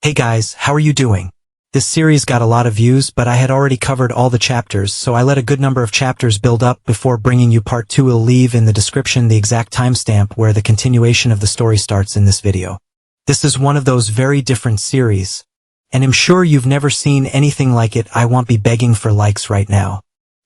Hey guys, how are you doing? This series got a lot of views, but I had already covered all the chapters, so I let a good number of chapters build up before bringing you part 2. I'll leave in the description the exact timestamp where the continuation of the story starts in this video. This is one of those very different series, and I'm sure you've never seen anything like it. I won't be begging for likes right now.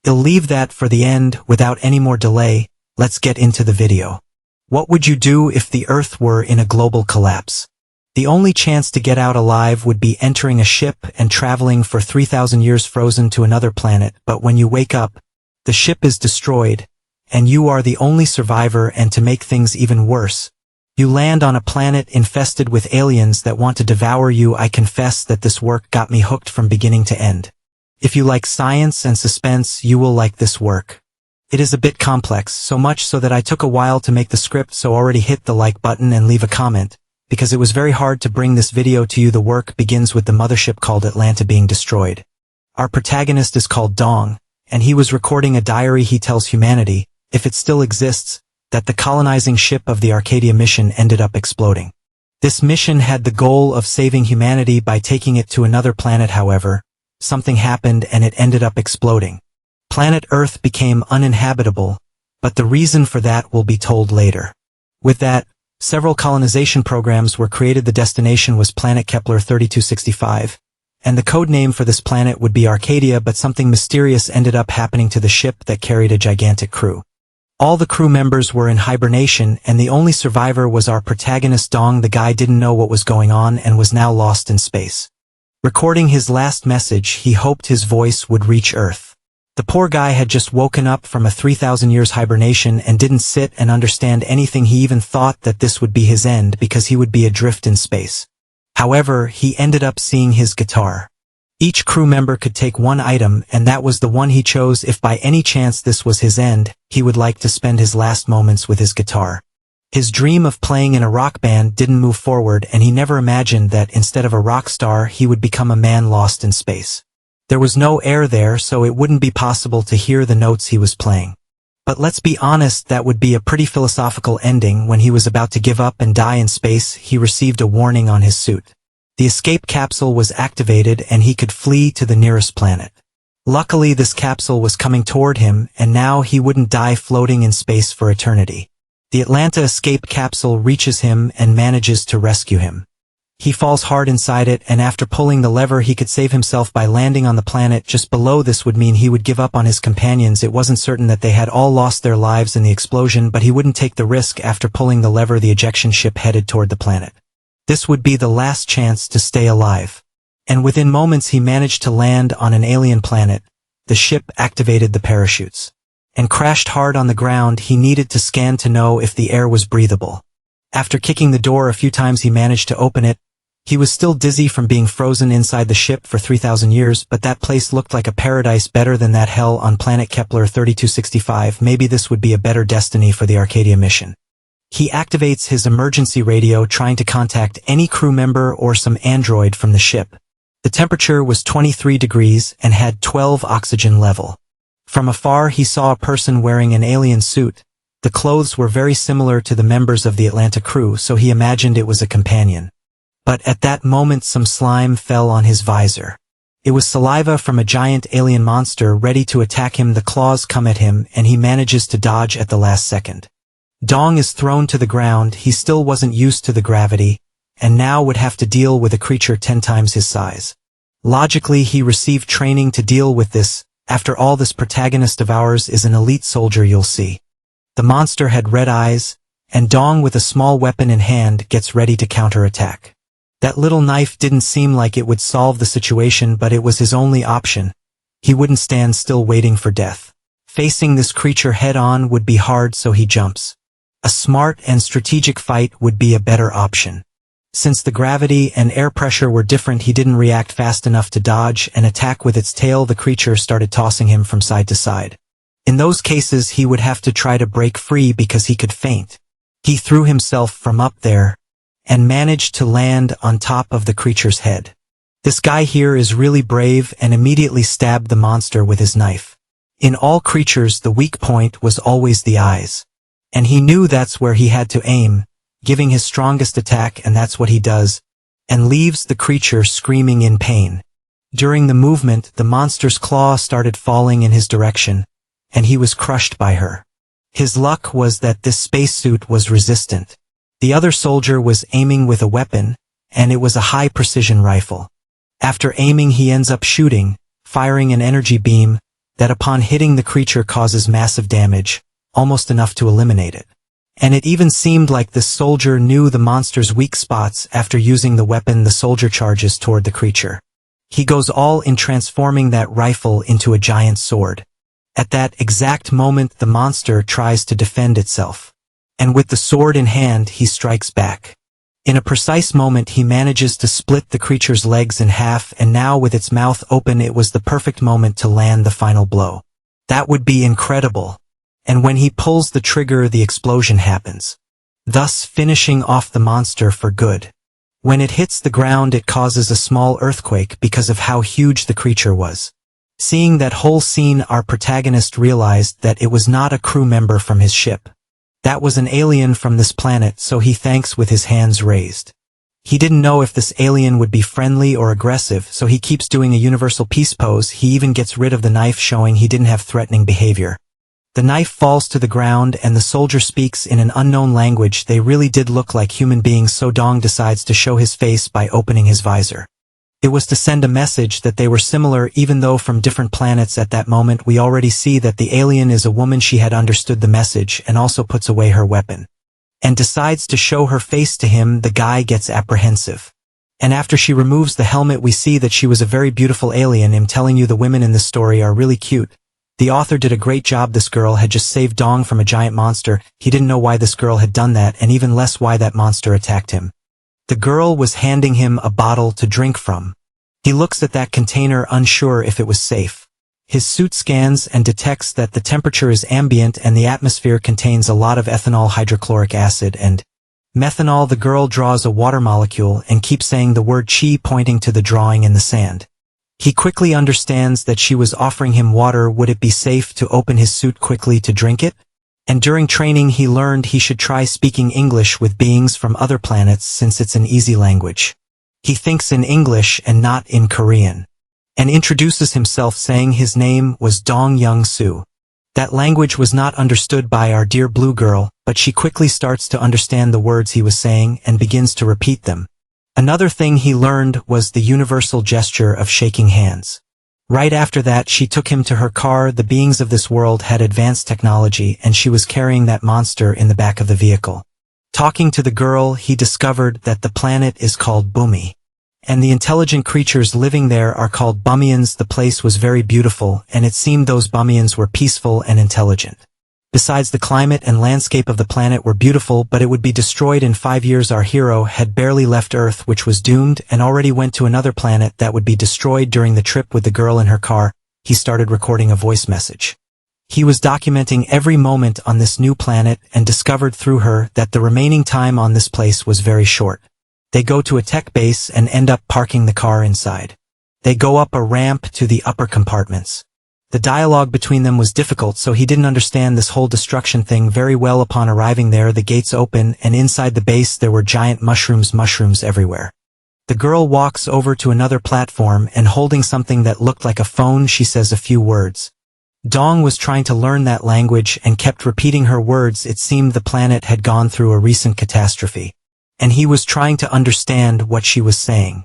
I'll leave that for the end. Without any more delay, let's get into the video. What would you do if the Earth were in a global collapse? The only chance to get out alive would be entering a ship and traveling for 3,000 years frozen to another planet, but when you wake up, the ship is destroyed, and you are the only survivor. And to make things even worse, you land on a planet infested with aliens that want to devour you. I confess that this work got me hooked from beginning to end. If you like science and suspense, you will like this work. It is a bit complex, so much so that I took a while to make the script, so already hit the like button and leave a comment, because it was very hard to bring this video to you. The work begins with the mothership called Atlanta being destroyed. Our protagonist is called Dong, and he was recording a diary. He tells humanity, if it still exists, that the colonizing ship of the Arcadia mission ended up exploding. This mission had the goal of saving humanity by taking it to another planet. However, something happened and it ended up exploding. Planet Earth became uninhabitable, but the reason for that will be told later. With that, several colonization programs were created. The destination was planet Kepler 3265, and the code name for this planet would be Arcadia, but something mysterious ended up happening to the ship that carried a gigantic crew. All the crew members were in hibernation, and the only survivor was our protagonist Dong. The guy didn't know what was going on and was now lost in space. Recording his last message, he hoped his voice would reach Earth. The poor guy had just woken up from a 3,000 years hibernation and didn't sit and understand anything. He even thought that this would be his end because he would be adrift in space. However, he ended up seeing his guitar. Each crew member could take one item, and that was the one he chose. If by any chance this was his end, he would like to spend his last moments with his guitar. His dream of playing in a rock band didn't move forward, and he never imagined that instead of a rock star, he would become a man lost in space. There was no air there, so it wouldn't be possible to hear the notes he was playing. But let's be honest, that would be a pretty philosophical ending. When he was about to give up and die in space, he received a warning on his suit. The escape capsule was activated and he could flee to the nearest planet. Luckily, this capsule was coming toward him, and now he wouldn't die floating in space for eternity. The Atlanta escape capsule reaches him and manages to rescue him. He falls hard inside it, and after pulling the lever he could save himself by landing on the planet just below. This would mean he would give up on his companions. It wasn't certain that they had all lost their lives in the explosion, but he wouldn't take the risk. After pulling the lever, the ejection ship headed toward the planet. This would be the last chance to stay alive. And within moments he managed to land on an alien planet. The ship activated the parachutes and crashed hard on the ground. He needed to scan to know if the air was breathable. After kicking the door a few times, he managed to open it. He was still dizzy from being frozen inside the ship for 3,000 years, but that place looked like a paradise, better than that hell on planet Kepler 3265. Maybe this would be a better destiny for the Arcadia mission. He activates his emergency radio, trying to contact any crew member or some android from the ship. The temperature was 23 degrees and had 12 oxygen level. From afar he saw a person wearing an alien suit. The clothes were very similar to the members of the Atlanta crew, so he imagined it was a companion. But at that moment some slime fell on his visor. It was saliva from a giant alien monster ready to attack him. The claws come at him, and he manages to dodge at the last second. Dong is thrown to the ground. He still wasn't used to the gravity, and now would have to deal with a creature 10 times his size. Logically, he received training to deal with this. After all, this protagonist of ours is an elite soldier, you'll see. The monster had red eyes, and Dong, with a small weapon in hand, gets ready to counterattack. That little knife didn't seem like it would solve the situation, but it was his only option. He wouldn't stand still waiting for death. Facing this creature head-on would be hard, so he jumps. A smart and strategic fight would be a better option. Since the gravity and air pressure were different, he didn't react fast enough to dodge and attack with its tail. The creature started tossing him from side to side. In those cases, he would have to try to break free because he could faint. He threw himself from up there and managed to land on top of the creature's head. This guy here is really brave and immediately stabbed the monster with his knife. In all creatures, the weak point was always the eyes. And he knew that's where he had to aim, giving his strongest attack, and that's what he does. and leaves the creature screaming in pain. During the movement, the monster's claw started falling in his direction, and he was crushed by her. His luck was that this spacesuit was resistant. The other soldier was aiming with a weapon, and it was a high-precision rifle. After aiming, he ends up shooting, firing an energy beam that upon hitting the creature causes massive damage, almost enough to eliminate it. And it even seemed like this soldier knew the monster's weak spots. After using the weapon, the soldier charges toward the creature. He goes all in, transforming that rifle into a giant sword. At that exact moment, the monster tries to defend itself. And with the sword in hand, he strikes back. In a precise moment, he manages to split the creature's legs in half, and now with its mouth open, it was the perfect moment to land the final blow. That would be incredible. And when he pulls the trigger, the explosion happens, thus finishing off the monster for good. When it hits the ground, it causes a small earthquake because of how huge the creature was. Seeing that whole scene, our protagonist realized that it was not a crew member from his ship. That was an alien from this planet, so he thanks with his hands raised. He didn't know if this alien would be friendly or aggressive, so he keeps doing a universal peace pose. He even gets rid of the knife, showing he didn't have threatening behavior. The knife falls to the ground, and the soldier speaks in an unknown language. They really did look like human beings, so Dong decides to show his face by opening his visor. It was to send a message that they were similar, even though from different planets. At that moment, we already see that the alien is a woman. She had understood the message and also puts away her weapon and decides to show her face to him. The guy gets apprehensive. And after she removes the helmet, we see that she was a very beautiful alien. I'm telling you, the women in this story are really cute. The author did a great job. This girl had just saved Dong from a giant monster. He didn't know why this girl had done that, and even less why that monster attacked him. The girl was handing him a bottle to drink from. He looks at that container, unsure if it was safe. His suit scans and detects that the temperature is ambient and the atmosphere contains a lot of ethanol, hydrochloric acid, and methanol. The girl draws a water molecule and keeps saying the word chi, pointing to the drawing in the sand. He quickly understands that she was offering him water. Would it be safe to open his suit quickly to drink it? And during training, he learned he should try speaking English with beings from other planets since it's an easy language. He thinks in English and not in Korean, and introduces himself saying his name was Dong Young-soo. That language was not understood by our dear blue girl, but she quickly starts to understand the words he was saying and begins to repeat them. Another thing he learned was the universal gesture of shaking hands. Right after that, she took him to her car. The beings of this world had advanced technology, and she was carrying that monster in the back of the vehicle. Talking to the girl, he discovered that the planet is called Bumi, and the intelligent creatures living there are called Bumians. The place was very beautiful, and it seemed those Bumians were peaceful and intelligent. Besides, the climate and landscape of the planet were beautiful, but it would be destroyed in 5 years. Our hero had barely left Earth, which was doomed, and already went to another planet that would be destroyed. During the trip with the girl in her car, he started recording a voice message. He was documenting every moment on this new planet and discovered through her that the remaining time on this place was very short. They go to a tech base and end up parking the car inside. They go up a ramp to the upper compartments. The dialogue between them was difficult, so he didn't understand this whole destruction thing very well. Upon arriving there, the gates open, and inside the base there were giant mushrooms everywhere. The girl walks over to another platform and holding something that looked like a phone, she says a few words. Dong was trying to learn that language and kept repeating her words. It seemed the planet had gone through a recent catastrophe, and he was trying to understand what she was saying.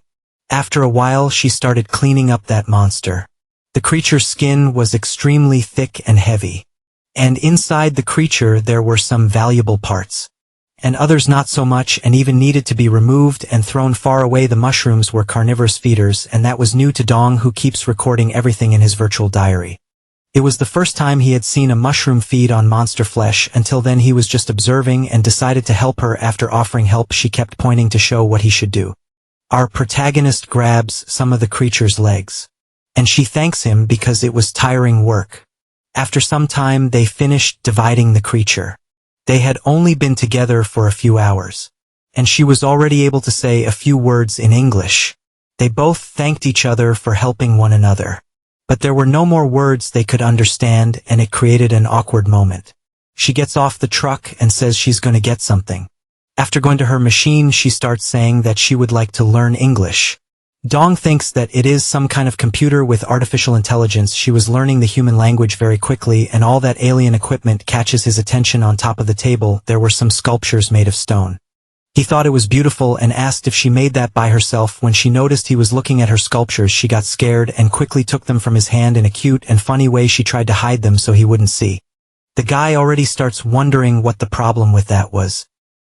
After a while, she started cleaning up that monster. The creature's skin was extremely thick and heavy, and inside the creature there were some valuable parts, and others not so much, and even needed to be removed and thrown far away. The mushrooms were carnivorous feeders, and that was new to Dong, who keeps recording everything in his virtual diary. It was the first time he had seen a mushroom feed on monster flesh. Until then he was just observing and decided to help her. After offering help, she kept pointing to show what he should do. Our protagonist grabs some of the creature's legs, and she thanks him because it was tiring work. After some time, they finished dividing the creature. They had only been together for a few hours, and she was already able to say a few words in English. They both thanked each other for helping one another, but there were no more words they could understand, and it created an awkward moment. She gets off the truck and says she's going to get something. After going to her machine, she starts saying that she would like to learn English. Dong thinks that it is some kind of computer with artificial intelligence. She was learning the human language very quickly, and all that alien equipment catches his attention. On top of the table, there were some sculptures made of stone. He thought it was beautiful and asked if she made that by herself. When she noticed he was looking at her sculptures, she got scared and quickly took them from his hand. In a cute and funny way, she tried to hide them so he wouldn't see. The guy already starts wondering what the problem with that was.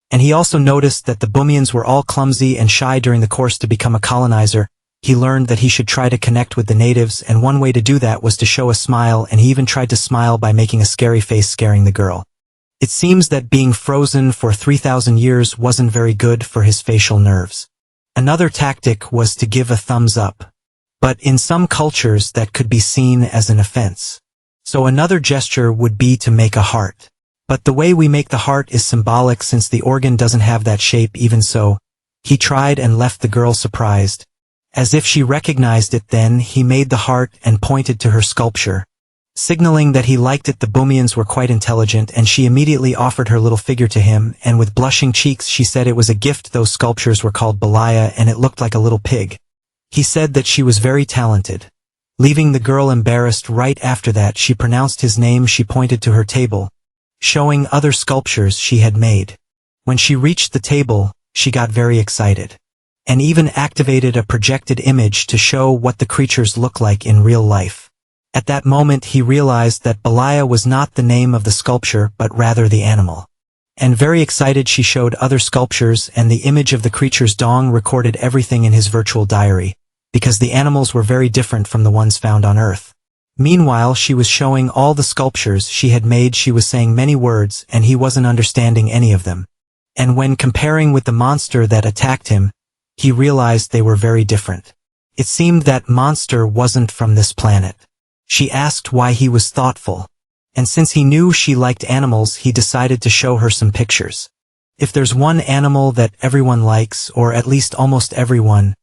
And he also noticed that the Bumians were all clumsy and shy. During the course to become a colonizer, he learned that he should try to connect with the natives, and one way to do that was to show a smile, and he even tried to smile by making a scary face, scaring the girl. It seems that being frozen for 3,000 years wasn't very good for his facial nerves. Another tactic was to give a thumbs up. But in some cultures that could be seen as an offense. So another gesture would be to make a heart. But the way we make the heart is symbolic since the organ doesn't have that shape. Even so, he tried and left the girl surprised. As if she recognized it, then he made the heart and pointed to her sculpture, signaling that he liked it. The Bumians were quite intelligent, and she immediately offered her little figure to him, and with blushing cheeks she said it was a gift. Those sculptures were called Balaya, and it looked like a little pig. He said that she was very talented. Leaving the girl embarrassed. Right after that, she pronounced his name. She pointed to her table, showing other sculptures she had made. When she reached the table, she got very excited, and even activated a projected image to show what the creatures look like in real life. At that moment he realized that Balaya was not the name of the sculpture but rather the animal. And very excited she showed other sculptures and the image of the creatures. Dong recorded everything in his virtual diary, because the animals were very different from the ones found on Earth. Meanwhile, she was showing all the sculptures she had made. She was saying many words, and he wasn't understanding any of them. And when comparing with the monster that attacked him, he realized they were very different. It seemed that monster wasn't from this planet. She asked why he was thoughtful. And since he knew she liked animals, he decided to show her some pictures. If there's one animal that everyone likes, or at least almost everyone,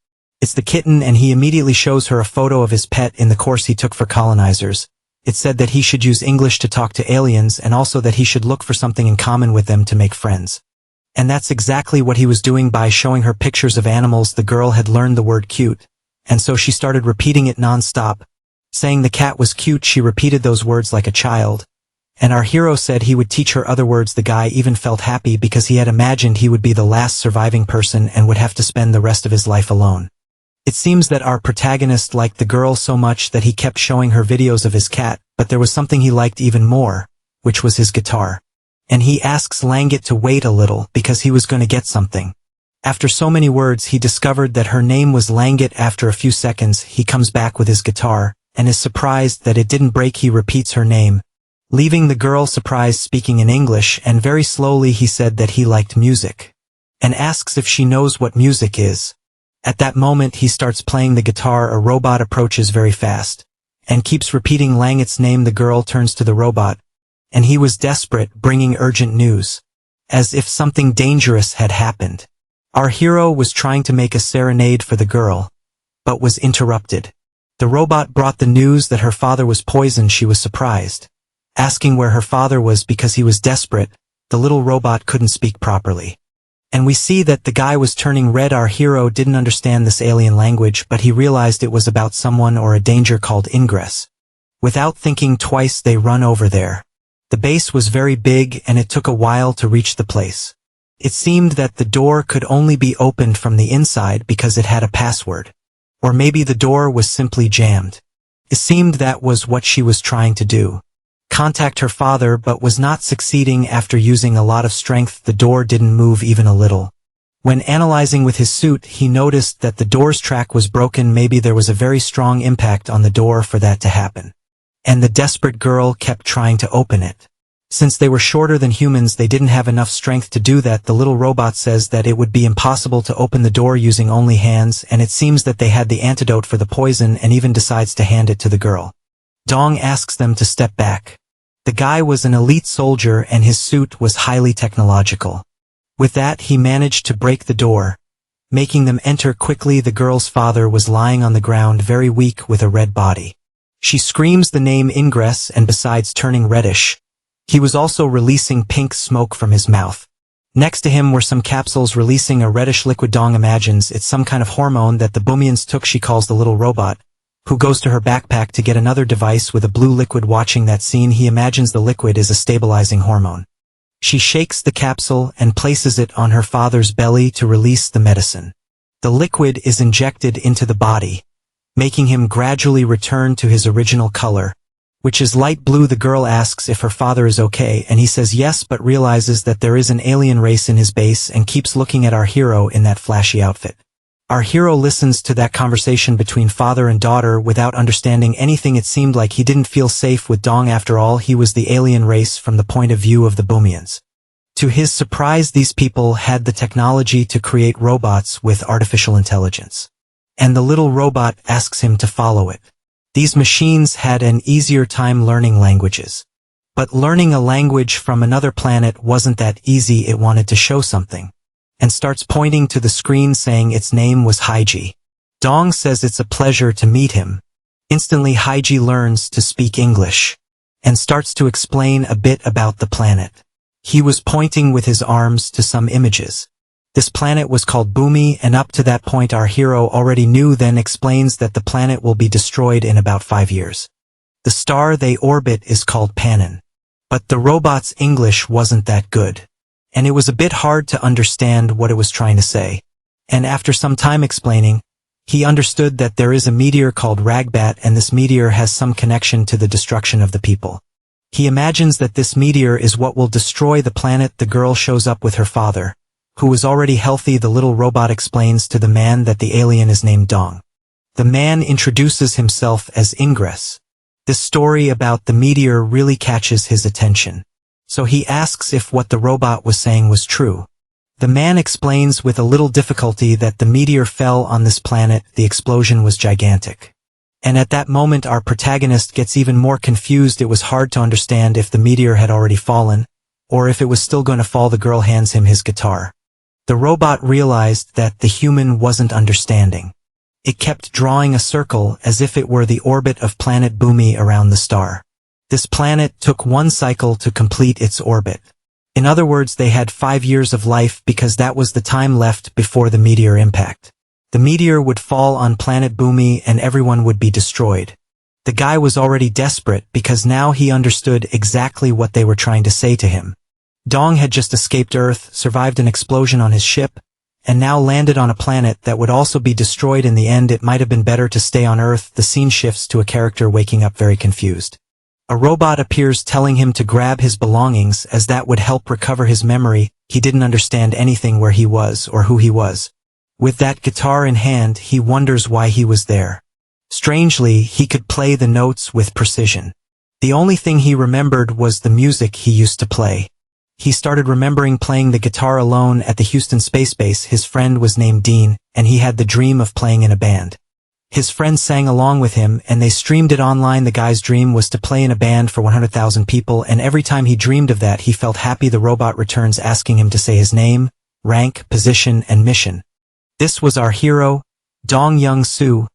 it's the kitten, and he immediately shows her a photo of his pet. In the course he took for colonizers, it said that he should use English to talk to aliens, and also that he should look for something in common with them to make friends. And that's exactly what he was doing by showing her pictures of animals. The girl had learned the word cute, and so she started repeating it non-stop, saying the cat was cute. She repeated those words like a child, and our hero said he would teach her other words. The guy even felt happy because he had imagined he would be the last surviving person and would have to spend the rest of his life alone. It seems that our protagonist liked the girl so much that he kept showing her videos of his cat, but there was something he liked even more, which was his guitar. And he asks Langit to wait a little because he was going to get something. After so many words, he discovered that her name was Langit. After a few seconds, he comes back with his guitar, and is surprised that it didn't break. He repeats her name, leaving the girl surprised, speaking in English, and very slowly he said that he liked music, and asks if she knows what music is. At that moment he starts playing the guitar. A robot approaches very fast, and keeps repeating Langit's name. The girl turns to the robot, and he was desperate, bringing urgent news, as if something dangerous had happened. Our hero was trying to make a serenade for the girl, but was interrupted. The robot brought the news that her father was poisoned. She was surprised, asking where her father was because he was desperate. The little robot couldn't speak properly. And we see that the guy was turning red. Our hero didn't understand this alien language, but he realized it was about someone or a danger called ingress. Without thinking twice, they run over there. The base was very big, and it took a while to reach the place. It seemed that the door could only be opened from the inside because it had a password. Or maybe the door was simply jammed. It seemed that was what she was trying to do, contact her father, but was not succeeding. After using a lot of strength, the door didn't move even a little. When analyzing with his suit, he noticed that the door's track was broken. Maybe there was a very strong impact on the door for that to happen. And the desperate girl kept trying to open it. Since they were shorter than humans, they didn't have enough strength to do that. The little robot says that it would be impossible to open the door using only hands, and it seems that they had the antidote for the poison, and even decides to hand it to the girl. Dong asks them to step back. The guy was an elite soldier, and his suit was highly technological. With that, he managed to break the door, making them enter quickly. The girl's father was lying on the ground, very weak, with a red body. She screams the name Ingress, and besides turning reddish, he was also releasing pink smoke from his mouth. Next to him were some capsules releasing a reddish liquid. Dong imagines it's some kind of hormone that the Boomians took. She calls the little robot, who goes to her backpack to get another device with a blue liquid. Watching that scene, he imagines the liquid is a stabilizing hormone. She shakes the capsule and places it on her father's belly to release the medicine. The liquid is injected into the body, making him gradually return to his original color, which is light blue. The girl asks if her father is okay, and he says yes, but realizes that there is an alien race in his base and keeps looking at our hero in that flashy outfit. Our hero listens to that conversation between father and daughter without understanding anything. It seemed like he didn't feel safe with Dong. After all, he was the alien race from the point of view of the Boomians. To his surprise, these people had the technology to create robots with artificial intelligence. And the little robot asks him to follow it. These machines had an easier time learning languages. But learning a language from another planet wasn't that easy. It wanted to show something, and starts pointing to the screen saying its name was Haiji. Dong says it's a pleasure to meet him. Instantly Haiji learns to speak English, and starts to explain a bit about the planet. He was pointing with his arms to some images. This planet was called Boomi, and up to that point our hero already knew. Then explains that the planet will be destroyed in about 5 years. The star they orbit is called Panin. But the robot's English wasn't that good, and it was a bit hard to understand what it was trying to say. And after some time explaining, he understood that there is a meteor called Ragbat, and this meteor has some connection to the destruction of the people. He imagines that this meteor is what will destroy the planet. The girl shows up with her father, who is already healthy. The little robot explains to the man that the alien is named Dong. The man introduces himself as Ingress. This story about the meteor really catches his attention, so he asks if what the robot was saying was true. The man explains with a little difficulty that the meteor fell on this planet. The explosion was gigantic. And at that moment our protagonist gets even more confused. It was hard to understand if the meteor had already fallen, or if it was still going to fall. The girl hands him his guitar. The robot realized that the human wasn't understanding. It kept drawing a circle as if it were the orbit of planet Boomi around the star. This planet took 1 cycle to complete its orbit. In other words, they had 5 years of life because that was the time left before the meteor impact. The meteor would fall on planet Boomi and everyone would be destroyed. The guy was already desperate because now he understood exactly what they were trying to say to him. Dong had just escaped Earth, survived an explosion on his ship, and now landed on a planet that would also be destroyed in the end. It might have been better to stay on Earth. The scene shifts to a character waking up very confused. A robot appears telling him to grab his belongings as that would help recover his memory. He didn't understand anything where he was or who he was. With that guitar in hand, he wonders why he was there. Strangely, he could play the notes with precision. The only thing he remembered was the music he used to play. He started remembering playing the guitar alone at the Houston Space Base. His friend was named Dean, and he had the dream of playing in a band. His friends sang along with him, and they streamed it online. The guy's dream was to play in a band for 100,000 people, and every time he dreamed of that, he felt happy. The robot returns asking him to say his name, rank, position, and mission. This was our hero, Dong Young-soo,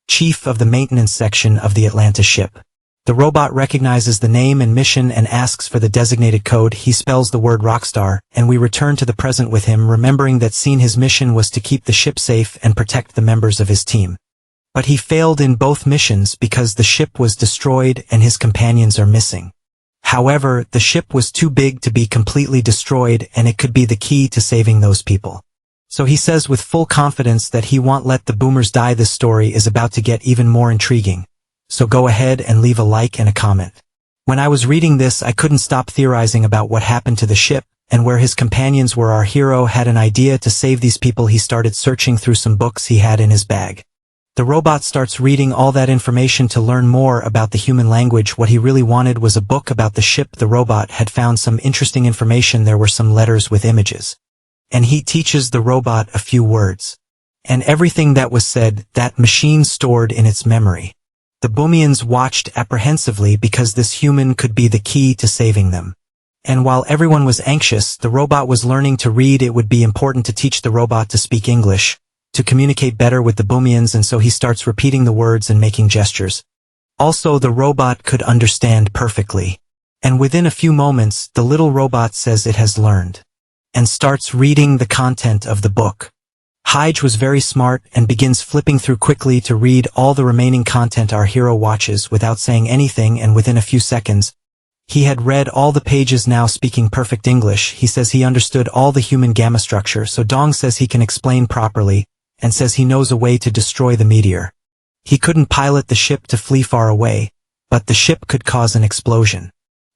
chief of the maintenance section of the Atlanta ship. The robot recognizes the name and mission and asks for the designated code. He spells the word Rockstar, and we return to the present with him, remembering that scene. His mission was to keep the ship safe and protect the members of his team. But he failed in both missions because the ship was destroyed and his companions are missing. However, the ship was too big to be completely destroyed, and it could be the key to saving those people. So he says with full confidence that he won't let the boomers die. This story is about to get even more intriguing. So go ahead and leave a like and a comment. When I was reading this, I couldn't stop theorizing about what happened to the ship and where his companions were. Our hero had an idea to save these people. He started searching through some books he had in his bag. The robot starts reading all that information to learn more about the human language. What he really wanted was a book about the ship. The robot had found some interesting information. There were some letters with images. And he teaches the robot a few words. And everything that was said, that machine stored in its memory. The Boomians watched apprehensively because this human could be the key to saving them. And while everyone was anxious, the robot was learning to read. It would be important to teach the robot to speak English, to communicate better with the Boomians, and so he starts repeating the words and making gestures. Also, the robot could understand perfectly. And within a few moments, the little robot says it has learned. and starts reading the content of the book. Hyde was very smart and begins flipping through quickly to read all the remaining content. Our hero watches without saying anything, and within a few seconds, he had read all the pages. Now speaking perfect English, he says he understood all the human gamma structure, so Dong says he can explain properly, and says he knows a way to destroy the meteor. He couldn't pilot the ship to flee far away, but the ship could cause an explosion.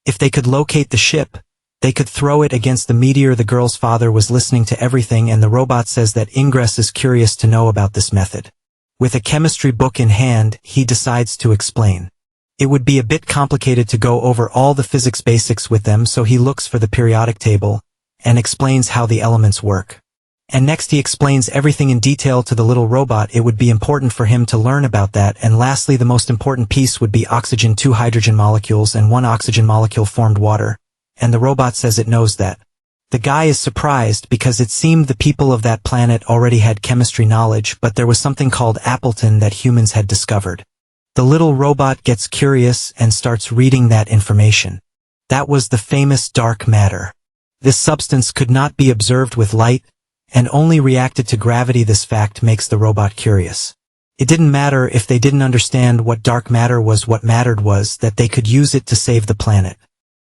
If they could locate the ship, they could throw it against the meteor. The girl's father was listening to everything, and the robot says that Ingress is curious to know about this method. With a chemistry book in hand, he decides to explain. It would be a bit complicated to go over all the physics basics with them, so he looks for the periodic table and explains how the elements work. And next he explains everything in detail to the little robot. It would be important for him to learn about that. And lastly, the most important piece would be oxygen. 2 hydrogen molecules and 1 oxygen molecule formed water. And the robot says it knows that. The guy is surprised because it seemed the people of that planet already had chemistry knowledge, but there was something called Appleton that humans had discovered. The little robot gets curious and starts reading that information. That was the famous dark matter. This substance could not be observed with light, and only reacted to gravity. This fact makes the robot curious. It didn't matter if they didn't understand what dark matter was. What mattered was that they could use it to save the planet.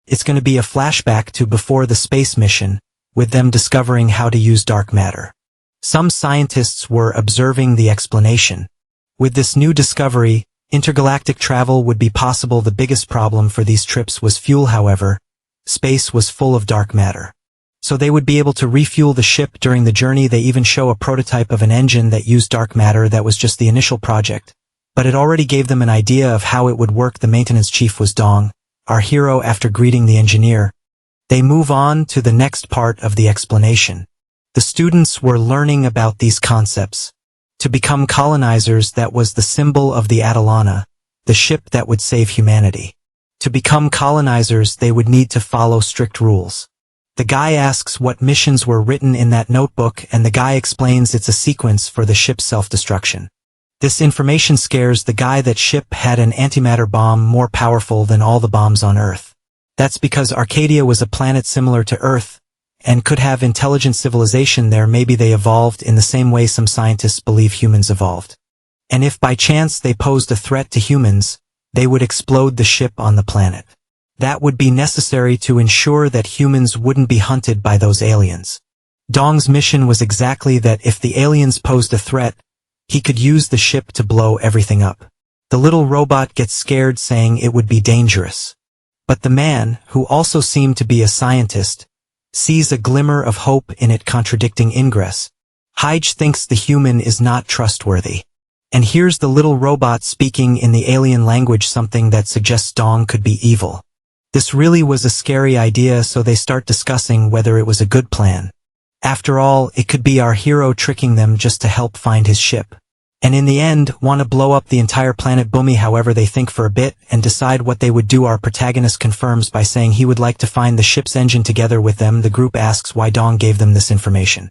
It's going to be a flashback to before the space mission, with them discovering how to use dark matter. Some scientists were observing the explanation. With this new discovery, intergalactic travel would be possible. The biggest problem for these trips was fuel. However, space was full of dark matter. So they would be able to refuel the ship during the journey. They even show a prototype of an engine that used dark matter. That was just the initial project, but it already gave them an idea of how it would work. The maintenance chief was Dong, our hero. After greeting the engineer, they move on to the next part of the explanation. The students were learning about these concepts. To become colonizers, that was the symbol of the Atalana, the ship that would save humanity. To become colonizers, they would need to follow strict rules. The guy asks what missions were written in that notebook, and the guy explains it's a sequence for the ship's self-destruction. This information scares the guy. That ship had an antimatter bomb more powerful than all the bombs on Earth. That's because Arcadia was a planet similar to Earth, and could have intelligent civilization there. Maybe they evolved in the same way some scientists believe humans evolved. And if by chance they posed a threat to humans, they would explode the ship on the planet. That would be necessary to ensure that humans wouldn't be hunted by those aliens. Dong's mission was exactly that. If the aliens posed a threat, he could use the ship to blow everything up. The little robot gets scared, saying it would be dangerous. But the man, who also seemed to be a scientist, sees a glimmer of hope in it, contradicting Ingress. Hyde thinks the human is not trustworthy. And here's the little robot speaking in the alien language, something that suggests Dong could be evil. This really was a scary idea, so they start discussing whether it was a good plan. After all, it could be our hero tricking them just to help find his ship. And in the end, want to blow up the entire planet Bumi. However, they think for a bit and decide what they would do. Our protagonist confirms by saying he would like to find the ship's engine together with them. The group asks why Dong gave them this information.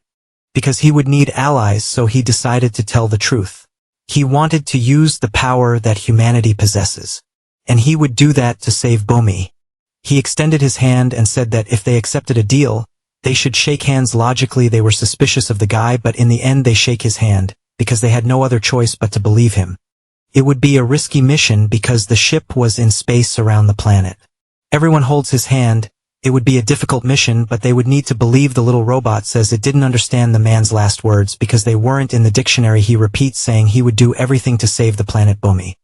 Because he would need allies, so he decided to tell the truth. He wanted to use the power that humanity possesses. And he would do that to save Bumi. He extended his hand and said that if they accepted a deal, they should shake hands. Logically, they were suspicious of the guy, but in the end they shake his hand, because they had no other choice but to believe him. It would be a risky mission because the ship was in space around the planet. Everyone holds his hand. It would be a difficult mission, but they would need to believe. The little robot says it didn't understand the man's last words because they weren't in the dictionary. He repeats, saying he would do everything to save the planet Bumi.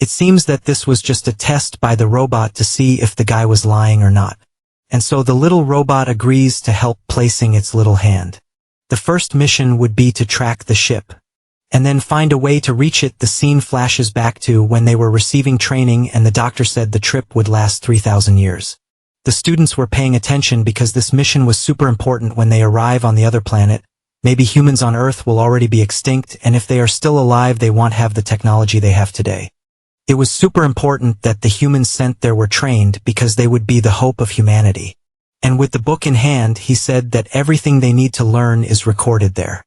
It seems that this was just a test by the robot to see if the guy was lying or not. And so the little robot agrees to help, placing its little hand. The first mission would be to track the ship, and then find a way to reach it. The scene flashes back to when they were receiving training, and the doctor said the trip would last 3,000 years. The students were paying attention because this mission was super important. When they arrive on the other planet, maybe humans on Earth will already be extinct, and if they are still alive, they won't have the technology they have today. It was super important that the humans sent there were trained because they would be the hope of humanity. And with the book in hand, he said that everything they need to learn is recorded there.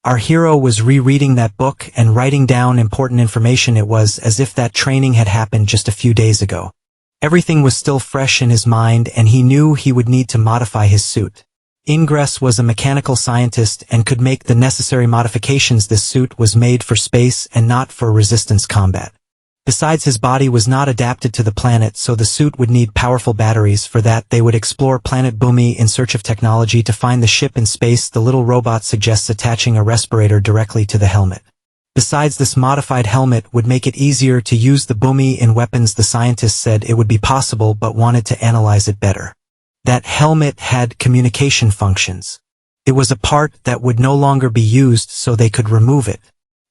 Our hero was rereading that book and writing down important information. It was as if that training had happened just a few days ago. Everything was still fresh in his mind, and he knew he would need to modify his suit. Ingress was a mechanical scientist and could make the necessary modifications. This suit was made for space and not for resistance combat. Besides, his body was not adapted to the planet, so the suit would need powerful batteries. For that, they would explore planet Bumi in search of technology to find the ship in space. The little robot suggests attaching a respirator directly to the helmet. Besides, this modified helmet would make it easier to use the Bumi in weapons. The scientist said it would be possible but wanted to analyze it better. That helmet had communication functions. It was a part that would no longer be used, so they could remove it.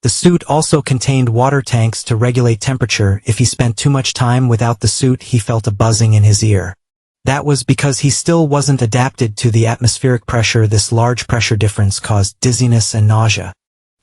The suit also contained water tanks to regulate temperature. If he spent too much time without the suit, he felt a buzzing in his ear. That was because he still wasn't adapted to the atmospheric pressure. This large pressure difference caused dizziness and nausea.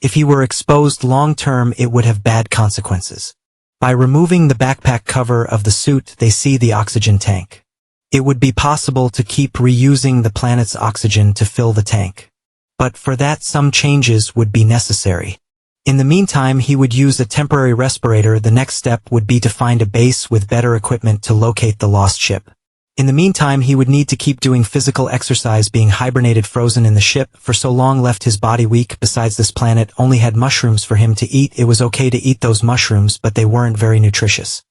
If he were exposed long-term, it would have bad consequences. By removing the backpack cover of the suit, they see the oxygen tank. It would be possible to keep reusing the planet's oxygen to fill the tank. But for that, some changes would be necessary. In the meantime, he would use a temporary respirator. The next step would be to find a base with better equipment to locate the lost ship. In the meantime, he would need to keep doing physical exercise. Being hibernated frozen in the ship for so long left his body weak. Besides, this planet only had mushrooms for him to eat. It was okay to eat those mushrooms, but they weren't very nutritious.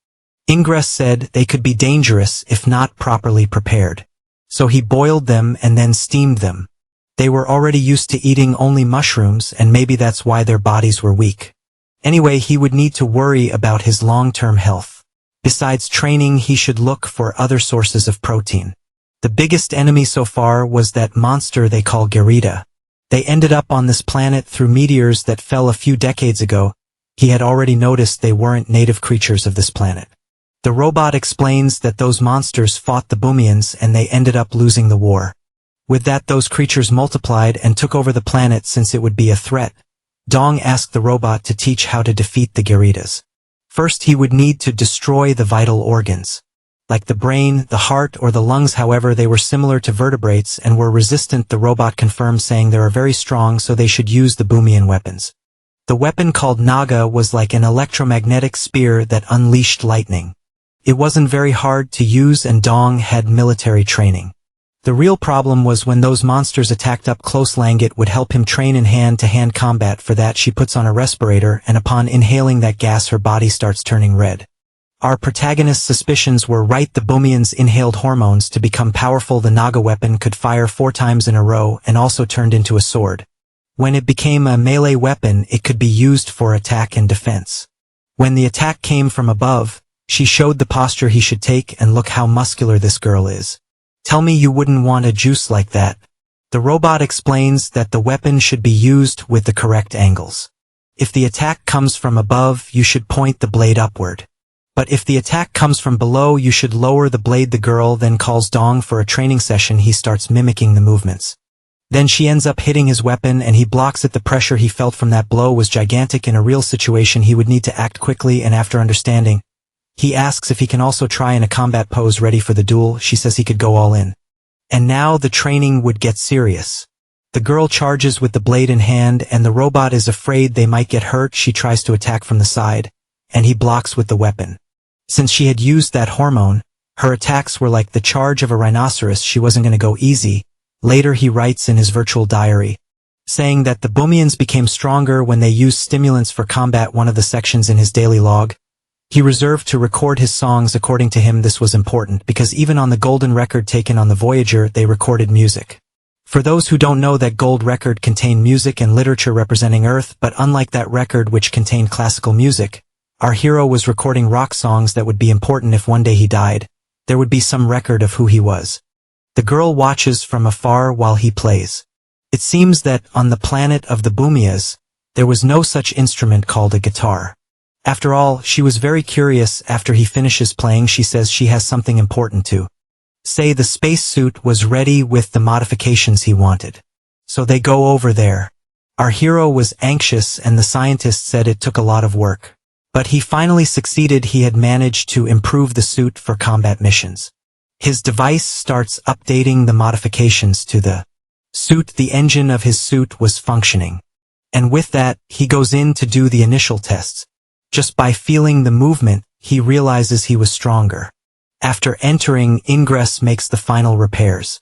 Ingress said they could be dangerous if not properly prepared. So he boiled them and then steamed them. They were already used to eating only mushrooms, and maybe that's why their bodies were weak. Anyway, he would need to worry about his long-term health. Besides training, he should look for other sources of protein. The biggest enemy so far was that monster they call Gerida. They ended up on this planet through meteors that fell a few decades ago. He had already noticed they weren't native creatures of this planet. The robot explains that those monsters fought the Bumians and they ended up losing the war. With that, those creatures multiplied and took over the planet since it would be a threat. Dong asked the robot to teach how to defeat the Geridas. First, he would need to destroy the vital organs. Like the brain, the heart, or the lungs. However, they were similar to vertebrates and were resistant. The robot confirmed, saying they are very strong, so they should use the Bumian weapons. The weapon called Naga was like an electromagnetic spear that unleashed lightning. It wasn't very hard to use, and Dong had military training. The real problem was when those monsters attacked up close. Langet would help him train in hand-to-hand combat. For that, she puts on a respirator, and upon inhaling that gas, her body starts turning red. Our protagonist's suspicions were right. The Bumians inhaled hormones to become powerful. The Naga weapon could fire 4 times in a row and also turned into a sword. When it became a melee weapon, it could be used for attack and defense. When the attack came from above, she showed the posture he should take, and look how muscular this girl is. Tell me you wouldn't want a juice like that. The robot explains that the weapon should be used with the correct angles. If the attack comes from above, you should point the blade upward. But if the attack comes from below, you should lower the blade. The girl then calls Dong for a training session. He starts mimicking the movements. Then she ends up hitting his weapon and he blocks it. The pressure he felt from that blow was gigantic. In a real situation, he would need to act quickly, and after understanding, he asks if he can also try in a combat pose ready for the duel. She says he could go all in. And now the training would get serious. The girl charges with the blade in hand, and the robot is afraid they might get hurt. She tries to attack from the side, and he blocks with the weapon. Since she had used that hormone, her attacks were like the charge of a rhinoceros. She wasn't going to go easy. Later he writes in his virtual diary, saying that the Bumians became stronger when they used stimulants for combat. One of the sections in his daily log, he reserved to record his songs. According to him, this was important because even on the golden record taken on the Voyager, they recorded music. For those who don't know, that gold record contained music and literature representing Earth, but unlike that record which contained classical music, our hero was recording rock songs that would be important if one day he died. There would be some record of who he was. The girl watches from afar while he plays. It seems that on the planet of the Bumias, there was no such instrument called a guitar. After all, she was very curious. After he finishes playing, she says she has something important to say. The spacesuit was ready with the modifications he wanted. So they go over there. Our hero was anxious, and the scientist said it took a lot of work. But he finally succeeded. He had managed to improve the suit for combat missions. His device starts updating the modifications to the suit. The engine of his suit was functioning. And with that, he goes in to do the initial tests. Just by feeling the movement, he realizes he was stronger. After entering, Ingress makes the final repairs.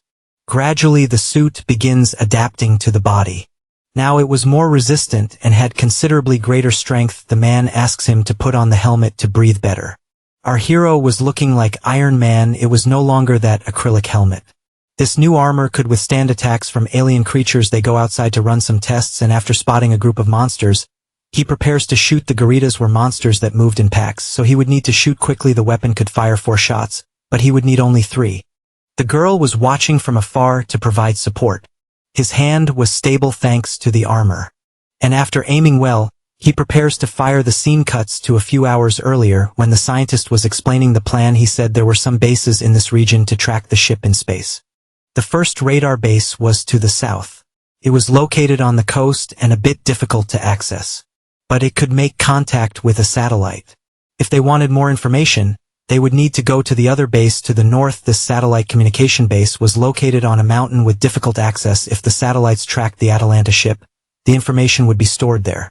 Gradually the suit begins adapting to the body. Now it was more resistant and had considerably greater strength. The man asks him to put on the helmet to breathe better. Our hero was looking like Iron Man. It was no longer that acrylic helmet. This new armor could withstand attacks from alien creatures. They go outside to run some tests, and after spotting a group of monsters, he prepares to shoot. The gorillas were monsters that moved in packs, so he would need to shoot quickly. The weapon could fire 4 shots, but he would need only 3. The girl was watching from afar to provide support. His hand was stable thanks to the armor. And after aiming well, he prepares to fire. The scene cuts to a few hours earlier when the scientist was explaining the plan. He said there were some bases in this region to track the ship in space. The first radar base was to the south. It was located on the coast and a bit difficult to access. But it could make contact with a satellite. If they wanted more information, they would need to go to the other base to the north. This satellite communication base was located on a mountain with difficult access. If the satellites tracked the Atalanta ship, the information would be stored there.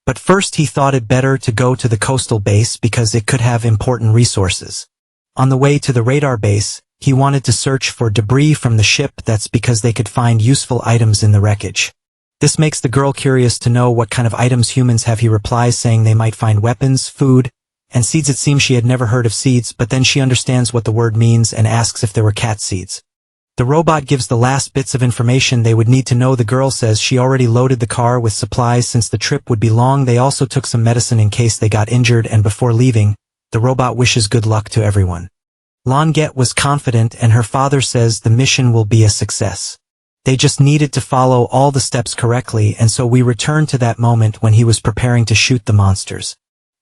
But first he thought it better to go to the coastal base because it could have important resources. On the way to the radar base, he wanted to search for debris from the ship. That's because they could find useful items in the wreckage. This makes the girl curious to know what kind of items humans have. He replies saying they might find weapons, food, and seeds. It seems she had never heard of seeds, but then she understands what the word means and asks if there were cat seeds. The robot gives the last bits of information they would need to know. The girl says she already loaded the car with supplies since the trip would be long. They also took some medicine in case they got injured, and before leaving, the robot wishes good luck to everyone. Longet was confident, and her father says the mission will be a success. They just needed to follow all the steps correctly, and so we return to that moment when he was preparing to shoot the monsters.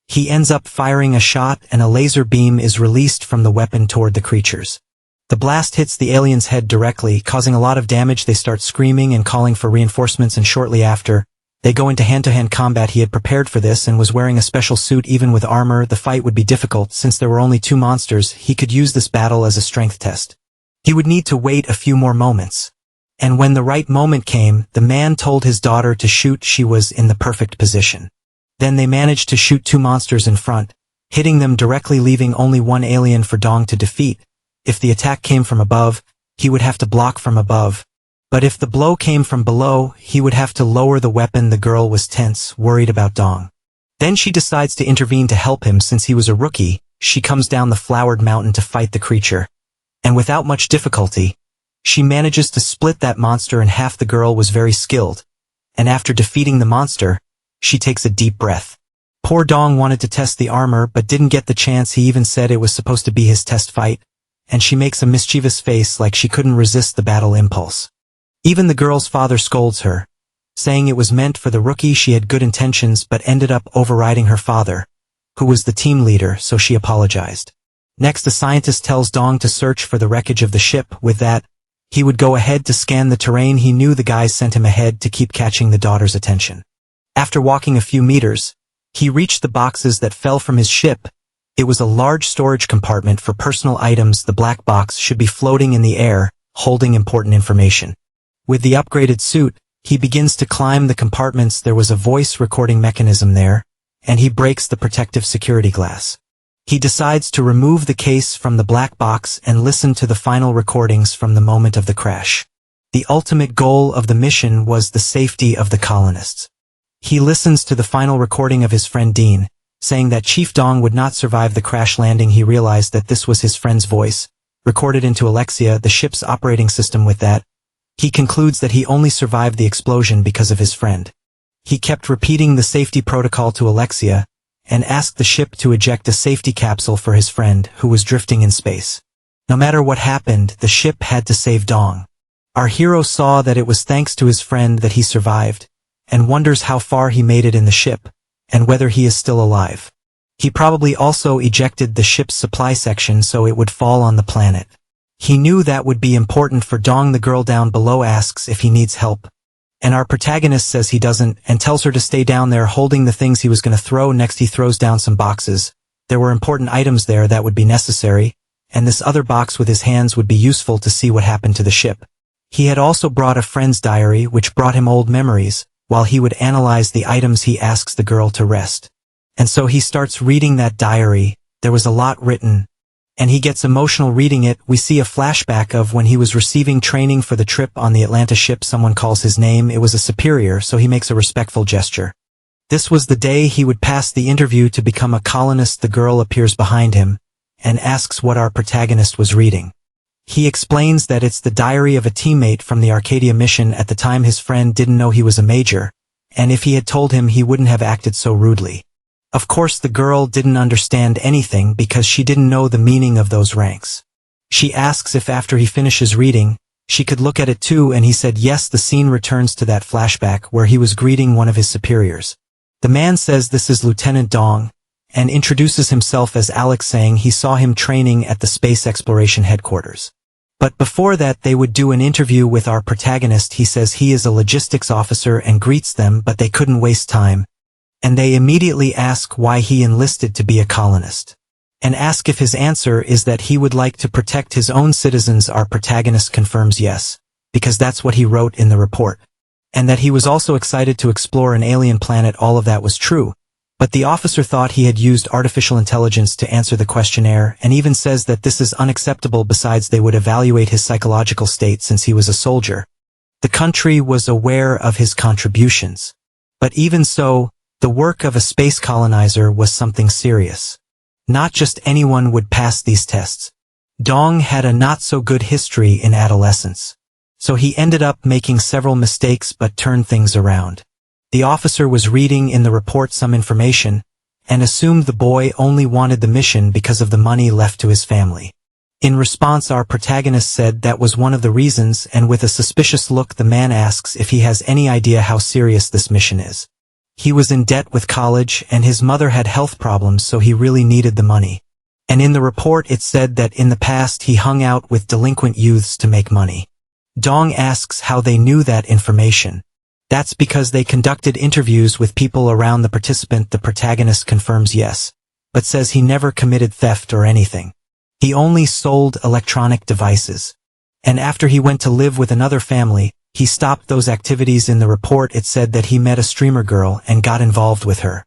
He ends up firing a shot, and a laser beam is released from the weapon toward the creatures. The blast hits the alien's head directly, causing a lot of damage. They start screaming and calling for reinforcements, and shortly after, they go into hand-to-hand combat. He had prepared for this and was wearing a special suit. Even with armor, the fight would be difficult. Since there were only 2 monsters, he could use this battle as a strength test. He would need to wait a few more moments. And when the right moment came, the man told his daughter to shoot. She was in the perfect position. Then they managed to shoot 2 monsters in front, hitting them directly, leaving only 1 alien for Dong to defeat. If the attack came from above, he would have to block from above. But if the blow came from below, he would have to lower the weapon. The girl was tense, worried about Dong. Then she decides to intervene to help him. Since he was a rookie, she comes down the flowered mountain to fight the creature. And without much difficulty, she manages to split that monster in half. The girl was very skilled, and after defeating the monster, she takes a deep breath. Poor Dong wanted to test the armor but didn't get the chance. He even said it was supposed to be his test fight, and she makes a mischievous face like she couldn't resist the battle impulse. Even the girl's father scolds her, saying it was meant for the rookie. She had good intentions but ended up overriding her father, who was the team leader, so she apologized. Next, the scientist tells Dong to search for the wreckage of the ship. With that, he would go ahead to scan the terrain. He knew the guys sent him ahead to keep catching the daughter's attention. After walking a few meters, he reached the boxes that fell from his ship. It was a large storage compartment for personal items. The black box should be floating in the air, holding important information. With the upgraded suit, he begins to climb the compartments. There was a voice recording mechanism there, and he breaks the protective security glass. He decides to remove the case from the black box and listen to the final recordings from the moment of the crash. The ultimate goal of the mission was the safety of the colonists. He listens to the final recording of his friend Dean, saying that Chief Dong would not survive the crash landing. He realized that this was his friend's voice, recorded into Alexia, the ship's operating system. With that, he concludes that he only survived the explosion because of his friend. He kept repeating the safety protocol to Alexia, and asked the ship to eject a safety capsule for his friend, who was drifting in space. No matter what happened, the ship had to save Dong. Our hero saw that it was thanks to his friend that he survived, and wonders how far he made it in the ship, and whether he is still alive. He probably also ejected the ship's supply section so it would fall on the planet. He knew that would be important for Dong. The girl down below asks if he needs help, and our protagonist says he doesn't, and tells her to stay down there holding the things he was going to throw. Next, he throws down some boxes. There were important items there that would be necessary, and this other box with his hands would be useful to see what happened to the ship. He had also brought a friend's diary, which brought him old memories. While he would analyze the items, he asks the girl to rest. And so he starts reading that diary. There was a lot written, and he gets emotional reading it. We see a flashback of when he was receiving training for the trip on the Atlanta ship. Someone calls his name. It was a superior, so he makes a respectful gesture. This was the day he would pass the interview to become a colonist. The girl appears behind him and asks what our protagonist was reading. He explains that it's the diary of a teammate from the Arcadia mission. At the time, his friend didn't know he was a major, and if he had told him, he wouldn't have acted so rudely. Of course, the girl didn't understand anything because she didn't know the meaning of those ranks. She asks if after he finishes reading, she could look at it too, and he said yes. The scene returns to that flashback where he was greeting one of his superiors. The man says this is Lieutenant Dong, and introduces himself as Alex, saying he saw him training at the Space Exploration Headquarters. But before that, they would do an interview with our protagonist. He says he is a logistics officer and greets them, but they couldn't waste time, and they immediately ask why he enlisted to be a colonist, and ask if his answer is that he would like to protect his own citizens. Our protagonist confirms yes, because that's what he wrote in the report, and that he was also excited to explore an alien planet. All of that was true, but the officer thought he had used artificial intelligence to answer the questionnaire, and even says that this is unacceptable. Besides, they would evaluate his psychological state since he was a soldier. The country was aware of his contributions, but even so, the work of a space colonizer was something serious. Not just anyone would pass these tests. Dong had a not-so-good history in adolescence, so he ended up making several mistakes but turned things around. The officer was reading in the report some information, and assumed the boy only wanted the mission because of the money left to his family. In response, our protagonist said that was one of the reasons, and with a suspicious look the man asks if he has any idea how serious this mission is. He was in debt with college, and his mother had health problems, so he really needed the money. And in the report it said that in the past he hung out with delinquent youths to make money. Dong asks how they knew that information. That's because they conducted interviews with people around the participant. The protagonist confirms yes, but says he never committed theft or anything. He only sold electronic devices. And after he went to live with another family, he stopped those activities. In the report it said that he met a streamer girl and got involved with her.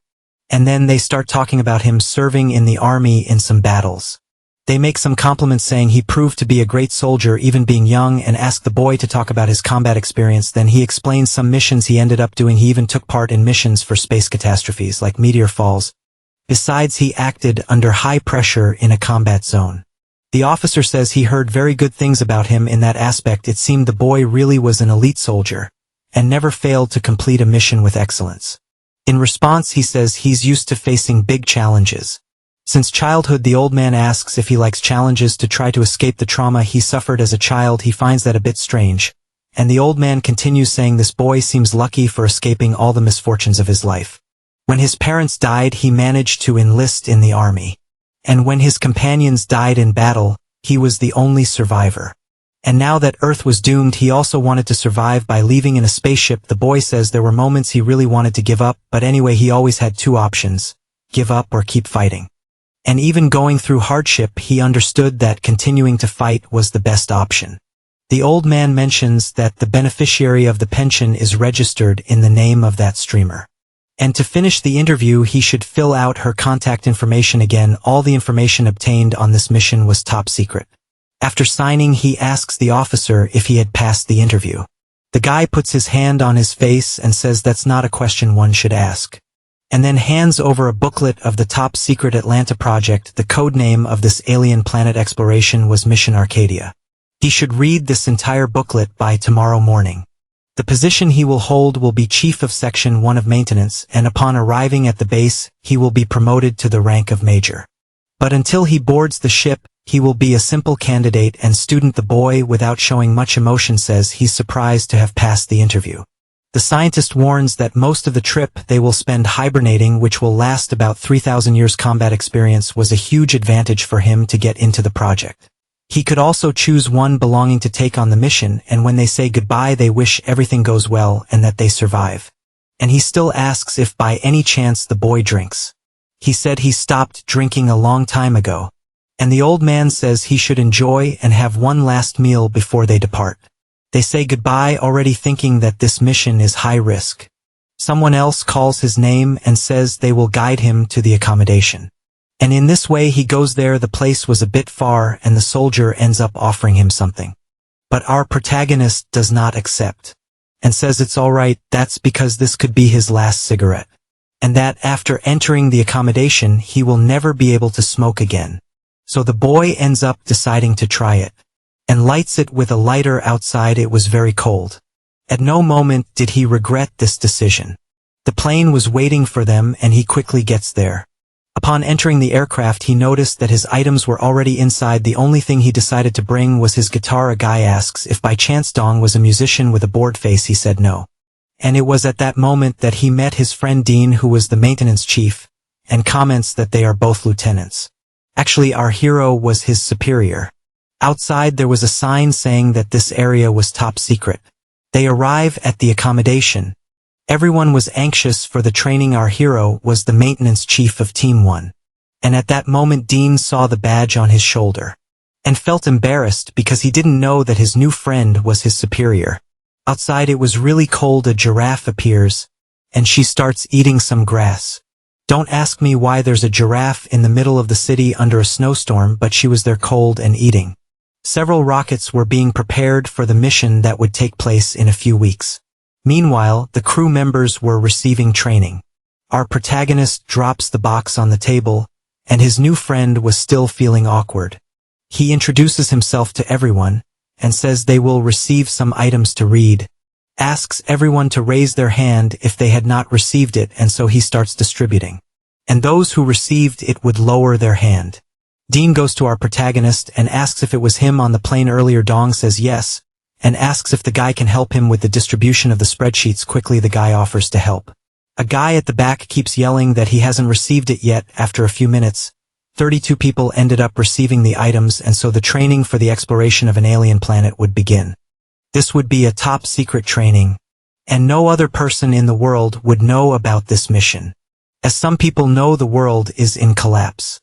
And then they start talking about him serving in the army in some battles. They make some compliments saying he proved to be a great soldier even being young, and ask the boy to talk about his combat experience. Then he explains some missions he ended up doing. He even took part in missions for space catastrophes like meteor falls. Besides, he acted under high pressure in a combat zone. The officer says he heard very good things about him in that aspect. It seemed the boy really was an elite soldier, and never failed to complete a mission with excellence. In response, he says he's used to facing big challenges. Since childhood, the old man asks if he likes challenges to try to escape the trauma he suffered as a child. He finds that a bit strange, and the old man continues saying this boy seems lucky for escaping all the misfortunes of his life. When his parents died, he managed to enlist in the army. And when his companions died in battle, he was the only survivor. And now that Earth was doomed, he also wanted to survive by leaving in a spaceship. The boy says there were moments he really wanted to give up, but anyway, he always had two options: give up or keep fighting. And even going through hardship, he understood that continuing to fight was the best option. The old man mentions that the beneficiary of the pension is registered in the name of that streamer. And to finish the interview, he should fill out her contact information again. All the information obtained on this mission was top secret. After signing, he asks the officer if he had passed the interview. The guy puts his hand on his face and says that's not a question one should ask, and then hands over a booklet of the top secret Atlanta project. The code name of this alien planet exploration was Mission Arcadia. He should read this entire booklet by tomorrow morning. The position he will hold will be Chief of Section 1 of Maintenance, and upon arriving at the base, he will be promoted to the rank of Major. But until he boards the ship, he will be a simple candidate and student. The boy, without showing much emotion, says he's surprised to have passed the interview. The scientist warns that most of the trip they will spend hibernating, which will last about 3,000 years. Combat experience was a huge advantage for him to get into the project. He could also choose one belonging to take on the mission, and when they say goodbye they wish everything goes well and that they survive. And he still asks if by any chance the boy drinks. He said he stopped drinking a long time ago. And the old man says he should enjoy and have one last meal before they depart. They say goodbye, already thinking that this mission is high risk. Someone else calls his name and says they will guide him to the accommodation. And in this way he goes there. The place was a bit far and the soldier ends up offering him something. But our protagonist does not accept. And says it's alright, that's because this could be his last cigarette. And that after entering the accommodation he will never be able to smoke again. So the boy ends up deciding to try it. And lights it with a lighter. Outside it was very cold. At no moment did he regret this decision. The plane was waiting for them and he quickly gets there. Upon entering the aircraft he noticed that his items were already inside. The only thing he decided to bring was his guitar. A guy asks if by chance Dong was a musician with a bored face. He said no. And it was at that moment that he met his friend Dean, who was the maintenance chief, and comments that they are both lieutenants. Actually, our hero was his superior. Outside there was a sign saying that this area was top secret. They arrive at the accommodation. Everyone was anxious for the training. Our hero was the maintenance chief of Team 1. And at that moment Dean saw the badge on his shoulder. And felt embarrassed because he didn't know that his new friend was his superior. Outside it was really cold. A giraffe appears. And she starts eating some grass. Don't ask me why there's a giraffe in the middle of the city under a snowstorm, but she was there cold and eating. Several rockets were being prepared for the mission that would take place in a few weeks. Meanwhile, the crew members were receiving training. Our protagonist drops the box on the table, and his new friend was still feeling awkward. He introduces himself to everyone, and says they will receive some items to read. Asks everyone to raise their hand if they had not received it, and so he starts distributing. And those who received it would lower their hand. Dean goes to our protagonist and asks if it was him on the plane earlier. Dong says yes, and asks if the guy can help him with the distribution of the spreadsheets. Quickly the guy offers to help. A guy at the back keeps yelling that he hasn't received it yet. After a few minutes, 32 people ended up receiving the items, and so the training for the exploration of an alien planet would begin. This would be a top secret training, and no other person in the world would know about this mission. As some people know, the world is in collapse.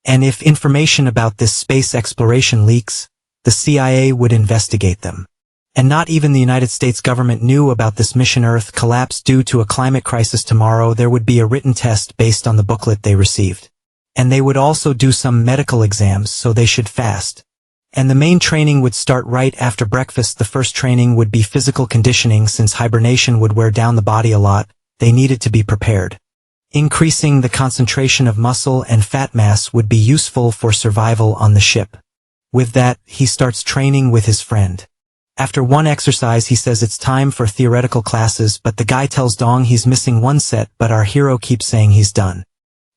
And if information about this space exploration leaks, the CIA would investigate them. And not even the United States government knew about this mission. Earth collapsed due to a climate crisis. Tomorrow there would be a written test based on the booklet they received. And they would also do some medical exams, so they should fast. And the main training would start right after breakfast. The first training would be physical conditioning. Since hibernation would wear down the body a lot, they needed to be prepared. Increasing the concentration of muscle and fat mass would be useful for survival on the ship. With that, he starts training with his friend. After one exercise he says it's time for theoretical classes, but the guy tells Dong he's missing one set, but our hero keeps saying he's done.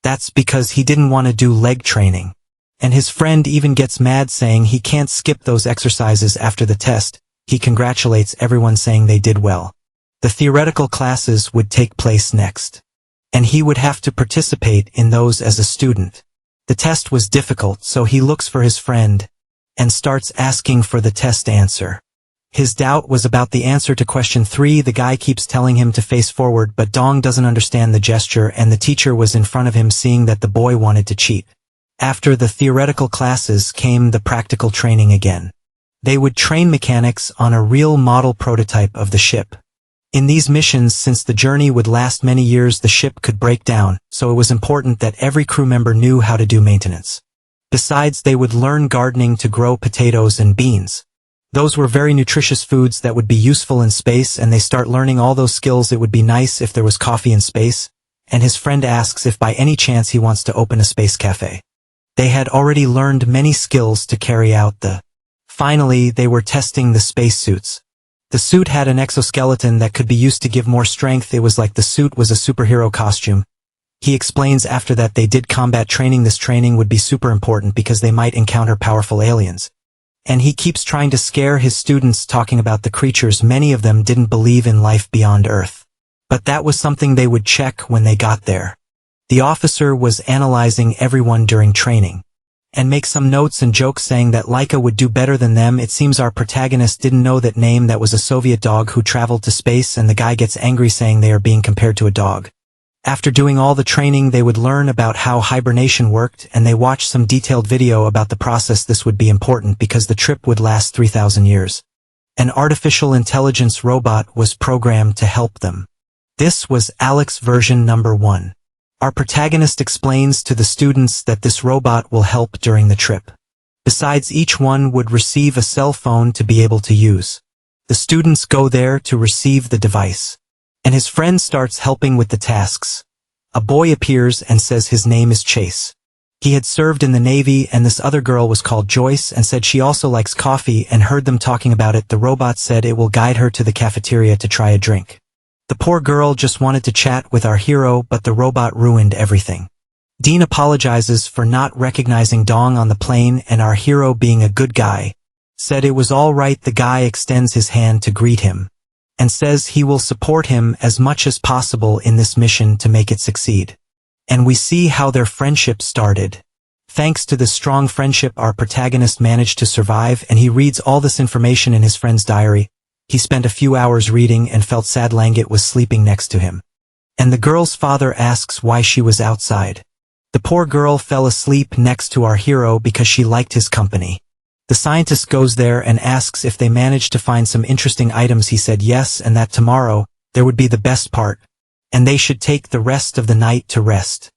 That's because he didn't want to do leg training. And his friend even gets mad, saying he can't skip those exercises. After the test, he congratulates everyone, saying they did well. The theoretical classes would take place next. And he would have to participate in those as a student. The test was difficult, so he looks for his friend and starts asking for the test answer. His doubt was about the answer to question 3. The guy keeps telling him to face forward, but Dong doesn't understand the gesture, and the teacher was in front of him, seeing that the boy wanted to cheat. After the theoretical classes came the practical training again. They would train mechanics on a real model prototype of the ship. In these missions, since the journey would last many years, the ship could break down, so it was important that every crew member knew how to do maintenance. Besides, they would learn gardening to grow potatoes and beans. Those were very nutritious foods that would be useful in space, and they start learning all those skills. It would be nice if there was coffee in space, and his friend asks if by any chance he wants to open a space cafe. They had already learned many skills to carry out the. Finally, they were testing the spacesuits. The suit had an exoskeleton that could be used to give more strength. It was like the suit was a superhero costume. He explains after that they did combat training. This training would be super important because they might encounter powerful aliens. And he keeps trying to scare his students, talking about the creatures. Many of them didn't believe in life beyond Earth. But that was something they would check when they got there. The officer was analyzing everyone during training, and make some notes and jokes, saying that Laika would do better than them. It seems our protagonist didn't know that name. That was a Soviet dog who traveled to space, and the guy gets angry, saying they are being compared to a dog. After doing all the training, they would learn about how hibernation worked, and they watched some detailed video about the process. This would be important because the trip would last 3,000 years. An artificial intelligence robot was programmed to help them. This was Alex version number 1. Our protagonist explains to the students that this robot will help during the trip. Besides, each one would receive a cell phone to be able to use. The students go there to receive the device. And his friend starts helping with the tasks. A boy appears and says his name is Chase. He had served in the Navy, and this other girl was called Joyce and said she also likes coffee, and heard them talking about it. The robot said it will guide her to the cafeteria to try a drink. The poor girl just wanted to chat with our hero, but the robot ruined everything. Dean apologizes for not recognizing Dong on the plane, and our hero, being a good guy, said it was all right. The guy extends his hand to greet him and says he will support him as much as possible in this mission to make it succeed. And we see how their friendship started. Thanks to this strong friendship, our protagonist managed to survive, and he reads all this information in his friend's diary. He spent a few hours reading and felt sad Langet was sleeping next to him. And the girl's father asks why she was outside. The poor girl fell asleep next to our hero because she liked his company. The scientist goes there and asks if they managed to find some interesting items. He said yes, and that tomorrow there would be the best part, and they should take the rest of the night to rest.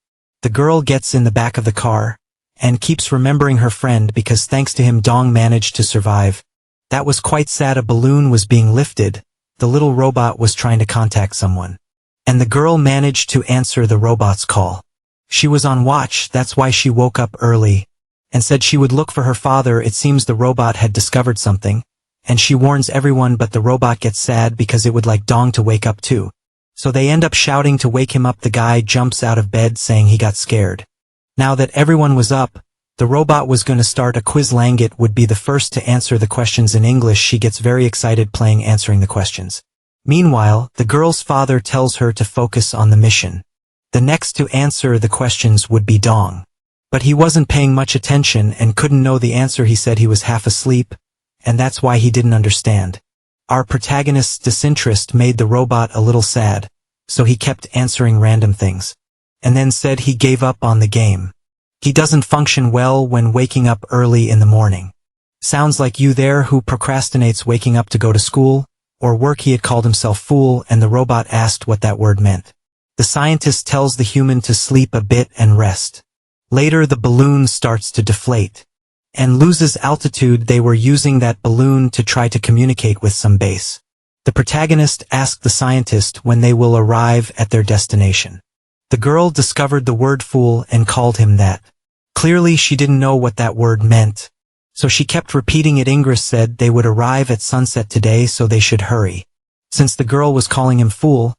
The girl gets in the back of the car and keeps remembering her friend because thanks to him Dong managed to survive. That was quite sad. A balloon was being lifted. The little robot was trying to contact someone, and the girl managed to answer the robot's call. She was on watch, that's why she woke up early and said she would look for her father. It seems the robot had discovered something, and she warns everyone, but the robot gets sad because it would like Dong to wake up too. So they end up shouting to wake him up. The guy jumps out of bed saying he got scared. Now that everyone was up, the robot was going to start a quiz. Langet would be the first to answer the questions in English. She gets very excited playing answering the questions. Meanwhile, the girl's father tells her to focus on the mission. The next to answer the questions would be Dong. But he wasn't paying much attention and couldn't know the answer. He said he was half asleep, and that's why he didn't understand. Our protagonist's disinterest made the robot a little sad, so he kept answering random things, and then said he gave up on the game. He doesn't function well when waking up early in the morning. Sounds like you there who procrastinates waking up to go to school or work. He had called himself fool, and the robot asked what that word meant. The scientist tells the human to sleep a bit and rest. Later the balloon starts to deflate and loses altitude. They were using that balloon to try to communicate with some base. The protagonist asked the scientist when they will arrive at their destination. The girl discovered the word fool and called him that. Clearly she didn't know what that word meant, so she kept repeating it. Ingress said they would arrive at sunset today, so they should hurry. Since the girl was calling him fool,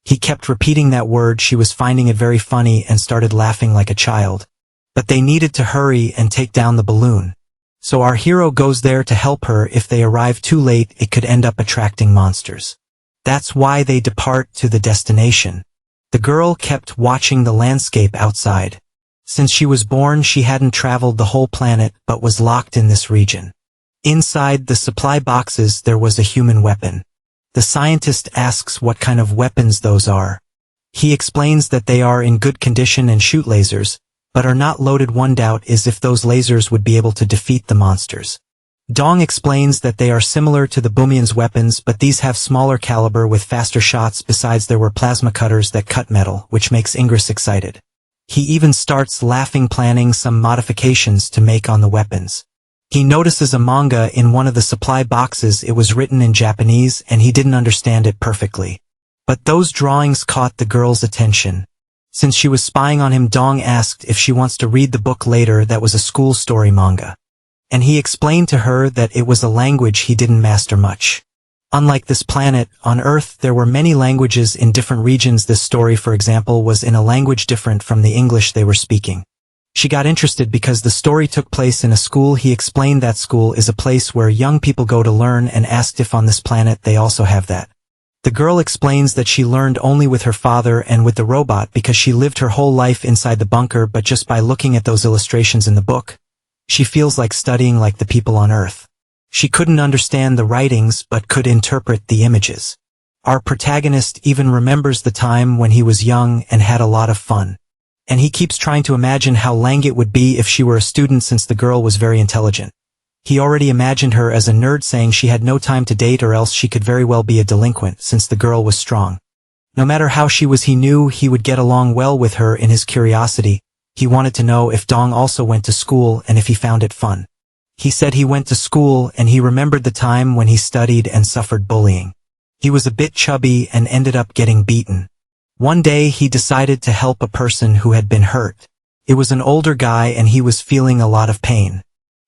he kept repeating that word. She was finding it very funny and started laughing like a child. But they needed to hurry and take down the balloon. So our hero goes there to help her. If they arrive too late, it could end up attracting monsters. That's why they depart to the destination. The girl kept watching the landscape outside. Since she was born, she hadn't traveled the whole planet, but was locked in this region. Inside the supply boxes there was a human weapon. The scientist asks what kind of weapons those are. He explains that they are in good condition and shoot lasers, but are not loaded. One doubt is if those lasers would be able to defeat the monsters. Dong explains that they are similar to the Boomian's weapons, but these have smaller caliber with faster shots. Besides, there were plasma cutters that cut metal, which makes Ingress excited. He even starts laughing, planning some modifications to make on the weapons. He notices a manga in one of the supply boxes. It was written in Japanese and he didn't understand it perfectly. But those drawings caught the girl's attention. Since she was spying on him, Dong asked if she wants to read the book later. That was a school story manga. And he explained to her that it was a language he didn't master much. Unlike this planet, on Earth there were many languages in different regions. This story, for example, was in a language different from the English they were speaking. She got interested because the story took place in a school. He explained that school is a place where young people go to learn and asked if on this planet they also have that. The girl explains that she learned only with her father and with the robot because she lived her whole life inside the bunker, but just by looking at those illustrations in the book, she feels like studying like the people on Earth. She couldn't understand the writings but could interpret the images. Our protagonist even remembers the time when he was young and had a lot of fun. And he keeps trying to imagine how Langet would be if she were a student, since the girl was very intelligent. He already imagined her as a nerd, saying she had no time to date or else she could very well be a delinquent since the girl was strong. No matter how she was, he knew he would get along well with her. In his curiosity, he wanted to know if Dong also went to school and if he found it fun. He said he went to school and he remembered the time when he studied and suffered bullying. He was a bit chubby and ended up getting beaten. One day he decided to help a person who had been hurt. It was an older guy and he was feeling a lot of pain.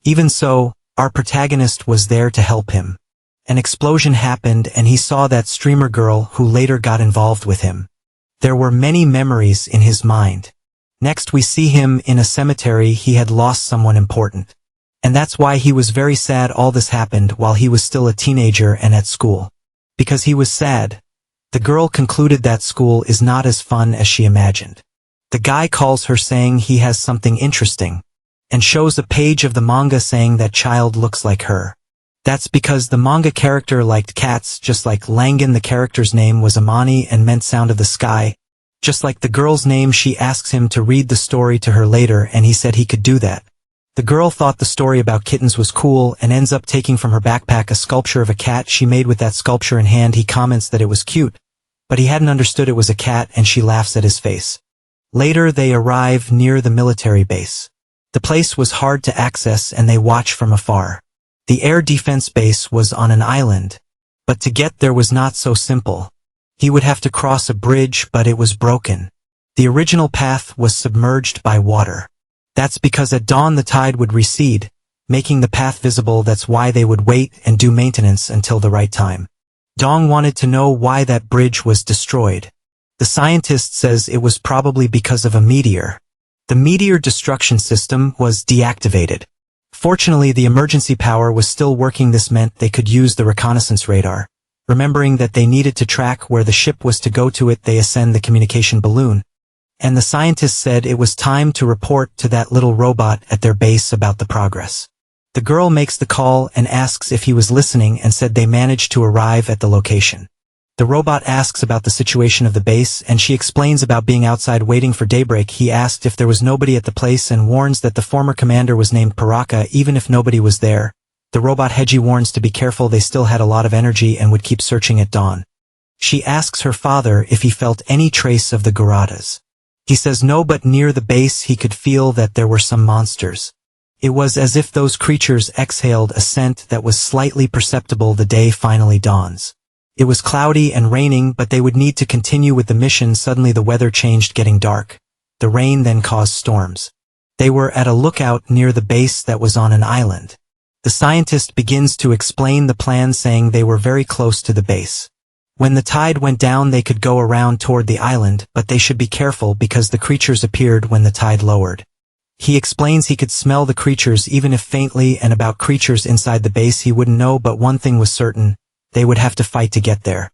Even so, our protagonist was there to help him. An explosion happened and he saw that streamer girl who later got involved with him. There were many memories in his mind. Next we see him in a cemetery. He had lost someone important. And that's why he was very sad. All this happened while he was still a teenager and at school. Because he was sad, the girl concluded that school is not as fun as she imagined. The guy calls her saying he has something interesting, and shows a page of the manga saying that child looks like her. That's because the manga character liked cats, just like Langan. The character's name was Amani and meant sound of the sky. Just like the girl's name, she asks him to read the story to her later and he said he could do that. The girl thought the story about kittens was cool and ends up taking from her backpack a sculpture of a cat she made with that sculpture in hand. He comments that it was cute, but he hadn't understood it was a cat and she laughs at his face. Later they arrive near the military base. The place was hard to access and they watch from afar. The air defense base was on an island, but to get there was not so simple. He would have to cross a bridge, but it was broken. The original path was submerged by water. That's because at dawn the tide would recede, making the path visible. That's why they would wait and do maintenance until the right time. Dong wanted to know why that bridge was destroyed. The scientist says it was probably because of a meteor. The meteor destruction system was deactivated. Fortunately, the emergency power was still working. This meant they could use the reconnaissance radar. Remembering that they needed to track where the ship was to go to it, they ascend the communication balloon. And the scientist said it was time to report to that little robot at their base about the progress. The girl makes the call and asks if he was listening and said they managed to arrive at the location. The robot asks about the situation of the base and she explains about being outside waiting for daybreak. He asked if there was nobody at the place and warns that the former commander was named Paraka. Even if nobody was there, the robot Heiji warns to be careful. They still had a lot of energy and would keep searching at dawn. She asks her father if he felt any trace of the Garadas. He says no, but near the base he could feel that there were some monsters. It was as if those creatures exhaled a scent that was slightly perceptible. The day finally dawns. It was cloudy and raining, but they would need to continue with the mission. Suddenly the weather changed, getting dark. The rain then caused storms. They were at a lookout near the base that was on an island. The scientist begins to explain the plan, saying they were very close to the base. When the tide went down they could go around toward the island, but they should be careful because the creatures appeared when the tide lowered. He explains he could smell the creatures even if faintly, and about creatures inside the base he wouldn't know, but one thing was certain, they would have to fight to get there.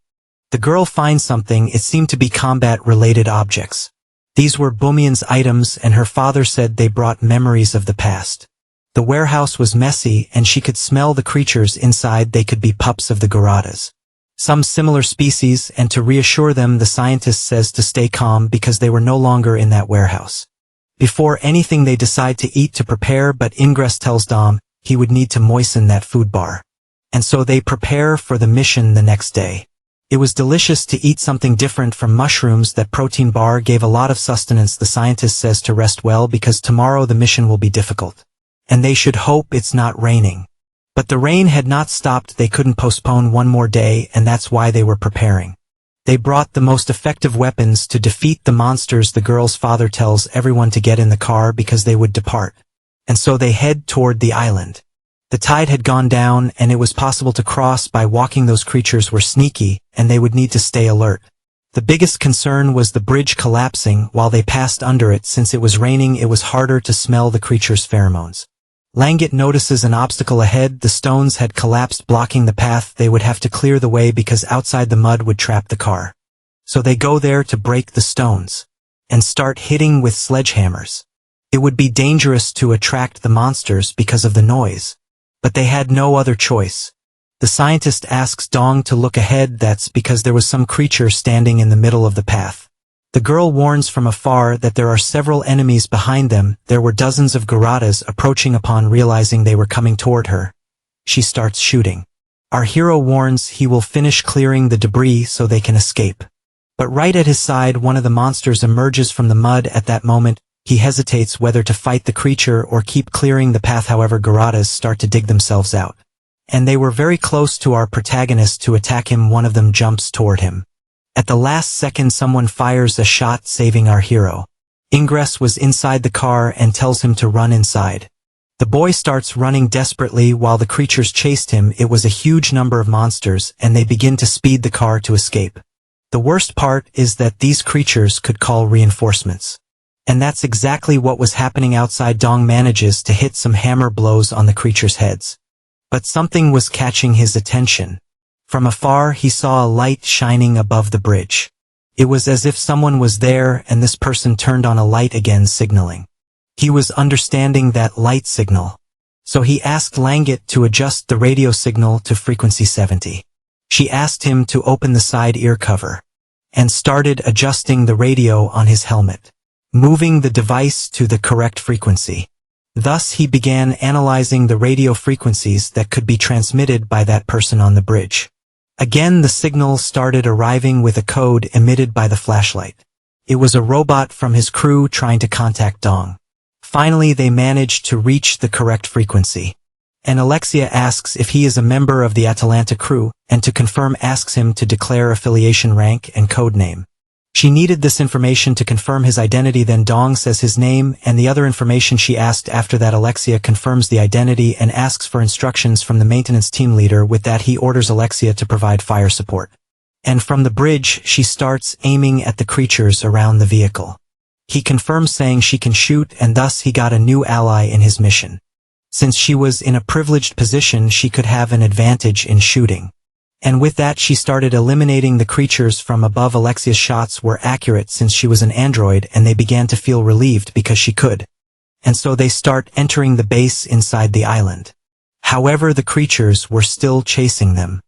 The girl finds something. It seemed to be combat-related objects. These were Bumian's items and her father said they brought memories of the past. The warehouse was messy and she could smell the creatures inside. They could be pups of the Garadas. Some similar species, and to reassure them the scientist says to stay calm because they were no longer in that warehouse. Before anything they decide to eat to prepare, but Ingress tells Dom he would need to moisten that food bar. And so they prepare for the mission the next day. It was delicious to eat something different from mushrooms. That protein bar gave a lot of sustenance. The scientist says to rest well because tomorrow the mission will be difficult. And they should hope it's not raining. But the rain had not stopped. They couldn't postpone one more day, and that's why they were preparing. They brought the most effective weapons to defeat the monsters. The girl's father tells everyone to get in the car because they would depart. And so they head toward the island. The tide had gone down and it was possible to cross by walking. Those creatures were sneaky and they would need to stay alert. The biggest concern was the bridge collapsing while they passed under it. Since it was raining, it was harder to smell the creatures' pheromones. Langat notices an obstacle ahead. The stones had collapsed, blocking the path. They would have to clear the way because outside the mud would trap the car. So they go there to break the stones and start hitting with sledgehammers. It would be dangerous to attract the monsters because of the noise, but they had no other choice. The scientist asks Dong to look ahead. That's because there was some creature standing in the middle of the path. The girl warns from afar that there are several enemies behind them. There were dozens of Garadas approaching. Upon realizing they were coming toward her, she starts shooting. Our hero warns he will finish clearing the debris so they can escape. But right at his side one of the monsters emerges from the mud. At that moment, he hesitates whether to fight the creature or keep clearing the path. However, Garatas start to dig themselves out. And they were very close to our protagonist to attack him. One of them jumps toward him. At the last second someone fires a shot, saving our hero. Ingress was inside the car and tells him to run inside. The boy starts running desperately while the creatures chased him. It was a huge number of monsters, and they begin to speed the car to escape. The worst part is that these creatures could call reinforcements. And that's exactly what was happening outside. Dong manages to hit some hammer blows on the creatures' heads. But something was catching his attention. From afar he saw a light shining above the bridge. It was as if someone was there, and this person turned on a light again, signaling. He was understanding that light signal. So he asked Langit to adjust the radio signal to frequency 70. She asked him to open the side ear cover. And started adjusting the radio on his helmet, moving the device to the correct frequency. Thus he began analyzing the radio frequencies that could be transmitted by that person on the bridge. Again the signal started arriving with a code emitted by the flashlight. It was a robot from his crew trying to contact Dong. Finally they managed to reach the correct frequency. And Alexia asks if he is a member of the Atalanta crew, and to confirm asks him to declare affiliation rank and code name. She needed this information to confirm his identity. Then Dong says his name and the other information she asked. After that Alexia confirms the identity and asks for instructions from the maintenance team leader. With that he orders Alexia to provide fire support. And from the bridge she starts aiming at the creatures around the vehicle. He confirms saying she can shoot, and thus he got a new ally in his mission. Since she was in a privileged position she could have an advantage in shooting. And with that she started eliminating the creatures from above. Alexia's shots were accurate since she was an android, and they began to feel relieved because she could. And so they start entering the base inside the island. However, the creatures were still chasing them.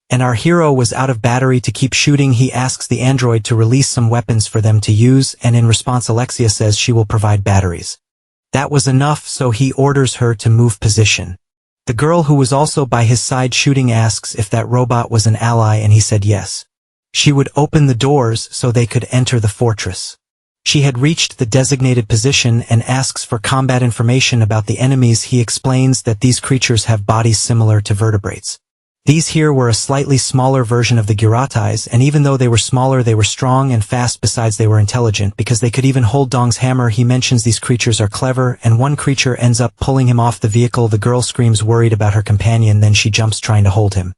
And our hero was out of battery to keep shooting. He asks the android to release some weapons for them to use, and in response Alexia says she will provide batteries. That was enough, so he orders her to move position. The girl who was also by his side shooting asks if that robot was an ally, and he said yes. She would open the doors so they could enter the fortress. She had reached the designated position and asks for combat information about the enemies. He explains that these creatures have bodies similar to vertebrates. These here were a slightly smaller version of the Gyaratais, and even though they were smaller they were strong and fast. Besides they were intelligent because they could even hold Dong's hammer. He mentions these creatures are clever, and one creature ends up pulling him off the vehicle. The girl screams worried about her companion, then she jumps trying to hold him.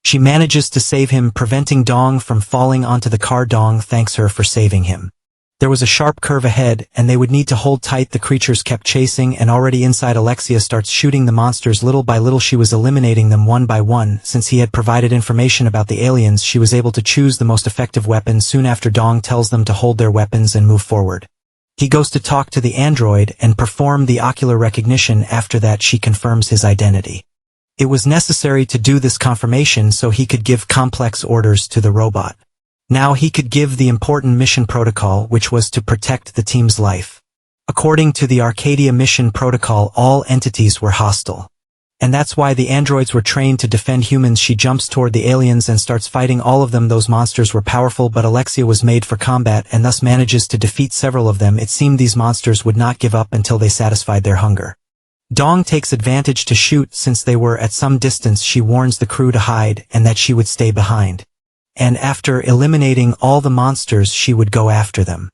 She manages to save him, preventing Dong from falling onto the car. Dong thanks her for saving him. There was a sharp curve ahead, and they would need to hold tight. The creatures kept chasing, and already inside Alexia starts shooting the monsters. Little by little she was eliminating them one by one. Since he had provided information about the aliens, she was able to choose the most effective weapon. Soon after Dong tells them to hold their weapons and move forward. He goes to talk to the android and perform the ocular recognition. After that she confirms his identity. It was necessary to do this confirmation so he could give complex orders to the robot. Now he could give the important mission protocol, which was to protect the team's life. According to the Arcadia mission protocol, all entities were hostile. And that's why the androids were trained to defend humans. She jumps toward the aliens and starts fighting all of them. Those monsters were powerful, but Alexia was made for combat and thus manages to defeat several of them. It seemed these monsters would not give up until they satisfied their hunger. Dong takes advantage to shoot. Since they were at some distance, she warns the crew to hide and that she would stay behind. And after eliminating all the monsters she would go after them.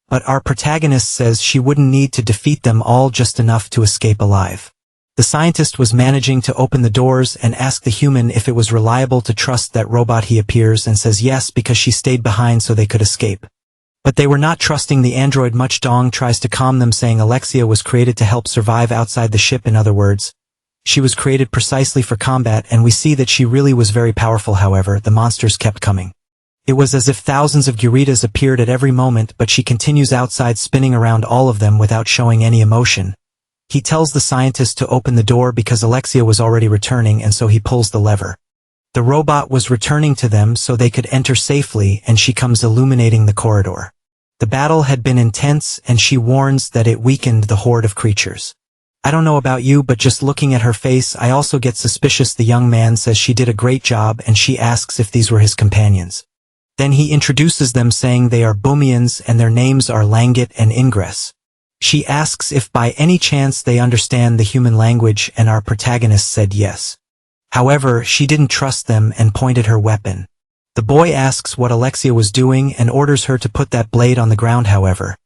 But our protagonist says she wouldn't need to defeat them all, just enough to escape alive. The scientist was managing to open the doors and ask the human if it was reliable to trust that robot. He appears and says yes because she stayed behind so they could escape. But they were not trusting the android much. Dong tries to calm them, saying Alexia was created to help survive outside the ship. In other words, she was created precisely for combat, and we see that she really was very powerful. However, the monsters kept coming. It was as if thousands of Gyaratas appeared at every moment, but she continues outside spinning around all of them without showing any emotion. He tells the scientist to open the door because Alexia was already returning, and so he pulls the lever. The robot was returning to them so they could enter safely, and she comes illuminating the corridor. The battle had been intense, and she warns that it weakened the horde of creatures. I don't know about you, but just looking at her face I also get suspicious. The young man says she did a great job, and she asks if these were his companions. Then he introduces them saying they are Bumians and their names are Langit and Ingress. She asks if by any chance they understand the human language, and our protagonist said yes. However, she didn't trust them and pointed her weapon. The boy asks what Alexia was doing and orders her to put that blade on the ground. However,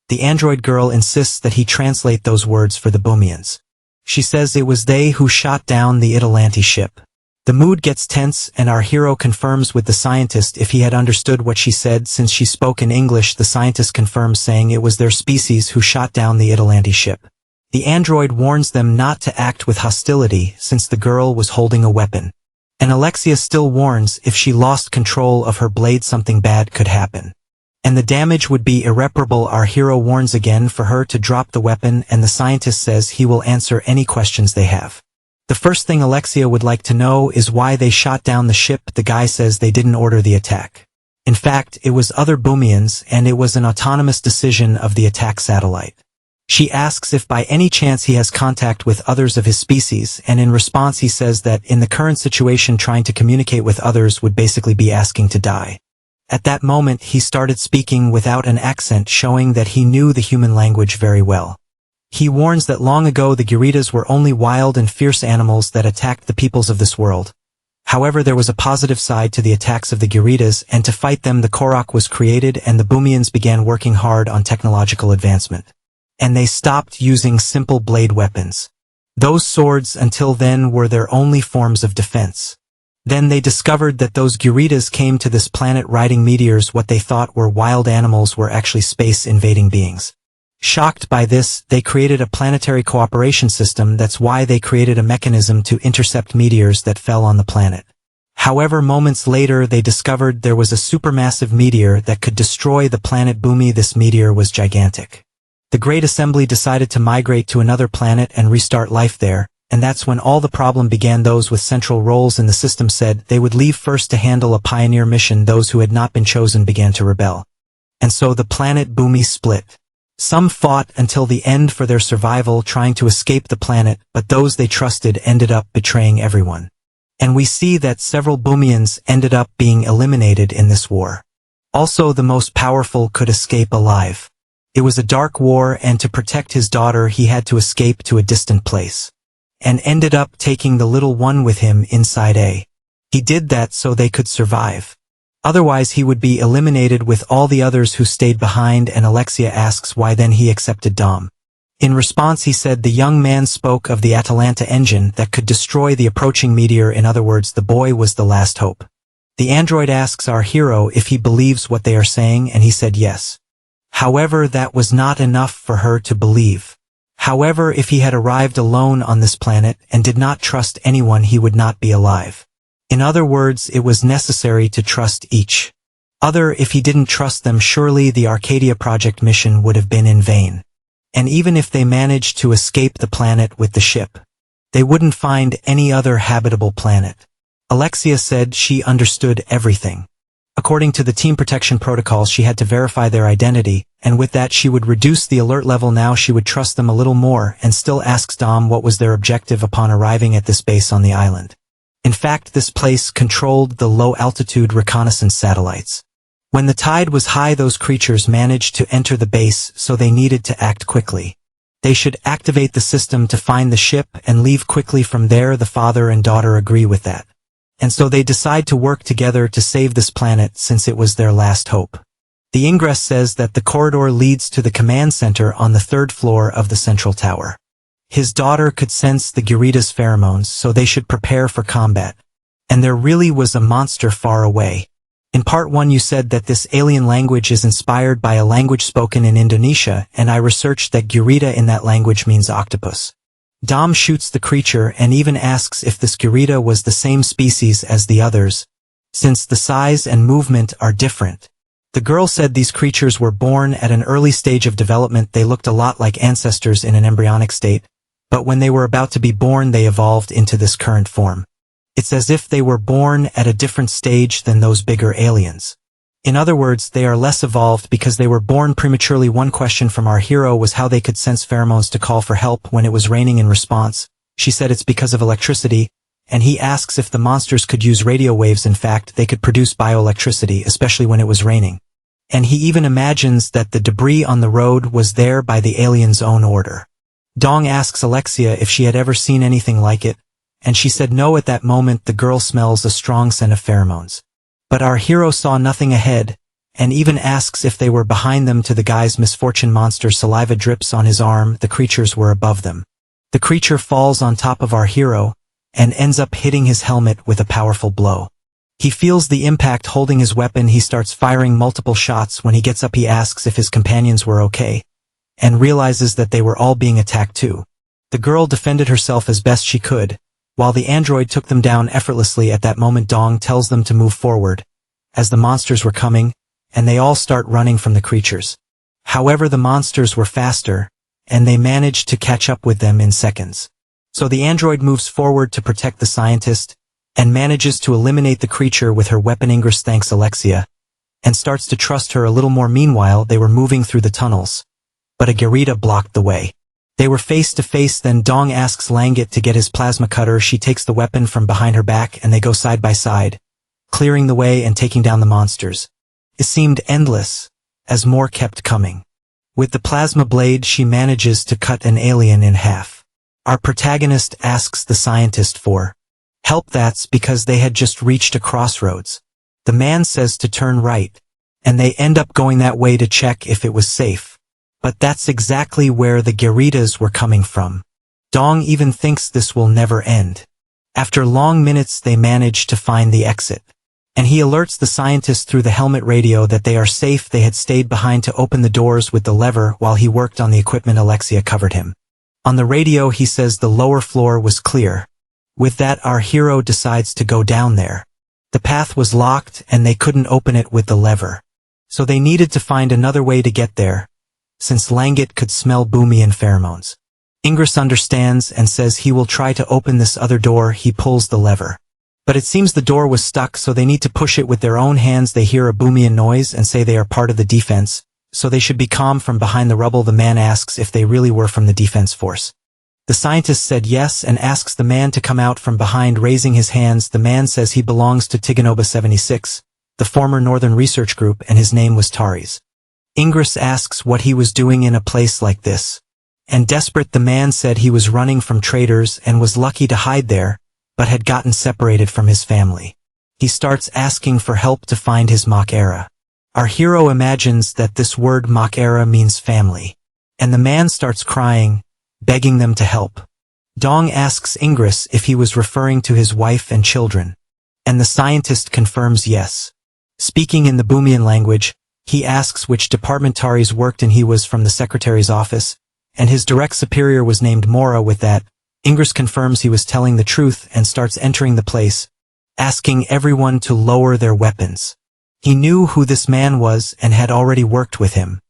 the android girl insists that he translate those words for the Bumians. She says it was they who shot down the Italanti ship. The mood gets tense and our hero confirms with the scientist if he had understood what she said. Since she spoke in English, the scientist confirms saying it was their species who shot down the Italanti ship. The android warns them not to act with hostility since the girl was holding a weapon. And Alexia still warns if she lost control of her blade something bad could happen. And the damage would be irreparable. Our hero warns again for her to drop the weapon, and the scientist says he will answer any questions they have. The first thing Alexia would like to know is why they shot down the ship. The guy says they didn't order the attack. In fact, it was other Bumians, and it was an autonomous decision of the attack satellite. She asks if by any chance he has contact with others of his species, and in response he says that in the current situation trying to communicate with others would basically be asking to die. At that moment he started speaking without an accent, showing that he knew the human language very well. He warns that long ago the Gyritas were only wild and fierce animals that attacked the peoples of this world. However, there was a positive side to the attacks of the Gyritas, and to fight them the Korok was created and the Bumians began working hard on technological advancement. And they stopped using simple blade weapons. Those swords until then were their only forms of defense. Then they discovered that those Gyritas came to this planet riding meteors. What they thought were wild animals were actually space-invading beings. Shocked by this, they created a planetary cooperation system. That's why they created a mechanism to intercept meteors that fell on the planet. However, moments later they discovered there was a supermassive meteor that could destroy the planet Bumi. This meteor was gigantic. The Great Assembly decided to migrate to another planet and restart life there, and that's when all the problem began. Those with central roles in the system said they would leave first to handle a pioneer mission. Those who had not been chosen began to rebel. And so the planet Bumi split. Some fought until the end for their survival, trying to escape the planet, but those they trusted ended up betraying everyone. And we see that several Bumians ended up being eliminated in this war. Also, the most powerful could escape alive. It was a dark war, and to protect his daughter he had to escape to a distant place. And ended up taking the little one with him inside A. He did that so they could survive. Otherwise he would be eliminated with all the others who stayed behind. And Alexia asks why then he accepted Dom. In response he said the young man spoke of the Atalanta engine that could destroy the approaching meteor. In other words, the boy was the last hope. The android asks our hero if he believes what they are saying, and he said yes. However, that was not enough for her to believe. However, if he had arrived alone on this planet and did not trust anyone, he would not be alive. In other words, it was necessary to trust each other. If he didn't trust them, surely the Arcadia Project mission would have been in vain. And even if they managed to escape the planet with the ship, they wouldn't find any other habitable planet. Alexia said she understood everything. According to the team protection protocols, she had to verify their identity, and with that she would reduce the alert level. Now she would trust them a little more, and still asks Dom what was their objective upon arriving at this base on the island. In fact, this place controlled the low-altitude reconnaissance satellites. When the tide was high, those creatures managed to enter the base, so they needed to act quickly. They should activate the system to find the ship and leave quickly from there. The father and daughter agree with that. And so they decide to work together to save this planet since it was their last hope. The ingress says that the corridor leads to the command center on the 3rd floor of the central tower. His daughter could sense the Gyritas pheromones, so they should prepare for combat. And there really was a monster far away. In part 1 you said that this alien language is inspired by a language spoken in Indonesia, and I researched that Gyrita in that language means octopus. Dom shoots the creature and even asks if this Gyrita was the same species as the others, since the size and movement are different. The girl said these creatures were born at an early stage of development. They looked a lot like ancestors in an embryonic state, but when they were about to be born they evolved into this current form. It's as if they were born at a different stage than those bigger aliens. In other words, they are less evolved because they were born prematurely. One question from our hero was how they could sense pheromones to call for help when it was raining. In response, she said it's because of electricity, and he asks if the monsters could use radio waves. In fact, they could produce bioelectricity, especially when it was raining. And he even imagines that the debris on the road was there by the alien's own order. Dong asks Alexia if she had ever seen anything like it, and she said no. At that moment the girl smells a strong scent of pheromones. But our hero saw nothing ahead, and even asks if they were behind them. To the guy's misfortune, monster saliva drips on his arm. The creatures were above them. The creature falls on top of our hero, and ends up hitting his helmet with a powerful blow. He feels the impact. Holding his weapon, he starts firing multiple shots. When he gets up, he asks if his companions were okay, and realizes that they were all being attacked too. The girl defended herself as best she could, while the android took them down effortlessly. At that moment, Dong tells them to move forward, as the monsters were coming, and they all start running from the creatures. However, the monsters were faster, and they managed to catch up with them in seconds. So the android moves forward to protect the scientist, and manages to eliminate the creature with her weapon. Ingress thanks Alexia, and starts to trust her a little more. Meanwhile, they were moving through the tunnels, but a Garita blocked the way. They were face to face. Then Dong asks Langit to get his plasma cutter. She takes the weapon from behind her back, and they go side by side, clearing the way and taking down the monsters. It seemed endless, as more kept coming. With the plasma blade, she manages to cut an alien in half. Our protagonist asks the scientist for help. That's because they had just reached a crossroads. The man says to turn right, and they end up going that way to check if it was safe. But that's exactly where the Garitas were coming from. Dong even thinks this will never end. After long minutes, they manage to find the exit, and he alerts the scientist through the helmet radio that they are safe. They had stayed behind to open the doors with the lever while he worked on the equipment. Alexia covered him. On the radio, he says the lower floor was clear. With that, our hero decides to go down there. The path was locked, and they couldn't open it with the lever. So they needed to find another way to get there, since Langit could smell Boomian pheromones. Ingress understands and says he will try to open this other door. He pulls the lever, but it seems the door was stuck, so they need to push it with their own hands. They hear a Boomian noise and say they are part of the defense, so they should be calm from behind the rubble. The man asks if they really were from the defense force. The scientist said yes and asks the man to come out from behind, raising his hands. The man says he belongs to Tiganoba 76, the former Northern Research Group, and his name was Taris. Ingress asks what he was doing in a place like this. And desperate, the man said he was running from traitors and was lucky to hide there, but had gotten separated from his family. He starts asking for help to find his Mach-era. Our hero imagines that this word Mach-era means family, and the man starts crying, begging them to help. Dong asks Ingress if he was referring to his wife and children, and the scientist confirms yes. Speaking in the Boomian language, he asks which department Taris worked in. He was from the secretary's office, and his direct superior was named Mora. With that, Ingress confirms he was telling the truth and starts entering the place, asking everyone to lower their weapons. He knew who this man was and had already worked with him.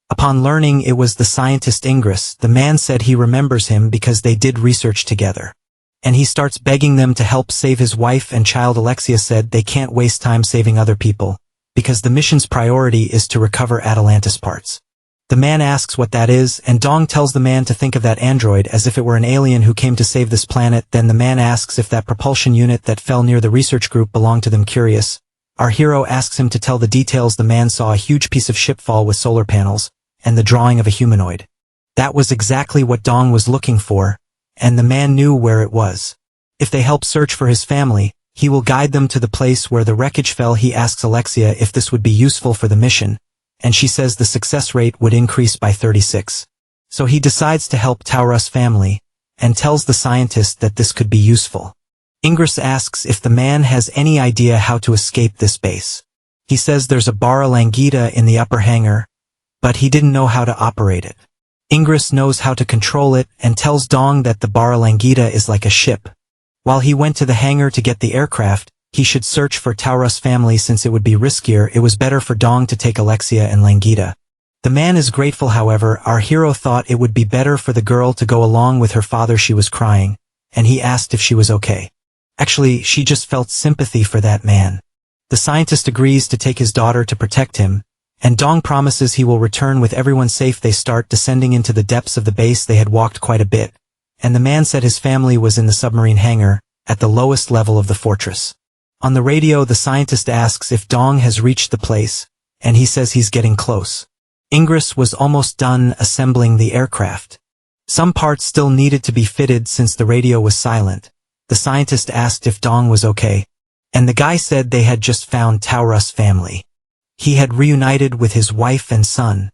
Upon learning it was the scientist Ingress, the man said he remembers him because they did research together. And he starts begging them to help save his wife and child. Alexia said they can't waste time saving other people, because the mission's priority is to recover Atalantis parts. The man asks what that is, and Dong tells the man to think of that android as if it were an alien who came to save this planet. Then the man asks if that propulsion unit that fell near the research group belonged to them. Curious, our hero asks him to tell the details. The man saw a huge piece of ship fall with solar panels, and the drawing of a humanoid. That was exactly what Dong was looking for, and the man knew where it was. If they help search for his family, he will guide them to the place where the wreckage fell. He asks Alexia if this would be useful for the mission, and she says the success rate would increase by 36. So he decides to help Taurus' family, and tells the scientist that this could be useful. Ingress asks if the man has any idea how to escape this base. He says there's a Bara Langita in the upper hangar, but he didn't know how to operate it. Ingress knows how to control it and tells Dong that the Bara Langita is like a ship. While he went to the hangar to get the aircraft, he should search for Taurus' family since it would be riskier. It was better for Dong to take Alexia and Langita. The man is grateful. However, our hero thought it would be better for the girl to go along with her father. She was crying, and he asked if she was okay. Actually, she just felt sympathy for that man. The scientist agrees to take his daughter to protect him, and Dong promises he will return with everyone safe. They start descending into the depths of the base. They had walked quite a bit, and the man said his family was in the submarine hangar, at the lowest level of the fortress. On the radio, the scientist asks if Dong has reached the place, and he says he's getting close. Ingress was almost done assembling the aircraft. Some parts still needed to be fitted since the radio was silent. The scientist asked if Dong was okay, and the guy said they had just found Taurus' family. He had reunited with his wife and son,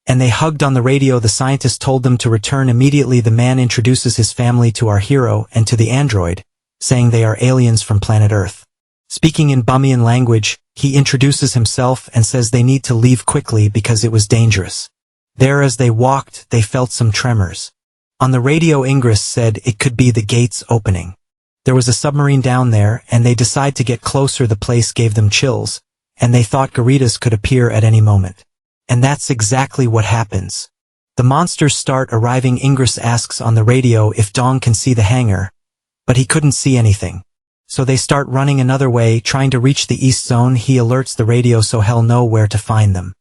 and they hugged on the radio. The scientist told them to return immediately. The man introduces his family to our hero and to the android, saying they are aliens from planet Earth. Speaking in Bumian language, he introduces himself and says they need to leave quickly because it was dangerous. There, as they walked, they felt some tremors. On the radio, Ingress said it could be the gates opening. There was a submarine down there, and they decide to get closer. The place gave them chills, and they thought gorillas could appear at any moment. And that's exactly what happens. The monsters start arriving. Ingress asks on the radio if Dong can see the hangar, but he couldn't see anything. So they start running another way, trying to reach the east zone. He alerts the radio so he'll know where to find them.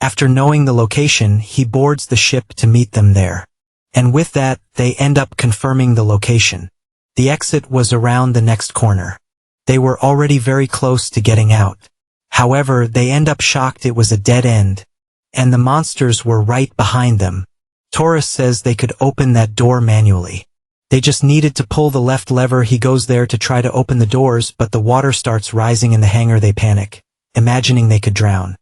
After knowing the location, he boards the ship to meet them there. And with that, they end up confirming the location. The exit was around the next corner. They were already very close to getting out. However, they end up shocked it was a dead end, and the monsters were right behind them. Taurus says they could open that door manually. They just needed to pull the left lever. He goes there to try to open the doors, but the water starts rising in the hangar. They panic, imagining they could drown.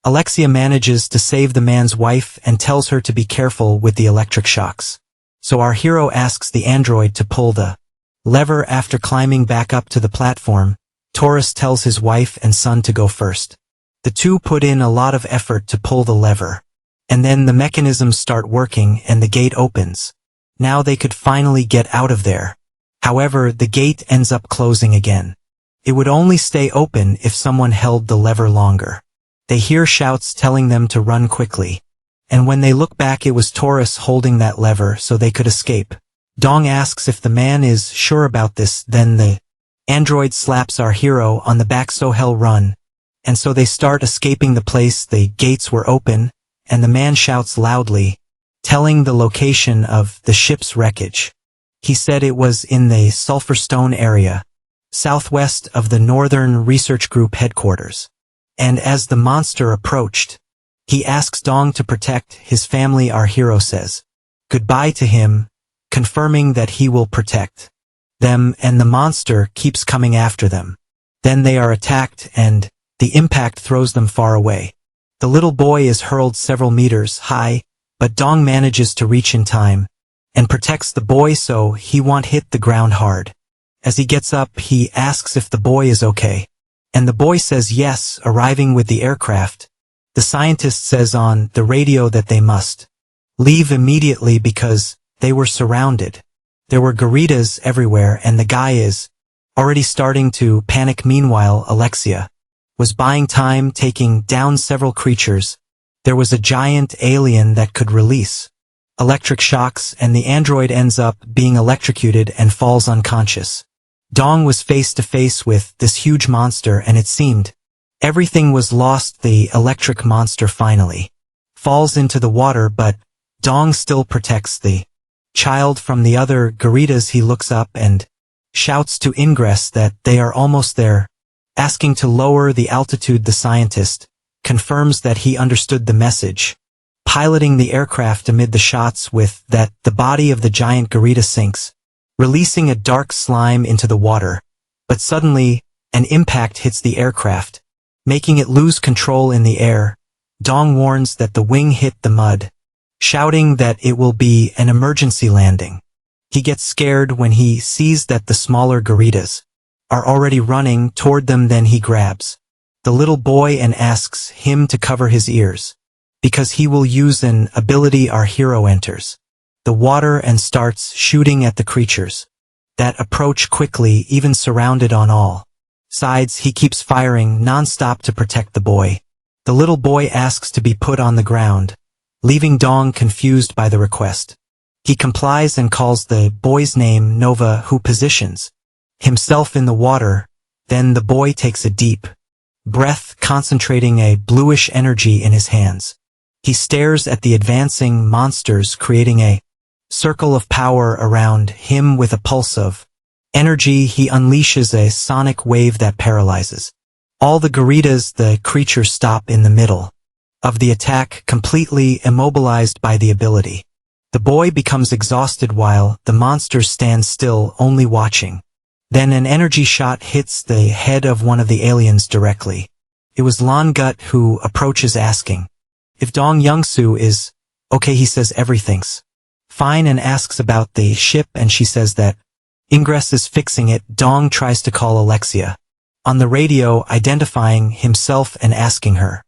Alexia manages to save the man's wife and tells her to be careful with the electric shocks. So our hero asks the android to pull the lever. After climbing back up to the platform, Taurus tells his wife and son to go first. The two put in a lot of effort to pull the lever. And then the mechanisms start working and the gate opens. Now they could finally get out of there. However, the gate ends up closing again. It would only stay open if someone held the lever longer. They hear shouts telling them to run quickly. And when they look back, it was Taurus holding that lever so they could escape. Dong asks if the man is sure about this. Then the android slaps our hero on the back, so he'll run. And so they start escaping the place. The gates were open, and the man shouts loudly, telling the location of the ship's wreckage. He said it was in the Sulphurstone area, southwest of the Northern Research Group headquarters. And as the monster approached, he asks Dong to protect his family. Our hero says goodbye to him, confirming that he will protect them, and the monster keeps coming after them. Then they are attacked, and the impact throws them far away. The little boy is hurled several meters high, but Dong manages to reach in time and protects the boy so he won't hit the ground hard. As he gets up, he asks if the boy is okay, and the boy says yes. Arriving with the aircraft, the scientist says on the radio that they must leave immediately because they were surrounded. There were gorillas everywhere, and the guy is already starting to panic. Meanwhile, Alexia was buying time, taking down several creatures. There was a giant alien that could release electric shocks, and the android ends up being electrocuted and falls unconscious. Dong was face to face with this huge monster, and it seemed everything was lost. The electric monster finally falls into the water, but Dong still protects the child from the other gorillas. He looks up and shouts to Ingress that they are almost there, asking to lower the altitude. The scientist confirms that he understood the message, piloting the aircraft amid the shots. With that, the body of the giant gorilla sinks, releasing a dark slime into the water. But suddenly, an impact hits the aircraft, making it lose control in the air. Dong warns that the wing hit the mud, shouting that it will be an emergency landing. He gets scared when he sees that the smaller gorillas are already running toward them. Then he grabs the little boy and asks him to cover his ears, because he will use an ability. Our hero enters the water and starts shooting at the creatures that approach quickly. Even surrounded on all sides, he keeps firing non-stop to protect the boy. The little boy asks to be put on the ground, leaving Dong confused by the request. He complies and calls the boy's name Nova, who positions himself in the water. Then the boy takes a deep breath, concentrating a bluish energy in his hands. He stares at the advancing monsters, creating a circle of power around him with a pulse of energy, he unleashes a sonic wave that paralyzes all the gorillas. The creatures stop in the middle of the attack, completely immobilized by the ability. The boy becomes exhausted while the monsters stand still, only watching. Then an energy shot hits the head of one of the aliens directly. It was Lan Gut who approaches, asking if Dong Young-soo is okay. He says everything's fine and asks about the ship, and she says that Ingress is fixing it. Dong tries to call Alexia on the radio, identifying himself and asking her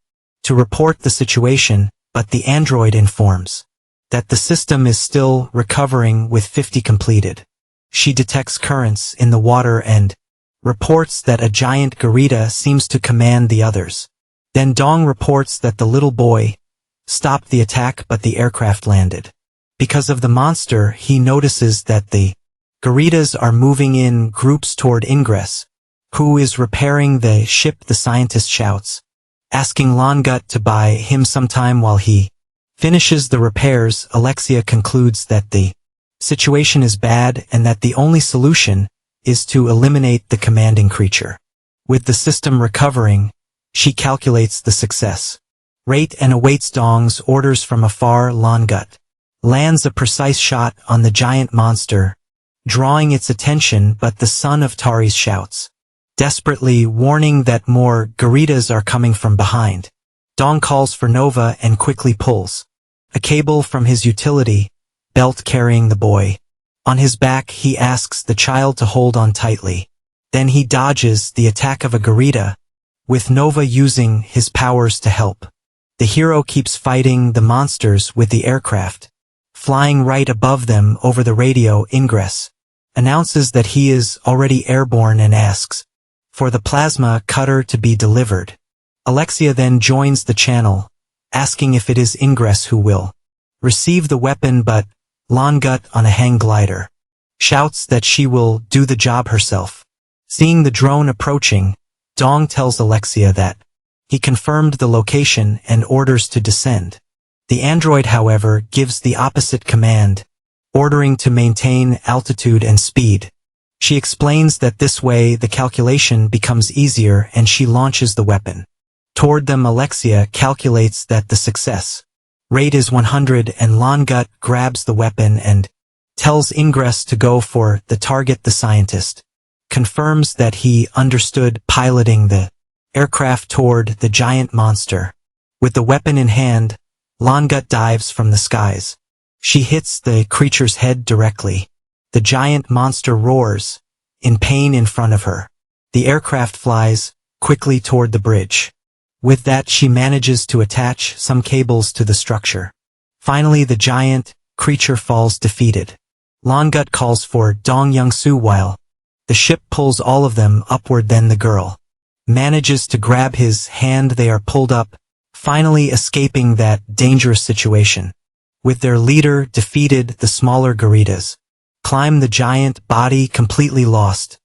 to report the situation, but the android informs that the system is still recovering with 50 completed. She detects currents in the water and reports that a giant gorilla seems to command the others. Then Dong reports that the little boy stopped the attack, but the aircraft landed. Because of the monster, he notices that the gorillas are moving in groups toward Ingress, who is repairing the ship. The scientist shouts, asking Lan Gut to buy him some time while he finishes the repairs. Alexia concludes that the situation is bad and that the only solution is to eliminate the commanding creature. With the system recovering, she calculates the success rate and awaits Dong's orders from afar. Lan Gut lands a precise shot on the giant monster, drawing its attention, but the son of Taris shouts desperately, warning that more gorillas are coming from behind. Dong calls for Nova and quickly pulls a cable from his utility belt carrying the boy. On his back, he asks the child to hold on tightly. Then he dodges the attack of a gorilla, with Nova using his powers to help. The hero keeps fighting the monsters with the aircraft flying right above them. Over the radio, Ingress announces that he is already airborne and asks for the plasma cutter to be delivered. Alexia then joins the channel, asking if it is Ingress who will receive the weapon, but Lan Gut, on a hang glider, shouts that she will do the job herself. Seeing the drone approaching, Dong tells Alexia that he confirmed the location and orders to descend. The android, however, gives the opposite command, ordering to maintain altitude and speed. She explains that this way the calculation becomes easier, and she launches the weapon toward them. Alexia calculates that the success rate is 100, and Lan Gut grabs the weapon and tells Ingress to go for the target. The scientist confirms that he understood, piloting the aircraft toward the giant monster. With the weapon in hand, Lan Gut dives from the skies. She hits the creature's head directly. The giant monster roars in pain in front of her. The aircraft flies quickly toward the bridge. With that, she manages to attach some cables to the structure. Finally, the giant creature falls defeated. Lan Gut calls for Dong Young-soo while the ship pulls all of them upward. Then the girl manages to grab his hand. They are pulled up, finally escaping that dangerous situation. With their leader defeated, the smaller gorillas climb the giant body, completely lost.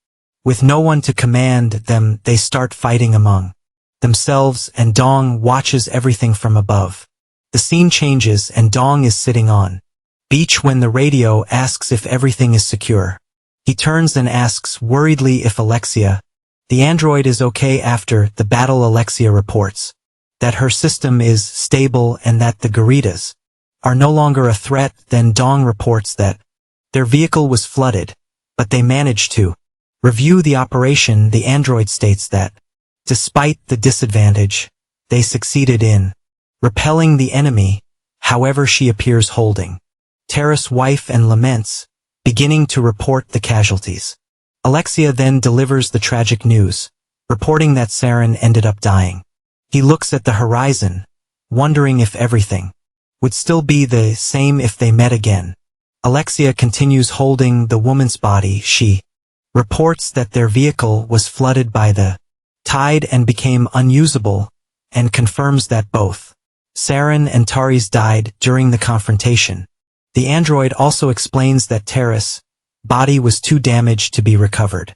With no one to command them, they start fighting among themselves, and Dong watches everything from above. The scene changes and Dong is sitting on beach when the radio asks if everything is secure. He turns and asks worriedly if Alexia, the android, is okay. After the battle, Alexia reports that her system is stable and that the gorillas are no longer a threat. Then Dong reports that their vehicle was flooded, but they managed to review the operation. The android states that despite the disadvantage, they succeeded in repelling the enemy. However, she appears holding Terra's wife and laments, beginning to report the casualties. Alexia then delivers the tragic news, reporting that Saren ended up dying. He looks at the horizon, wondering if everything would still be the same if they met again. Alexia continues holding the woman's body. She reports that their vehicle was flooded by the tide and became unusable, and confirms that both Saren and Taris died during the confrontation. The android also explains that Terra's body was too damaged to be recovered.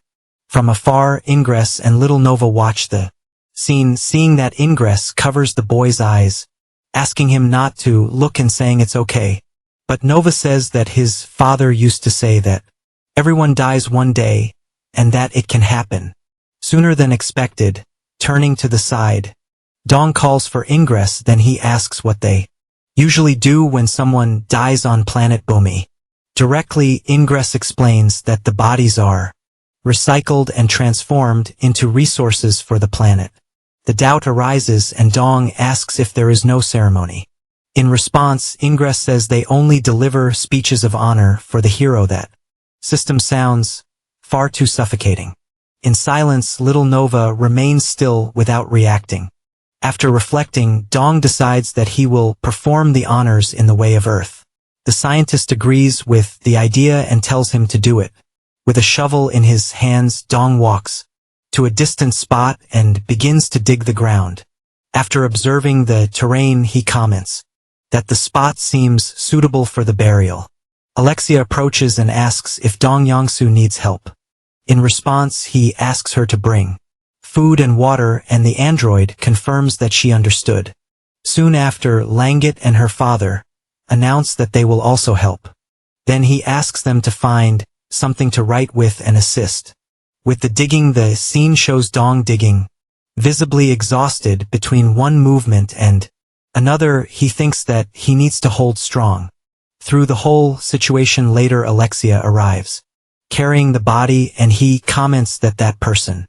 From afar, Ingress and little Nova watch the scene. Seeing that, Ingress covers the boy's eyes, asking him not to look and saying it's okay. But Nova says that his father used to say that Everyone dies one day, and that it can happen sooner than expected. Turning to the side, Dong calls for Ingress, then he asks what they usually do when someone dies on planet Bumi. Directly, Ingress explains that the bodies are recycled and transformed into resources for the planet. The doubt arises and Dong asks if there is no ceremony. In response, Ingress says they only deliver speeches of honor for the hero. That system sounds far too suffocating. In silence, little Nova remains still without reacting. After reflecting, Dong decides that he will perform the honors in the way of Earth. The scientist agrees with the idea and tells him to do it. With a shovel in his hands, Dong walks to a distant spot and begins to dig the ground. After observing the terrain, he comments that the spot seems suitable for the burial. Alexia approaches and asks if Dong Yongsu needs help. In response, he asks her to bring food and water, and the android confirms that she understood. Soon after, Langet and her father announce that they will also help. Then he asks them to find something to write with and assist. With the digging, the scene shows Dong digging, visibly exhausted between one movement and another. He thinks that he needs to hold strong through the whole situation. Later, Alexia arrives, carrying the body, and he comments that that person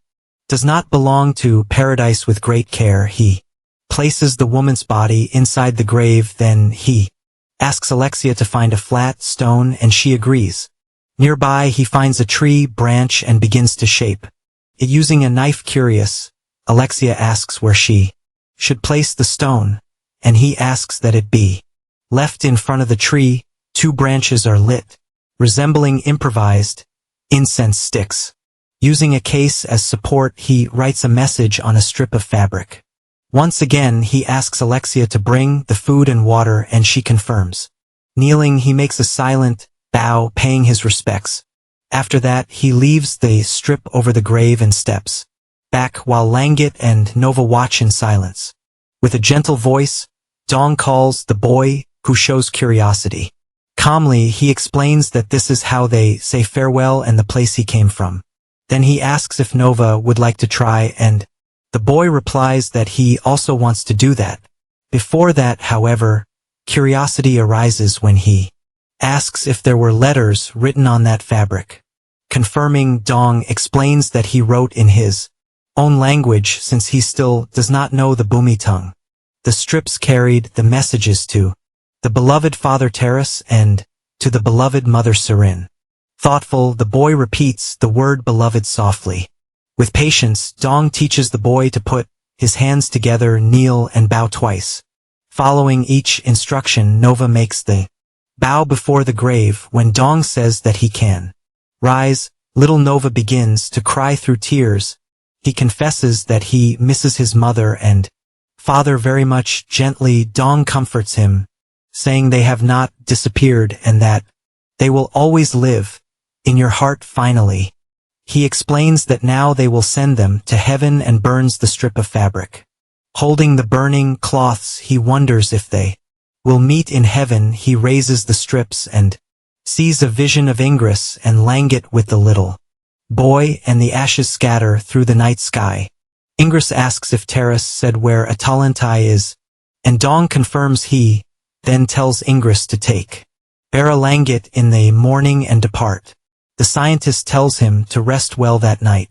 does not belong to paradise. With great care, he places the woman's body inside the grave. Then he asks Alexia to find a flat stone, and she agrees. Nearby, he finds a tree branch and begins to shape it using a knife. Curious, Alexia asks where she should place the stone, and he asks that it be left in front of the tree. Two branches are lit, resembling improvised incense sticks. Using a case as support, he writes a message on a strip of fabric. Once again, he asks Alexia to bring the food and water, and she confirms. Kneeling, he makes a silent bow, paying his respects. After that, he leaves the strip over the grave and steps back while Langet and Nova watch in silence. With a gentle voice, Dong calls the boy, who shows curiosity. Calmly, he explains that this is how they say farewell and the place he came from. Then he asks if Nova would like to try, and the boy replies that he also wants to do that. Before that, however, curiosity arises when he asks if there were letters written on that fabric. Confirming, Dong explains that he wrote in his own language since he still does not know the Bumi tongue. The strips carried the messages to the beloved father Terrace and to the beloved mother Serin. Thoughtful, the boy repeats the word beloved softly. With patience, Dong teaches the boy to put his hands together, kneel, and bow twice. Following each instruction, Nova makes the bow before the grave. When Dong says that he can rise, little Nova begins to cry through tears. He confesses that he misses his mother and father very much. Gently, Dong comforts him, saying they have not disappeared and that they will always live in your heart. Finally, he explains that now they will send them to heaven and burns the strip of fabric. Holding the burning cloths, he wonders if they will meet in heaven. He raises the strips and sees a vision of Ingress and Langet with the little boy, and the ashes scatter through the night sky. Ingress asks if Terrace said where Atalantai is, and Dong confirms he then tells Ingress to take Bara Langet in the morning and depart. The scientist tells him to rest well that night.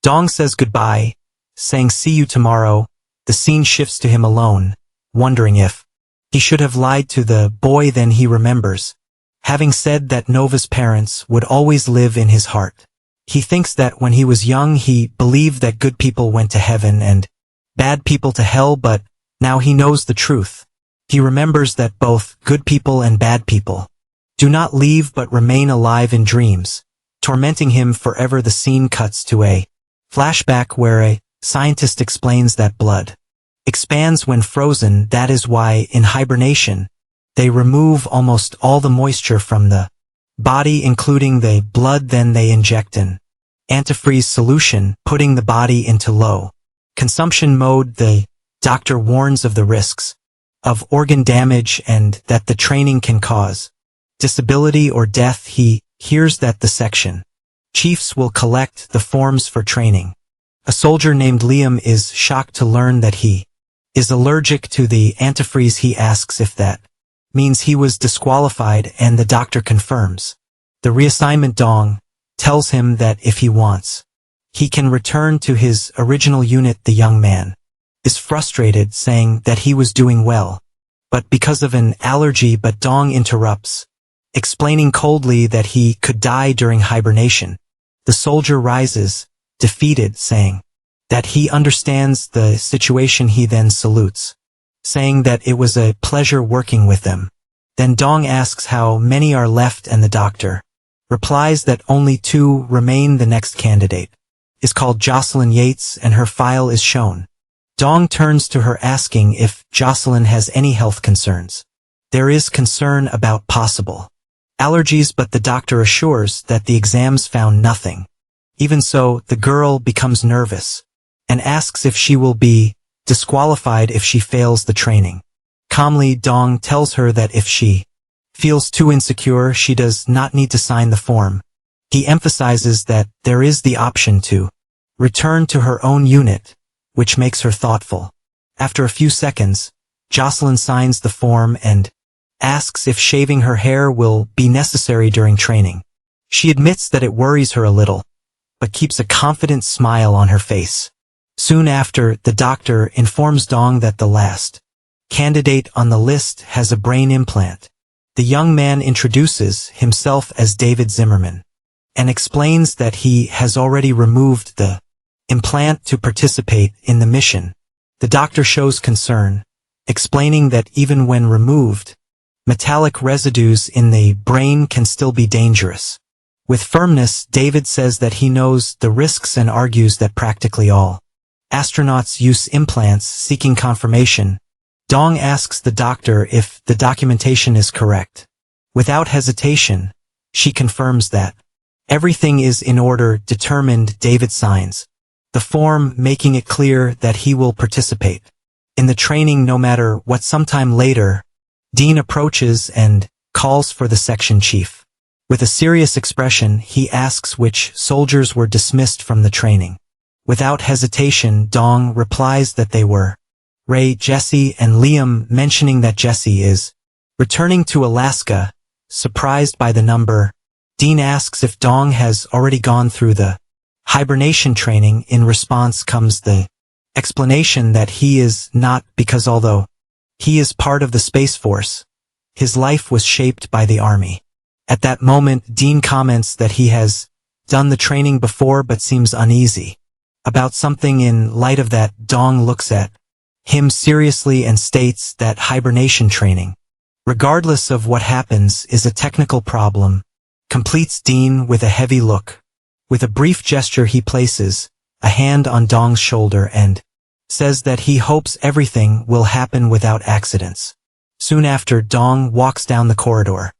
Dong says goodbye, saying see you tomorrow. The scene shifts to him alone, wondering if he should have lied to the boy. Then he remembers having said that Nova's parents would always live in his heart. He thinks that when he was young he believed that good people went to heaven and bad people to hell, but now he knows the truth. He remembers that both good people and bad people do not leave but remain alive in dreams, tormenting him forever. The scene cuts to a flashback where a scientist explains that blood expands when frozen. That is why in hibernation they remove almost all the moisture from the body, including the blood. Then they inject an antifreeze solution, putting the body into low consumption mode. The doctor warns of the risks of organ damage and that the training can cause disability or death. He hears that the section chiefs will collect the forms for training. A soldier named Liam is shocked to learn that he is allergic to the antifreeze. He asks if that means he was disqualified, and the doctor confirms. The reassignment Dong tells him that if he wants, he can return to his original unit. The young man is frustrated, saying that he was doing well, but because of an allergy. But Dong interrupts, explaining coldly that he could die during hibernation. The soldier rises, defeated, saying that he understands the situation. He then salutes, saying that it was a pleasure working with them. Then Dong asks how many are left, and the doctor replies that only 2 remain. The next candidate is called Jocelyn Yates, and her file is shown. Dong turns to her, asking if Jocelyn has any health concerns. There is concern about possible allergies, but the doctor assures that the exams found nothing. Even so, the girl becomes nervous and asks if she will be disqualified if she fails the training. Calmly, Dong tells her that if she feels too insecure, she does not need to sign the form. He emphasizes that there is the option to return to her own unit, which makes her thoughtful. After a few seconds, Jocelyn signs the form and asks if shaving her hair will be necessary during training. She admits that it worries her a little, but keeps a confident smile on her face. Soon after, the doctor informs Dong that the last candidate on the list has a brain implant. The young man introduces himself as David Zimmerman and explains that he has already removed the implant to participate in the mission. The doctor shows concern, explaining that even when removed, metallic residues in the brain can still be dangerous. With firmness, David says that he knows the risks and argues that practically all astronauts use implants. Seeking confirmation, Dong asks the doctor if the documentation is correct. Without hesitation, she confirms that everything is in order. Determined, David signs the form, making it clear that he will participate in the training no matter what. Sometime later, Dean approaches and calls for the section chief. With a serious expression, he asks which soldiers were dismissed from the training. Without hesitation, Dong replies that they were Ray, Jesse, and Liam, mentioning that Jesse is returning to Alaska. Surprised by the number, Dean asks if Dong has already gone through the hibernation training. In response comes the explanation that he is not, because although he is part of the Space Force, his life was shaped by the Army. At that moment, Dean comments that he has done the training before but seems uneasy about something. In light of that, Dong looks at him seriously and states that hibernation training, regardless of what happens, is a technical problem. Completes Dean with a heavy look. With a brief gesture, he places a hand on Dong's shoulder and says that he hopes everything will happen without accidents. Soon after, Dong walks down the corridor,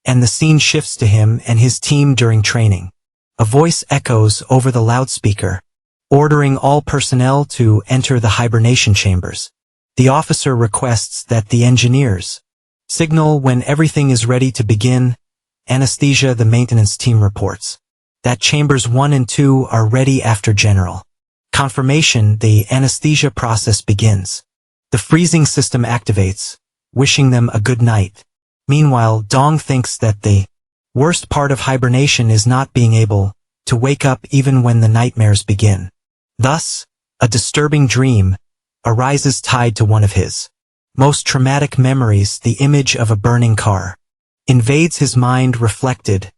and the scene shifts to him and his team during training. A voice echoes over the loudspeaker, ordering all personnel to enter the hibernation chambers. The officer requests that the engineers signal when everything is ready to begin. Anesthesia, the maintenance team reports that chambers 1 and 2 are ready. After general confirmation, the anesthesia process begins. The freezing system activates, wishing them a good night. Meanwhile, Dong thinks that the worst part of hibernation is not being able to wake up even when the nightmares begin. Thus, a disturbing dream arises tied to one of his most traumatic memories. The image of a burning car invades his mind, reflected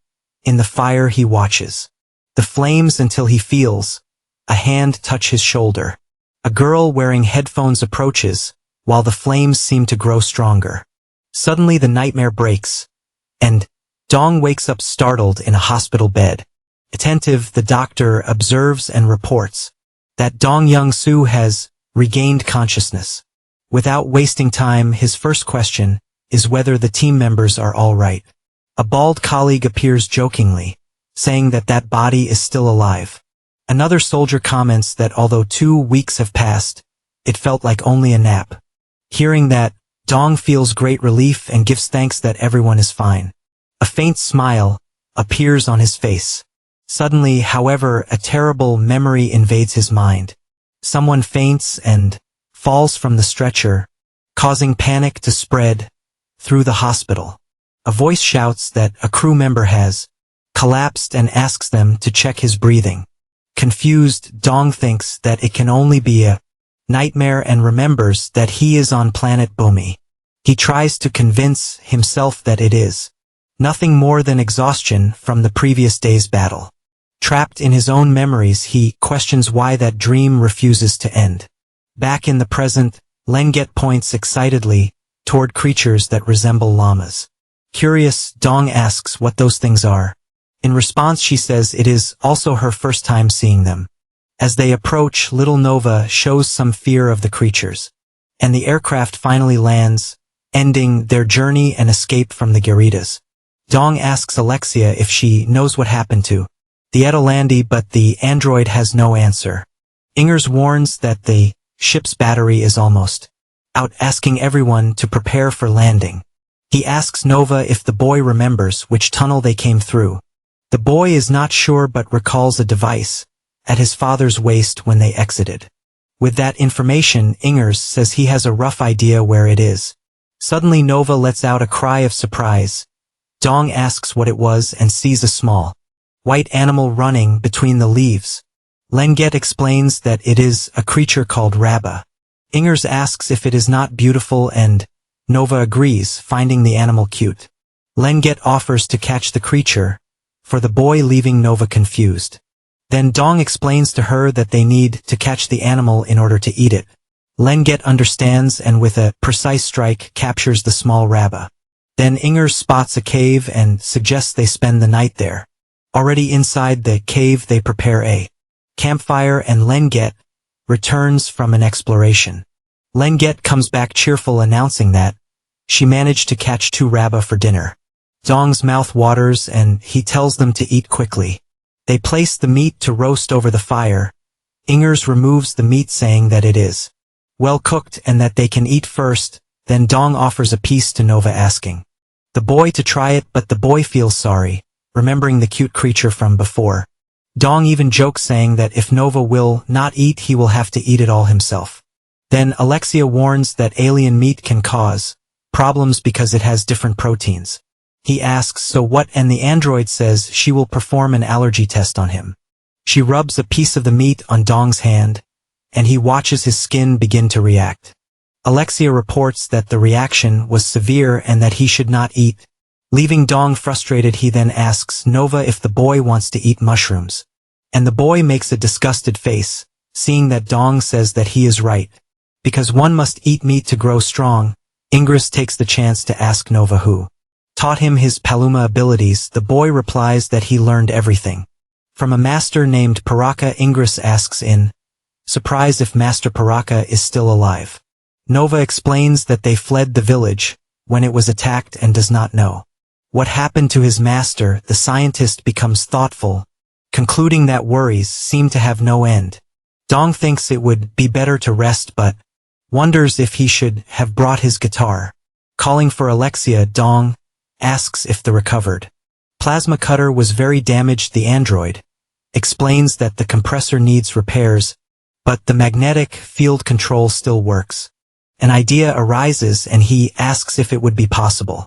in the fire. He watches the flames until he feels a hand touch his shoulder. A girl wearing headphones approaches, while the flames seem to grow stronger. Suddenly the nightmare breaks, and Dong wakes up startled in a hospital bed. Attentive, the doctor observes and reports that Dong Young-soo has regained consciousness. Without wasting time, his first question is whether the team members are all right. A bald colleague appears jokingly, saying that that body is still alive. Another soldier comments that although 2 weeks have passed, it felt like only a nap. Hearing that, Dong feels great relief and gives thanks that everyone is fine. A faint smile appears on his face. Suddenly, however, a terrible memory invades his mind. Someone faints and falls from the stretcher, causing panic to spread through the hospital. A voice shouts that a crew member has collapsed and asks them to check his breathing. Confused, Dong thinks that it can only be a nightmare and remembers that he is on planet Bumi. He tries to convince himself that it is nothing more than exhaustion from the previous day's battle. Trapped in his own memories, he questions why that dream refuses to end. Back in the present, Lenget points excitedly toward creatures that resemble llamas. Curious, Dong asks what those things are. In response, she says it is also her first time seeing them. As they approach, little Nova shows some fear of the creatures, and the aircraft finally lands, ending their journey and escape from the Geritas. Dong asks Alexia if she knows what happened to the Edelandi, but the android has no answer. Ingers warns that the ship's battery is almost out, asking everyone to prepare for landing. He asks Nova if the boy remembers which tunnel they came through. The boy is not sure but recalls a device at his father's waist when they exited. With that information, Ingers says he has a rough idea where it is. Suddenly Nova lets out a cry of surprise. Dong asks what it was and sees a small white animal running between the leaves. Lenget explains that it is a creature called Rabba. Ingers asks if it is not beautiful and Nova agrees, finding the animal cute. Lenget offers to catch the creature, for the boy, leaving Nova confused. Then Dong explains to her that they need to catch the animal in order to eat it. Lenget understands and with a precise strike captures the small Rabba. Then Ingers spots a cave and suggests they spend the night there. Already inside the cave, they prepare a campfire and Lenget returns from an exploration. Lenget comes back cheerful, announcing that she managed to catch 2 Rabba for dinner. Dong's mouth waters and he tells them to eat quickly. They place the meat to roast over the fire. Ingers removes the meat, saying that it is well cooked and that they can eat first. Then Dong offers a piece to Nova, asking the boy to try it, but the boy feels sorry, remembering the cute creature from before. Dong even jokes, saying that if Nova will not eat, he will have to eat it all himself. Then Alexia warns that alien meat can cause problems because it has different proteins. He asks so what, and the android says she will perform an allergy test on him. She rubs a piece of the meat on Dong's hand, and he watches his skin begin to react. Alexia reports that the reaction was severe and that he should not eat. Leaving Dong frustrated, he then asks Nova if the boy wants to eat mushrooms. And the boy makes a disgusted face, seeing that Dong says that he is right. Because one must eat meat to grow strong, Ingris takes the chance to ask Nova who taught him his Paluma abilities. The boy replies that he learned everything from a master named Paraka. Ingris asks in surprise if Master Paraka is still alive. Nova explains that they fled the village when it was attacked and does not know what happened to his master. The scientist becomes thoughtful, concluding that worries seem to have no end. Dong thinks it would be better to rest, but wonders if he should have brought his guitar. Calling for Alexia, Dong asks if the recovered plasma cutter was very damaged. The android explains that the compressor needs repairs, but the magnetic field control still works. An idea arises and he asks if it would be possible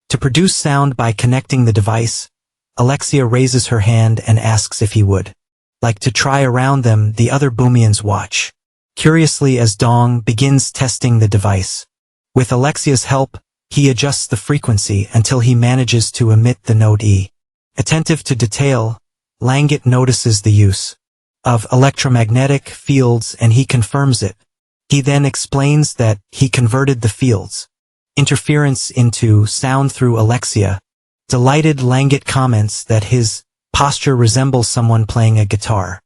to produce sound by connecting the device. Alexia raises her hand and asks if he would like to try. Around them, the other Boomians watch curiously as Dong begins testing the device. With Alexia's help, he adjusts the frequency until he manages to emit the note E. Attentive to detail, Langet notices the use of electromagnetic fields and he confirms it. He then explains that he converted the field's interference into sound through Alexia. Delighted, Langet comments that his posture resembles someone playing a guitar.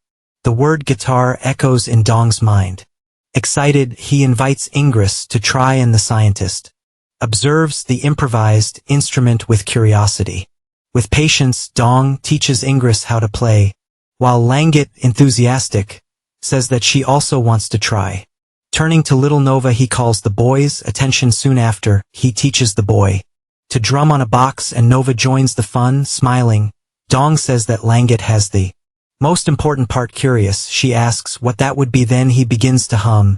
The word guitar echoes in Dong's mind. Excited, he invites Ingris to try and the scientist observes the improvised instrument with curiosity. With patience, Dong teaches Ingris how to play, while Langet, enthusiastic, says that she also wants to try. Turning to little Nova, he calls the boy's attention. Soon after, he teaches the boy to drum on a box and Nova joins the fun, smiling Dong says that Langet has the most important part. Curious, she asks what that would be. Then he begins to hum,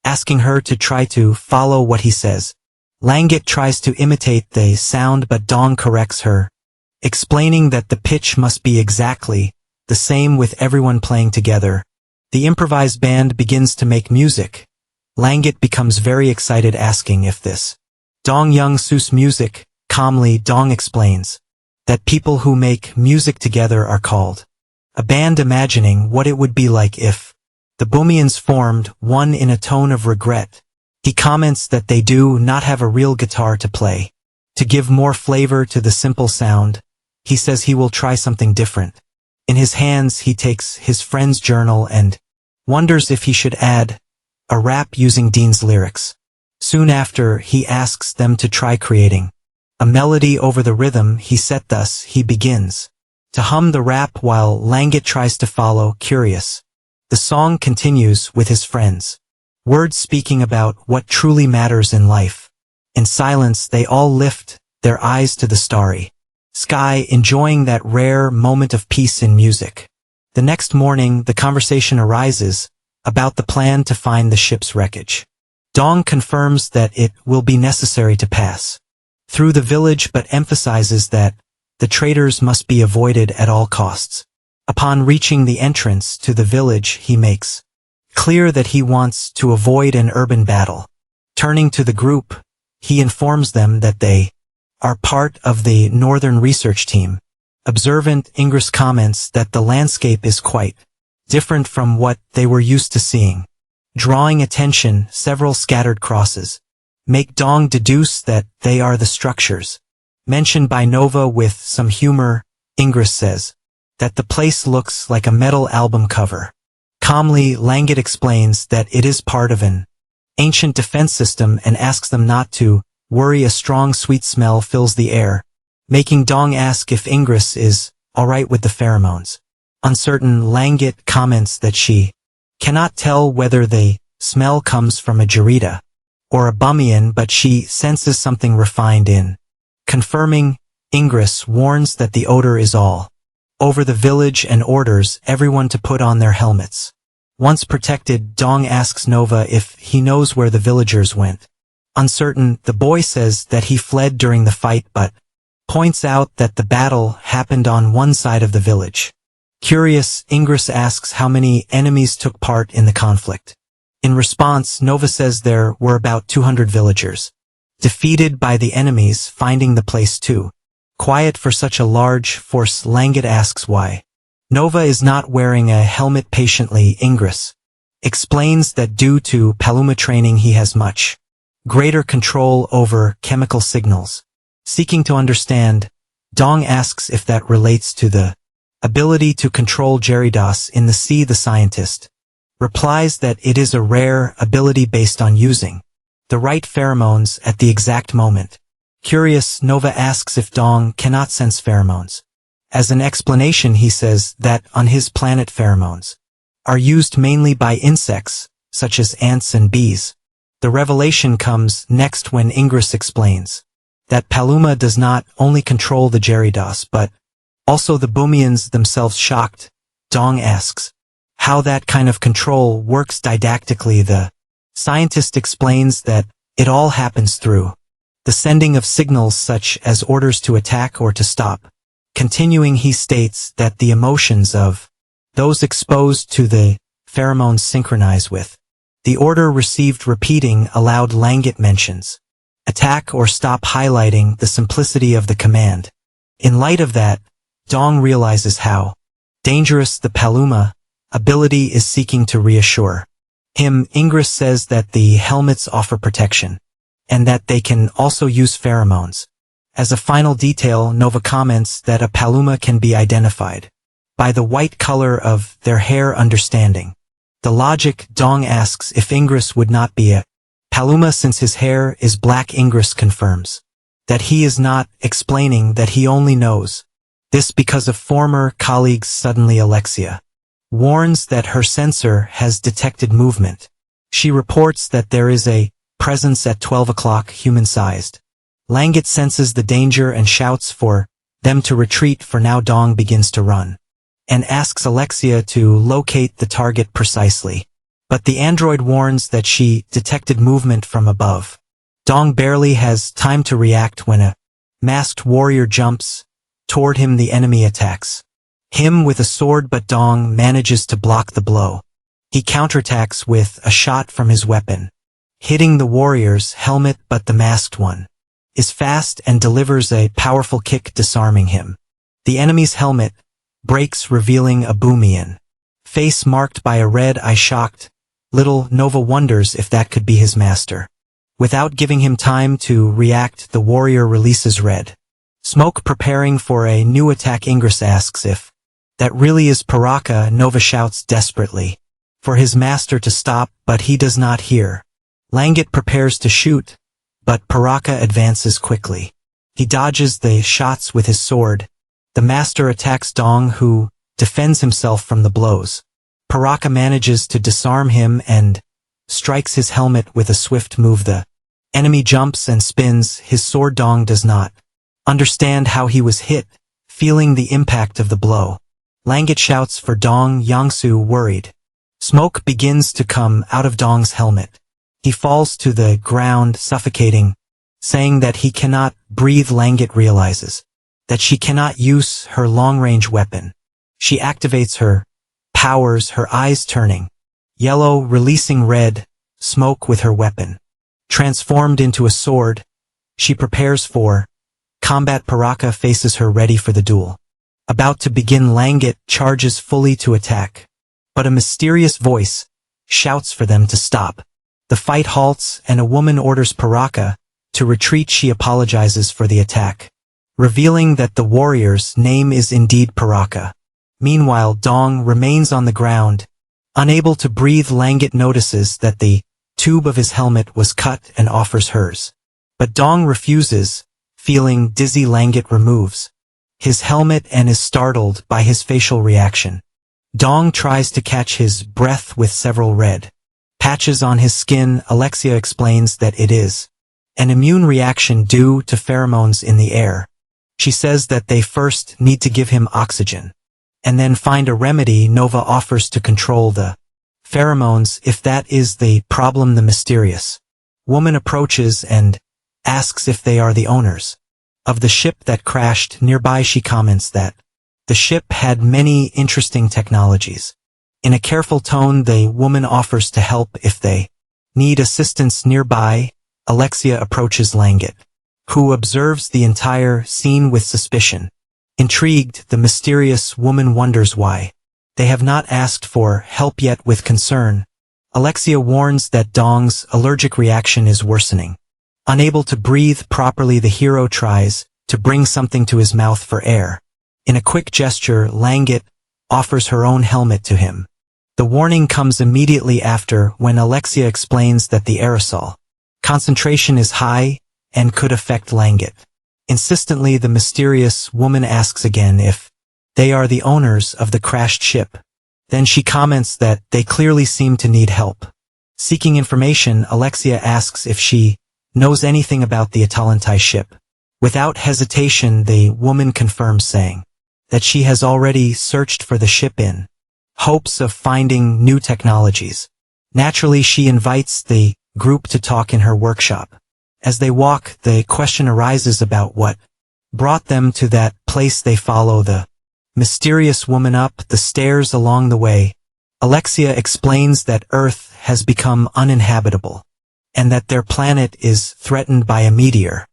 asking her to try to follow what he says. Langet tries to imitate the sound, but Dong corrects her, explaining that the pitch must be exactly the same with everyone playing together. The improvised band begins to make music. Langet becomes very excited, asking if this Dong Young Su's music. Calmly, Dong explains that people who make music together are called a band, imagining what it would be like if the Boomians formed one in a tone of regret. He comments that they do not have a real guitar to play. To give more flavor to the simple sound, he says he will try something different. In his hands he takes his friend's journal and wonders if he should add a rap using Dean's lyrics. Soon after, he asks them to try creating a melody over the rhythm he set. Thus, he begins to hum the rap while Langet tries to follow. Curious, the song continues with his friends' words speaking about what truly matters in life. In silence, they all lift their eyes to the starry sky, enjoying that rare moment of peace in music. The next morning, the conversation arises about the plan to find the ship's wreckage. Dong confirms that it will be necessary to pass through the village, but emphasizes that the traitors must be avoided at all costs. Upon reaching the entrance to the village, he makes clear that he wants to avoid an urban battle. Turning to the group, he informs them that they are part of the Northern Research Team. Observant Ingress comments that the landscape is quite different from what they were used to seeing. Drawing attention, several scattered crosses make Dong deduce that they are the structures mentioned by Nova. With some humor, Ingress says that the place looks like a metal album cover. Calmly, Langet explains that it is part of an ancient defense system and asks them not to worry. A strong sweet smell fills the air, making Dong ask if Ingress is alright with the pheromones. Uncertain, Langet comments that she cannot tell whether the smell comes from a Jarita or a Bumian, but she senses something refined in confirming. Ingress warns that the odor is all over the village and orders everyone to put on their helmets. Once protected, Dong asks Nova if he knows where the villagers went. Uncertain, the boy says that he fled during the fight, but points out that the battle happened on one side of the village. Curious, Ingress asks how many enemies took part in the conflict. In response, Nova says there were about 200 villagers defeated by the enemies, finding the place too quiet for such a large force. Langet asks why Nova is not wearing a helmet. Patiently, Ingress explains that due to Paluma training he has much greater control over chemical signals. Seeking to understand, Dong asks if that relates to the ability to control Gyarados in the sea. The scientist replies that it is a rare ability based on using the right pheromones at the exact moment. Curious, Nova asks if Dong cannot sense pheromones. As an explanation, he says that on his planet pheromones are used mainly by insects, such as ants and bees. The revelation comes next when Ingress explains that Paluma does not only control the Gyarados but also the Boomians themselves. Shocked, Dong asks how that kind of control works didactically. The scientist explains that it all happens through the sending of signals such as orders to attack or to stop. Continuing, he states that the emotions of those exposed to the pheromones synchronize with the order received. Repeating aloud, Langet mentions attack or stop, highlighting the simplicity of the command. In light of that, Dong realizes how dangerous the Paluma ability is. Seeking to reassure him, Ingress says that the helmets offer protection and that they can also use pheromones. As a final detail, Nova comments that a Paluma can be identified by the white color of their hair. Understanding the logic, Dong asks if Ingress would not be a Paluma since his hair is black. Ingress confirms that he is not, explaining that he only knows this because of former colleagues. Suddenly, Alexia warns that her sensor has detected movement. She reports that there is a presence at 12 o'clock, human-sized. Langet senses the danger and shouts for them to retreat, for now Dong begins to run, and asks Alexia to locate the target precisely. But the android warns that she detected movement from above. Dong barely has time to react when a masked warrior jumps toward him. The enemy attacks him with a sword, but Dong manages to block the blow. He counterattacks with a shot from his weapon, hitting the warrior's helmet, but the masked one is fast and delivers a powerful kick, disarming him. The enemy's helmet breaks, revealing a Boomian face marked by a red eye. Shocked, little Nova wonders if that could be his master. Without giving him time to react, the warrior releases red smoke, preparing for a new attack. Ingress asks if that really is Paraka. Nova shouts desperately for his master to stop, but he does not hear. Langet prepares to shoot, but Paraka advances quickly. He dodges the shots with his sword. The master attacks Dong, who defends himself from the blows. Paraka manages to disarm him and strikes his helmet with a swift move. The enemy jumps and spins his sword. Dong does not understand how he was hit, feeling the impact of the blow. Langet shouts for Dong. Yangsu, worried. Smoke begins to come out of Dong's helmet. He falls to the ground, suffocating, saying that he cannot breathe. Langet realizes that she cannot use her long-range weapon. She activates her powers, her eyes turning yellow, releasing red smoke with her weapon. Transformed into a sword, she prepares for combat. Paraka faces her, ready for the duel. About to begin, Langet charges fully to attack, but a mysterious voice shouts for them to stop. The fight halts, and a woman orders Paraka to retreat. She apologizes for the attack, revealing that the warrior's name is indeed Paraka. Meanwhile, Dong remains on the ground, unable to breathe. Langet notices that the tube of his helmet was cut and offers hers. But Dong refuses, feeling dizzy. Langet removes his helmet and is startled by his facial reaction. Dong tries to catch his breath with several red patches on his skin. Alexia explains that it is an immune reaction due to pheromones in the air. She says that they first need to give him oxygen, and then find a remedy. Nova offers to control the pheromones if that is the problem. The mysterious woman approaches and asks if they are the owners of the ship that crashed nearby. She comments that the ship had many interesting technologies. In a careful tone, the woman offers to help if they need assistance nearby. Alexia approaches Langet, who observes the entire scene with suspicion. Intrigued, the mysterious woman wonders why they have not asked for help yet. With concern, Alexia warns that Dong's allergic reaction is worsening. Unable to breathe properly, the hero tries to bring something to his mouth for air. In a quick gesture, Langet offers her own helmet to him. The warning comes immediately after, when Alexia explains that the aerosol concentration is high and could affect Langet. Insistently, the mysterious woman asks again if they are the owners of the crashed ship. Then she comments that they clearly seem to need help. Seeking information, Alexia asks if she knows anything about the Atalantai ship. Without hesitation, the woman confirms, saying that she has already searched for the ship in hopes of finding new technologies. Naturally, she invites the group to talk in her workshop. As they walk, the question arises about what brought them to that place. They follow the mysterious woman up the stairs. Along the way, Alexia explains that Earth has become uninhabitable, and that their planet is threatened by a meteor.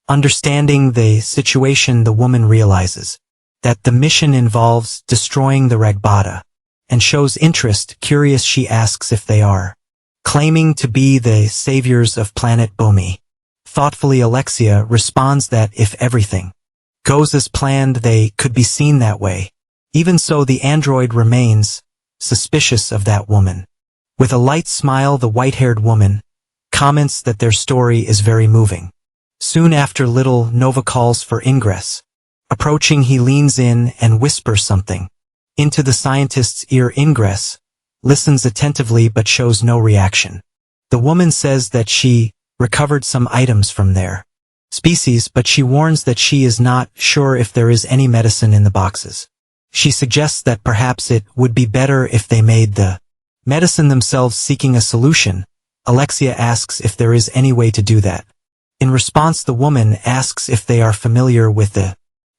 Understanding the situation, the woman realizes that the mission involves destroying the Ragbata, and shows interest. Curious, she asks if they are claiming to be the saviors of planet Bomi. Thoughtfully, Alexia responds that if everything goes as planned, they could be seen that way. Even so, the android remains suspicious of that woman. With a light smile, the white-haired woman comments that their story is very moving. Soon after, little Nova calls for ingress. Approaching, he leans in and whispers something into the scientist's ear. Ingress listens attentively but shows no reaction. The woman says that she recovered some items from there. species, but she warns that she is not sure if there is any medicine in the boxes. She suggests that perhaps it would be better if they made the medicine themselves. Seeking a solution, Alexia asks if there is any way to do that. In response, the woman asks if they are familiar with the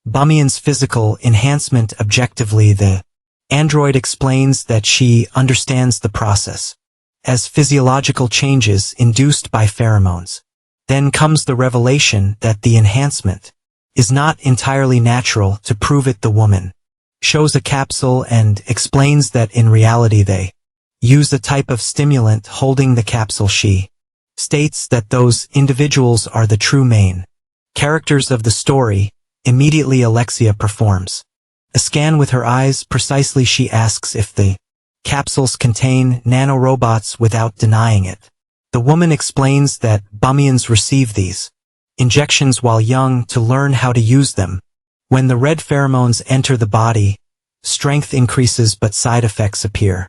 Bumian's physical enhancement. Objectively, the android explains that she understands the process as physiological changes induced by pheromones. Then comes the revelation that the enhancement is not entirely natural. To prove it, the woman shows a capsule and explains that in reality they use a type of stimulant. Holding the capsule, she states that those individuals are the true main characters of the story. Immediately, Alexia performs a scan with her eyes. Precisely, she asks if the capsules contain nanorobots without denying it. The woman explains that Bumians receive these injections while young to learn how to use them. When the red pheromones enter the body, strength increases but side effects appear.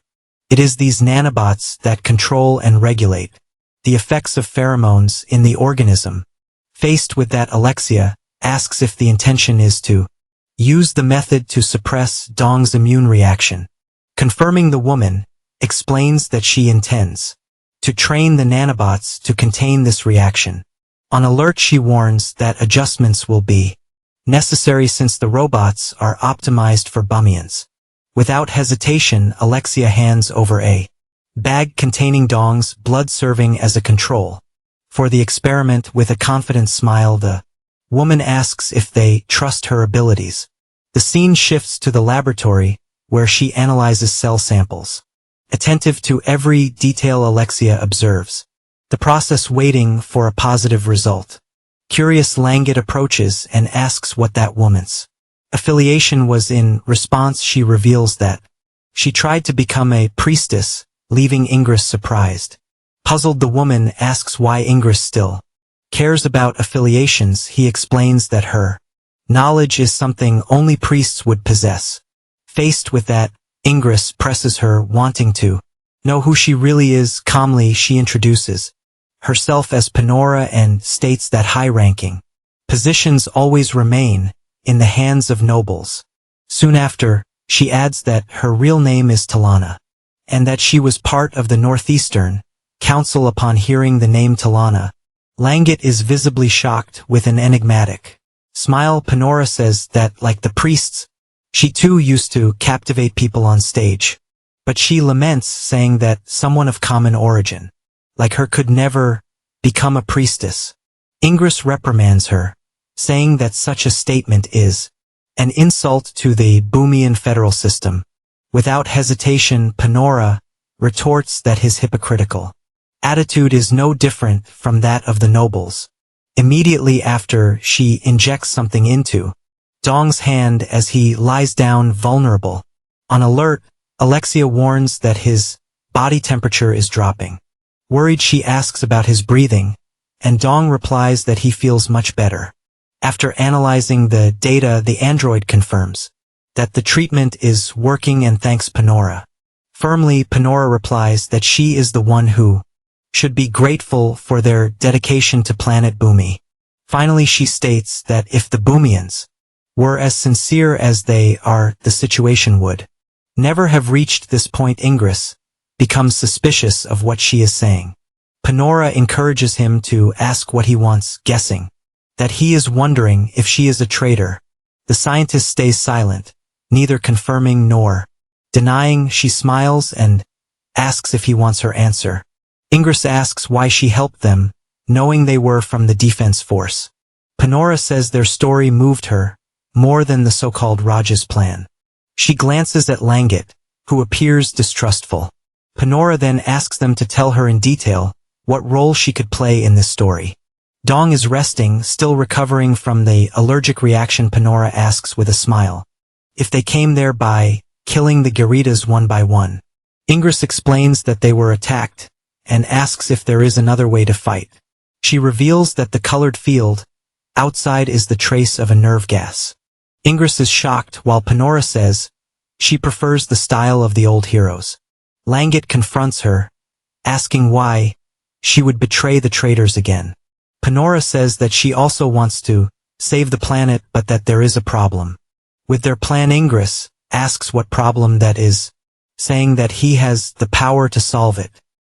It is these nanobots that control and regulate the effects of pheromones in the organism. Faced with that, Alexia asks if the intention is to use the method to suppress Dong's immune reaction. Confirming, the woman explains that she intends to train the nanobots to contain this reaction. On alert, she warns that adjustments will be necessary since the robots are optimized for Bumians. Without hesitation, Alexia hands over a bag containing Dong's blood, serving as a control for the experiment. With a confident smile, the woman asks if they trust her abilities. The scene shifts to the laboratory, where she analyzes cell samples. Attentive to every detail, Alexia observes the process, waiting for a positive result. Curious, Langet approaches and asks what that woman's affiliation was. In response, she reveals that she tried to become a priestess, leaving Ingress surprised. Puzzled, the woman asks why Ingress still cares about affiliations. He explains that her knowledge is something only priests would possess. Faced with that, Ingress presses her, wanting to know who she really is. Calmly, she introduces herself as Panora and states that high-ranking positions always remain in the hands of nobles. Soon after, she adds that her real name is Talana, and that she was part of the Northeastern Council. Upon hearing the name Talana, Langet is visibly shocked. With an enigmatic smile, Panora says that, like the priests, she too used to captivate people on stage. But she laments, saying that someone of common origin like her could never become a priestess. Ingress reprimands her, saying that such a statement is an insult to the Bumian federal system. Without hesitation, Panora retorts that his hypocritical attitude is no different from that of the nobles. Immediately after, she injects something into Dong's hand as he lies down vulnerable. On alert, Alexia warns that his body temperature is dropping. Worried, she asks about his breathing, and Dong replies that he feels much better. After analyzing the data, the android confirms that the treatment is working and thanks Panora. Firmly, Panora replies that she is the one who should be grateful for their dedication to planet Bumi. Finally, she states that if the Bumians were as sincere as they are, the situation would never have reached this point. Ingress becomes suspicious of what she is saying. Panora encourages him to ask what he wants, guessing that he is wondering if she is a traitor. The scientist stays silent, neither confirming nor denying. She smiles and asks if he wants her answer. Ingress asks why she helped them, knowing they were from the defense force. Panora says their story moved her more than the so-called Raja's plan. She glances at Langet, who appears distrustful. Panora then asks them to tell her in detail what role she could play in this story. Dong is resting, still recovering from the allergic reaction. Panora asks with a smile if they came there by killing the Garitas one by one. Ingress explains that they were attacked and asks if there is another way to fight. She reveals that the colored field outside is the trace of a nerve gas. Ingress is shocked, while Panora says she prefers the style of the old heroes. Langet confronts her, asking why she would betray the traitors again. Panora says that she also wants to save the planet but that there is a problem with their plan. Ingress asks what problem that is, saying that he has the power to solve it.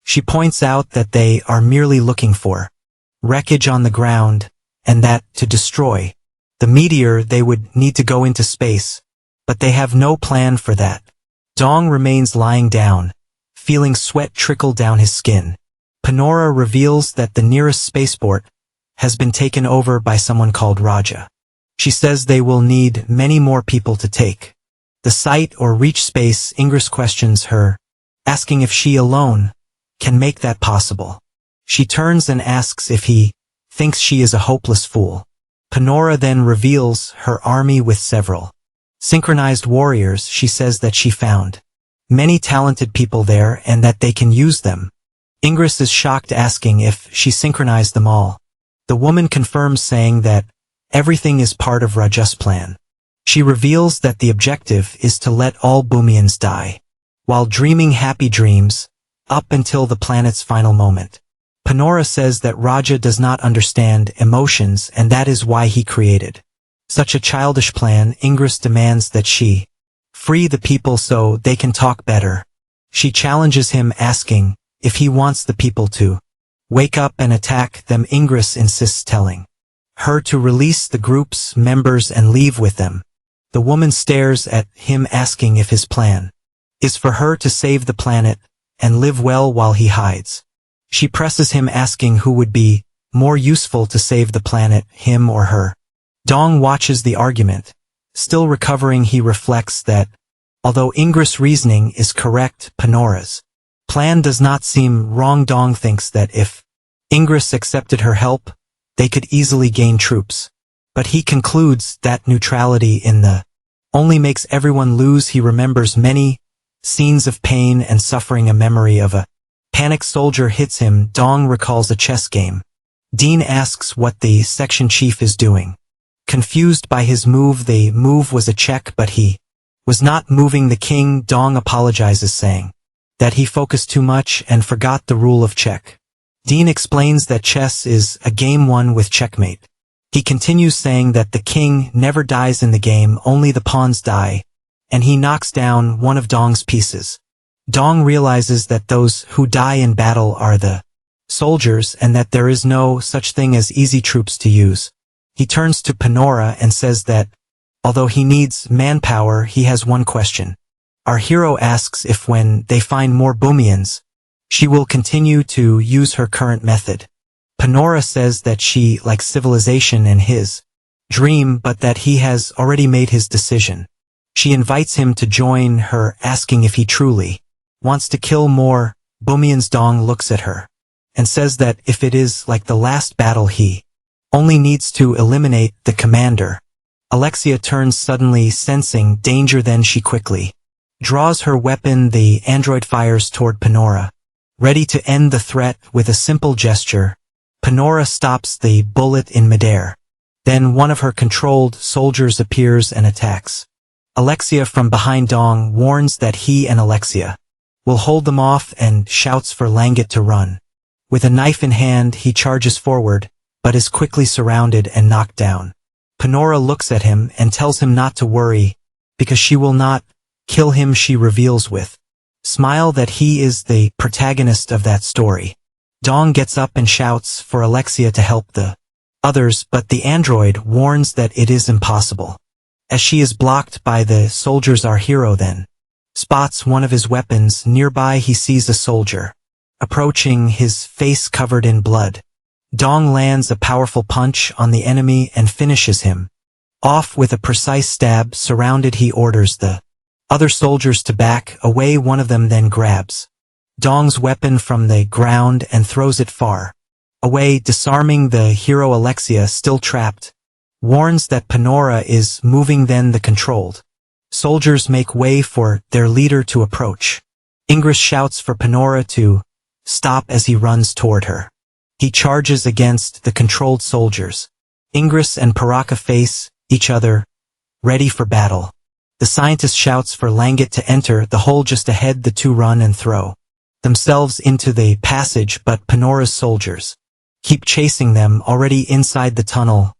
She points out that they are merely looking for wreckage on the ground, and that, to destroy the meteor, they would need to go into space, but they have no plan for that. Dong remains lying down, feeling sweat trickle down his skin. Panora reveals that the nearest spaceport has been taken over by someone called Raja. She says they will need many more people to take the site or reach space. Ingress questions her, asking if she alone can make that possible. She turns and asks if he thinks she is a hopeless fool. Panora then reveals her army with several synchronized warriors. She says that she found many talented people there and that they can use them. Ingress is shocked, asking if she synchronized them all. The woman confirms, saying that everything is part of Raja's plan. She reveals that the objective is to let all Boomians die, while dreaming happy dreams, up until the planet's final moment. Panora says that Raja does not understand emotions and that is why he created such a childish plan. Ingress demands that she free the people so they can talk better. She challenges him, asking if he wants the people to wake up and attack them. Ingress insists, telling her to release the group's members and leave with them. The woman stares at him, asking if his plan is for her to save the planet and live well while he hides. She presses him, asking who would be more useful to save the planet, him or her. Dong watches the argument. Still recovering, he reflects that, although Ingress' reasoning is correct, Panora's plan does not seem wrong. Dong thinks that if Ingress accepted her help, they could easily gain troops. But he concludes that neutrality in the only makes everyone lose. He remembers many scenes of pain and suffering. A memory of a panicked soldier hits him. Dong recalls a chess game. Dean asks what the section chief is doing. Confused by his move, the move was a check, but he was not moving the king. Dong apologizes, saying that he focused too much and forgot the rule of check. Dean explains that chess is a game won with checkmate. He continues, saying that the king never dies in the game, only the pawns die, and he knocks down one of Dong's pieces. Dong realizes that those who die in battle are the soldiers and that there is no such thing as easy troops to use. He turns to Panora and says that, although he needs manpower, he has one question. Our hero asks if when they find more Boomians, she will continue to use her current method. Panora says that she likes civilization and his dream, but that he has already made his decision. She invites him to join her, asking if he truly wants to kill more Boomians. Dong looks at her and says that if it is like the last battle, he only needs to eliminate the commander. Alexia turns, suddenly sensing danger, then she quickly draws her weapon. The android fires toward Panora, ready to end the threat. With a simple gesture, Panora stops the bullet in midair. Then one of her controlled soldiers appears and attacks Alexia from behind. Dong warns that he and Alexia will hold them off and shouts for Langit to run. With a knife in hand, he charges forward, but is quickly surrounded and knocked down. Panora looks at him and tells him not to worry, because she will not kill him. She reveals with smile that he is the protagonist of that story. Dong gets up and shouts for Alexia to help the others, but the android warns that it is impossible, as she is blocked by the soldiers. Our hero then spots one of his weapons nearby. He sees a soldier approaching, his face covered in blood. Dong lands a powerful punch on the enemy and finishes him off with a precise stab. Surrounded, he orders the other soldiers to back away. One of them then grabs Dong's weapon from the ground and throws it far away, disarming the hero. Alexia, still trapped, warns that Panora is moving. Then the controlled soldiers make way for their leader to approach. Ingress shouts for Panora to stop as he runs toward her. He charges against the controlled soldiers. Ingress and Paraka face each other, ready for battle. The scientist shouts for Langit to enter the hole just ahead. The two run and throw themselves into the passage, but Panora's soldiers keep chasing them already inside the tunnel.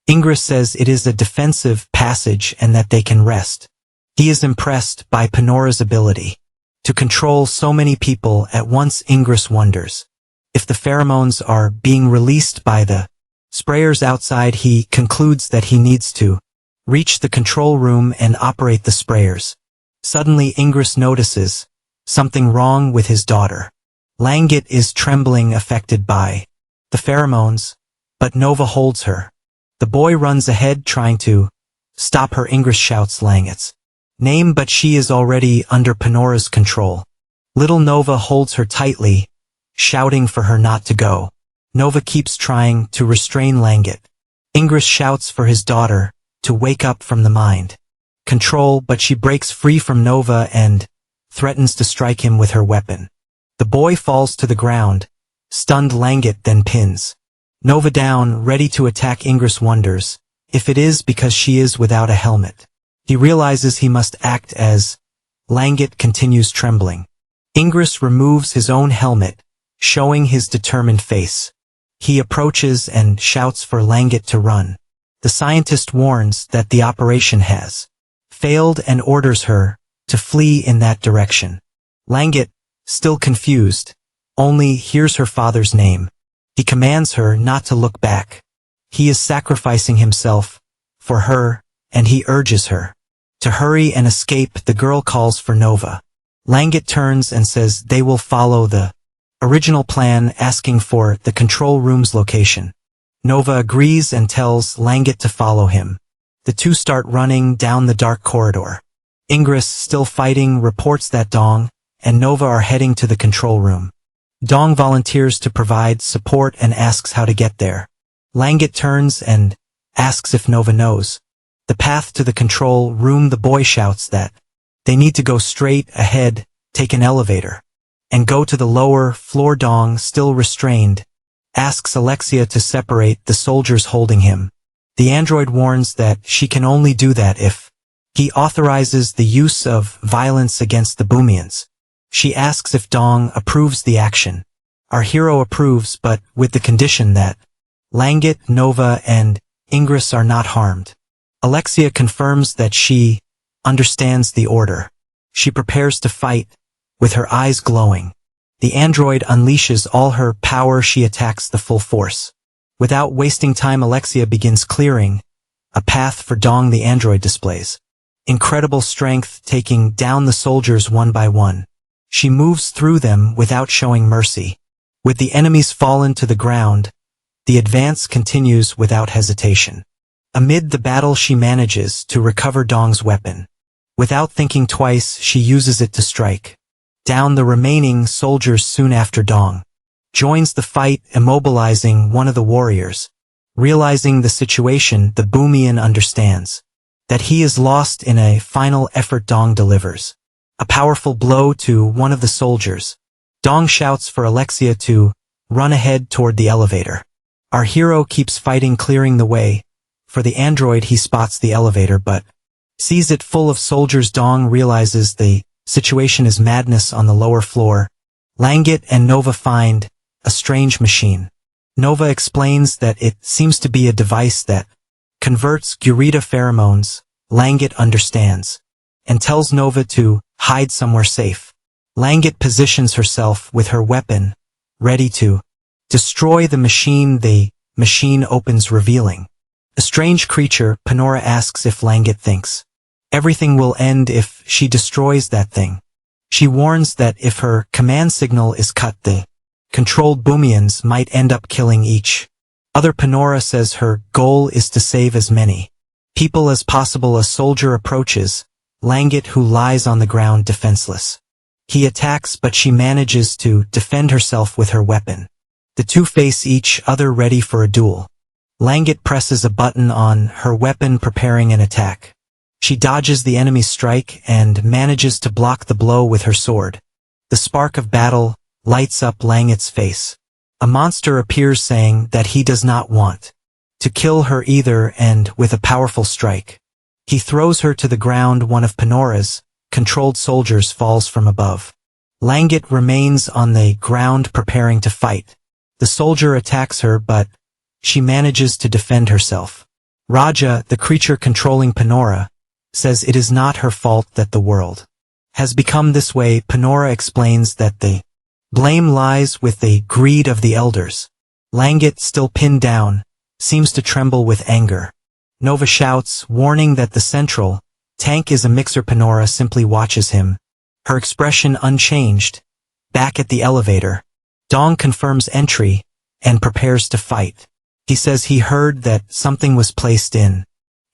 Ingress says it is a defensive passage and that they can rest. He is impressed by Panora's ability to control so many people at once. Ingress wonders if the pheromones are being released by the sprayers outside. He concludes that he needs to reach the control room and operate the sprayers. Suddenly Ingress notices something wrong with his daughter. Langit is trembling, affected by the pheromones, but Nova holds her. The boy runs ahead trying to stop her. Ingress shouts Langit's name, but she is already under Panora's control. Little Nova holds her tightly, shouting for her not to go. Nova keeps trying to restrain Langit. Ingress shouts for his daughter to wake up from the mind control, but she breaks free from Nova and threatens to strike him with her weapon. The boy falls to the ground, stunned. Langit then pins Nova down, ready to attack. Ingress wonders if it is because she is without a helmet. He realizes he must act as Langit continues trembling. Ingress removes his own helmet, showing his determined face. He approaches and shouts for Langit to run. The scientist warns that the operation has failed and orders her to flee in that direction. Langit, still confused, only hears her father's name. He commands her not to look back. He is sacrificing himself for her, and he urges her to hurry and escape. The girl calls for Nova. Langit turns and says they will follow the original plan, asking for the control room's location. Nova agrees and tells Langit to follow him. The two start running down the dark corridor. Ingress, still fighting, reports that Dong and Nova are heading to the control room. Dong volunteers to provide support and asks how to get there. Langit turns and asks if Nova knows the path to the control room. The boy shouts that they need to go straight ahead, take an elevator, and go to the lower floor. Dong, still restrained, asks Alexia to separate the soldiers holding him. The android warns that she can only do that if he authorizes the use of violence against the Boomians. She asks if Dong approves the action. Our hero approves, but with the condition that Langit, Nova, and Ingress are not harmed. Alexia confirms that she understands the order. She prepares to fight, with her eyes glowing. The android unleashes all her power. She attacks the full force. Without wasting time, Alexia begins clearing a path for Dong. The android displays incredible strength, taking down the soldiers one by one. She moves through them without showing mercy. With the enemies fallen to the ground, the advance continues without hesitation. Amid the battle, she manages to recover Dong's weapon. Without thinking twice, she uses it to strike down the remaining soldiers. Soon after, Dong joins the fight, immobilizing one of the warriors. Realizing the situation, the Boomian understands that he is lost. In a final effort, Dong delivers a powerful blow to one of the soldiers. Dong shouts for Alexia to run ahead toward the elevator. Our hero keeps fighting, clearing the way for the android. He spots the elevator but sees it full of soldiers. Dong realizes the situation is madness on the lower floor. Langit and Nova find a strange machine. Nova explains that it seems to be a device that converts Gurita pheromones. Langit understands and tells Nova to hide somewhere safe. Langit positions herself with her weapon, ready to destroy the machine. The machine opens, revealing a strange creature. Panora asks if Langit thinks everything will end if she destroys that thing. She warns that if her command signal is cut, the controlled Boomians might end up killing each other. Panora says her goal is to save as many people as possible. A soldier approaches Langit, who lies on the ground defenseless. He attacks, but she manages to defend herself with her weapon. The two face each other, ready for a duel. Langit presses a button on her weapon, preparing an attack. She dodges the enemy's strike and manages to block the blow with her sword. The spark of battle lights up Langit's face. A monster appears, saying that he does not want to kill her either, and with a powerful strike, he throws her to the ground. One of Panora's controlled soldiers falls from above. Langit remains on the ground, preparing to fight. The soldier attacks her, but she manages to defend herself. Raja, the creature controlling Panora, says it is not her fault that the world has become this way. Panora explains that the blame lies with the greed of the elders. Langat, still pinned down, seems to tremble with anger. Nova shouts, warning that the central tank is a mixer. Panora simply watches him, her expression unchanged. Back at the elevator, Dong confirms entry and prepares to fight. He says he heard that something was placed in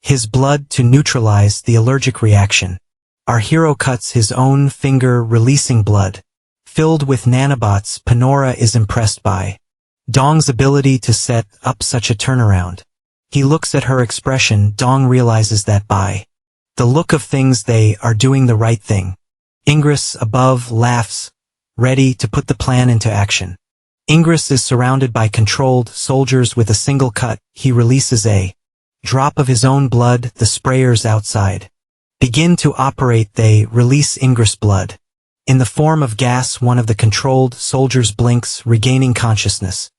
his blood to neutralize the allergic reaction. Our hero cuts his own finger, releasing blood. Filled with nanobots, Panora is impressed by Dong's ability to set up such a turnaround. He looks at her expression. Dong realizes that by the look of things they are doing the right thing. Ingress above laughs, ready to put the plan into action. Ingress is surrounded by controlled soldiers. With a single cut, he releases a drop of his own blood. The sprayers outside begin to operate. They release Ingress' blood in the form of gas. One of the controlled soldiers blinks, regaining consciousness.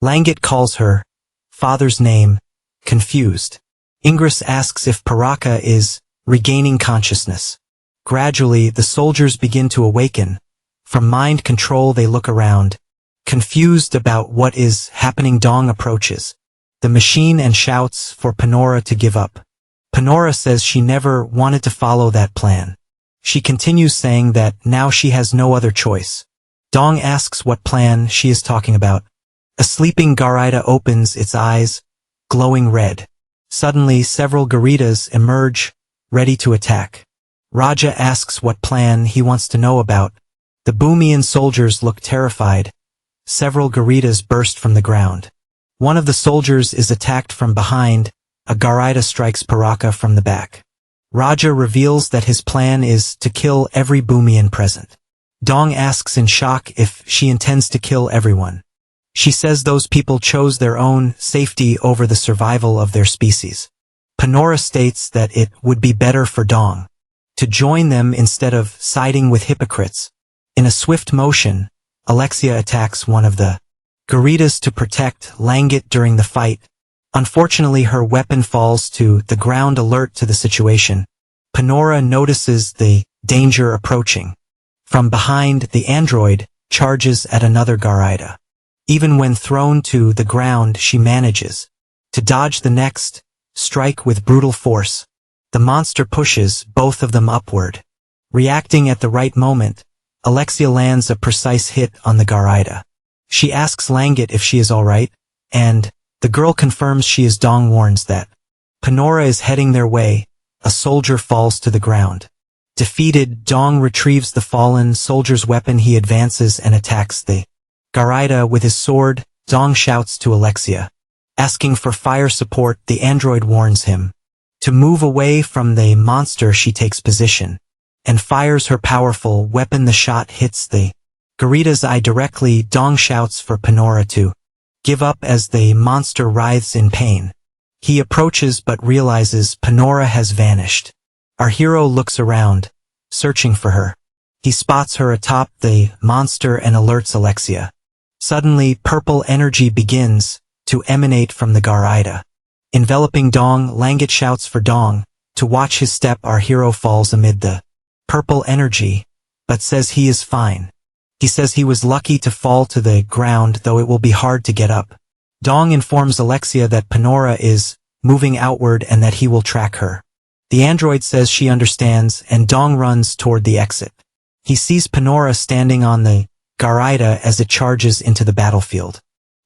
Langat calls her father's name, confused. Ingress asks if Paraka is regaining consciousness. Gradually, the soldiers begin to awaken. From mind control, they look around, confused about what is happening. Dong approaches the machine and shouts for Panora to give up. Panora says she never wanted to follow that plan. She continues, saying that now she has no other choice. Dong asks what plan she is talking about. A sleeping Garida opens its eyes, glowing red. Suddenly, several Garidas emerge, ready to attack. Raja asks what plan he wants to know about. The Boomian soldiers look terrified. Several Garidas burst from the ground. One of the soldiers is attacked from behind. A Garida strikes Paraka from the back. Raja reveals that his plan is to kill every Boomian present. Dong asks in shock if she intends to kill everyone. She says those people chose their own safety over the survival of their species. Panora states that it would be better for Dong to join them instead of siding with hypocrites. In a swift motion, Alexia attacks one of the Garidas to protect Langat during the fight. Unfortunately, her weapon falls to the ground. Alert to the situation, Panora notices the danger approaching. From behind, the android charges at another Garida. Even when thrown to the ground, she manages to dodge the next strike with brutal force. The monster pushes both of them upward. Reacting at the right moment, Alexia lands a precise hit on the Garida. She asks Langat if she is alright, and the girl confirms she is. Dong warns that Panora is heading their way. A soldier falls to the ground. Defeated, Dong retrieves the fallen soldier's weapon. He advances and attacks the Garida with his sword. Dong shouts to Alexia, asking for fire support. The android warns him to move away from the monster. She takes position and fires her powerful weapon. The shot hits the Garida's eye directly. Dong shouts for Panora to give up as the monster writhes in pain. He approaches but realizes Panora has vanished. Our hero looks around, searching for her. He spots her atop the monster and alerts Alexia. Suddenly, purple energy begins to emanate from the Garida. Enveloping Dong, Langat shouts for Dong to watch his step. Our hero falls amid the purple energy, but says he is fine. He says he was lucky to fall to the ground, though it will be hard to get up. Dong informs Alexia that Panora is moving outward and that he will track her. The android says she understands, and Dong runs toward the exit. He sees Panora standing on the Garida as it charges into the battlefield.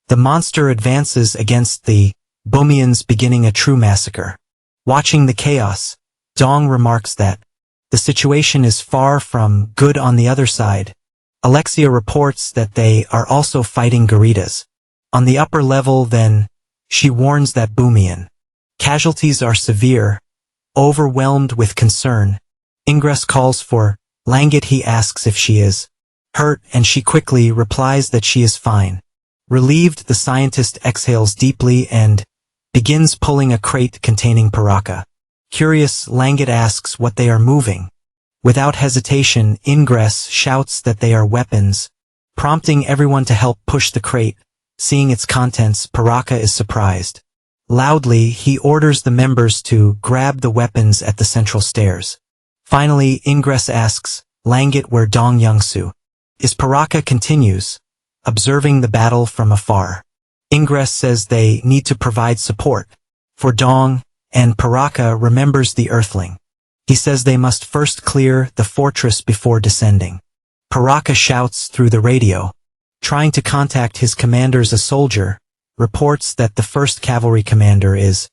The monster advances against the Boomians, beginning a true massacre. Watching the chaos, Dong remarks that the situation is far from good on the other side. Alexia reports that they are also fighting Garidas on the upper level. Then she warns that Boomian casualties are severe. Overwhelmed with concern, Ingress calls for Langat. He asks if she is hurt, and she quickly replies that she is fine. Relieved, the scientist exhales deeply and begins pulling a crate containing Paraka. Curious, Langat asks what they are moving. Without hesitation, Ingress shouts that they are weapons, prompting everyone to help push the crate. Seeing its contents, Paraka is surprised. Loudly, he orders the members to grab the weapons at the central stairs. Finally, Ingress asks, Langit where Dong Youngsu is. Paraka continues, observing the battle from afar. Ingress says they need to provide support for Dong, and Paraka remembers the Earthling. He says they must first clear the fortress before descending. Paraka shouts through the radio, trying to contact his commanders. A soldier reports that the 1st Cavalry commander is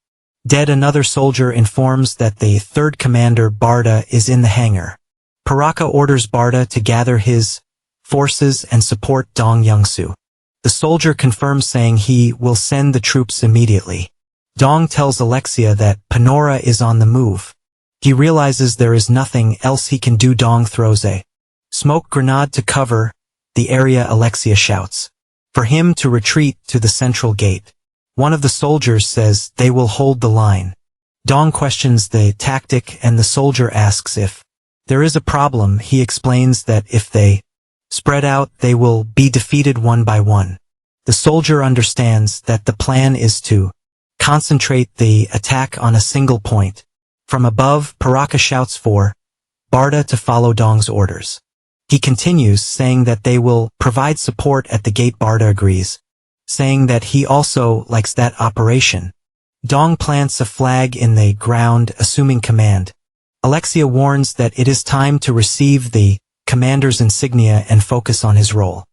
dead. Another soldier informs that the 3rd commander, Barda, is in the hangar. Paraka orders Barda to gather his forces and support Dong Youngsu. The soldier confirms, saying he will send the troops immediately. Dong tells Alexia that Panora is on the move. He realizes there is nothing else he can do. Dong throws a smoke grenade to cover the area. Alexia shouts for him to retreat to the central gate. One of the soldiers says they will hold the line. Dong questions the tactic and the soldier asks if there is a problem. He explains that if they spread out, they will be defeated one by one. The soldier understands that the plan is to concentrate the attack on a single point. From above, Paraka shouts for Barda to follow Dong's orders. He continues, saying that they will provide support at the gate. Barda agrees, saying that he also likes that operation. Dong plants a flag in the ground, assuming command. Alexia warns that it is time to receive the commander's insignia and focus on his role.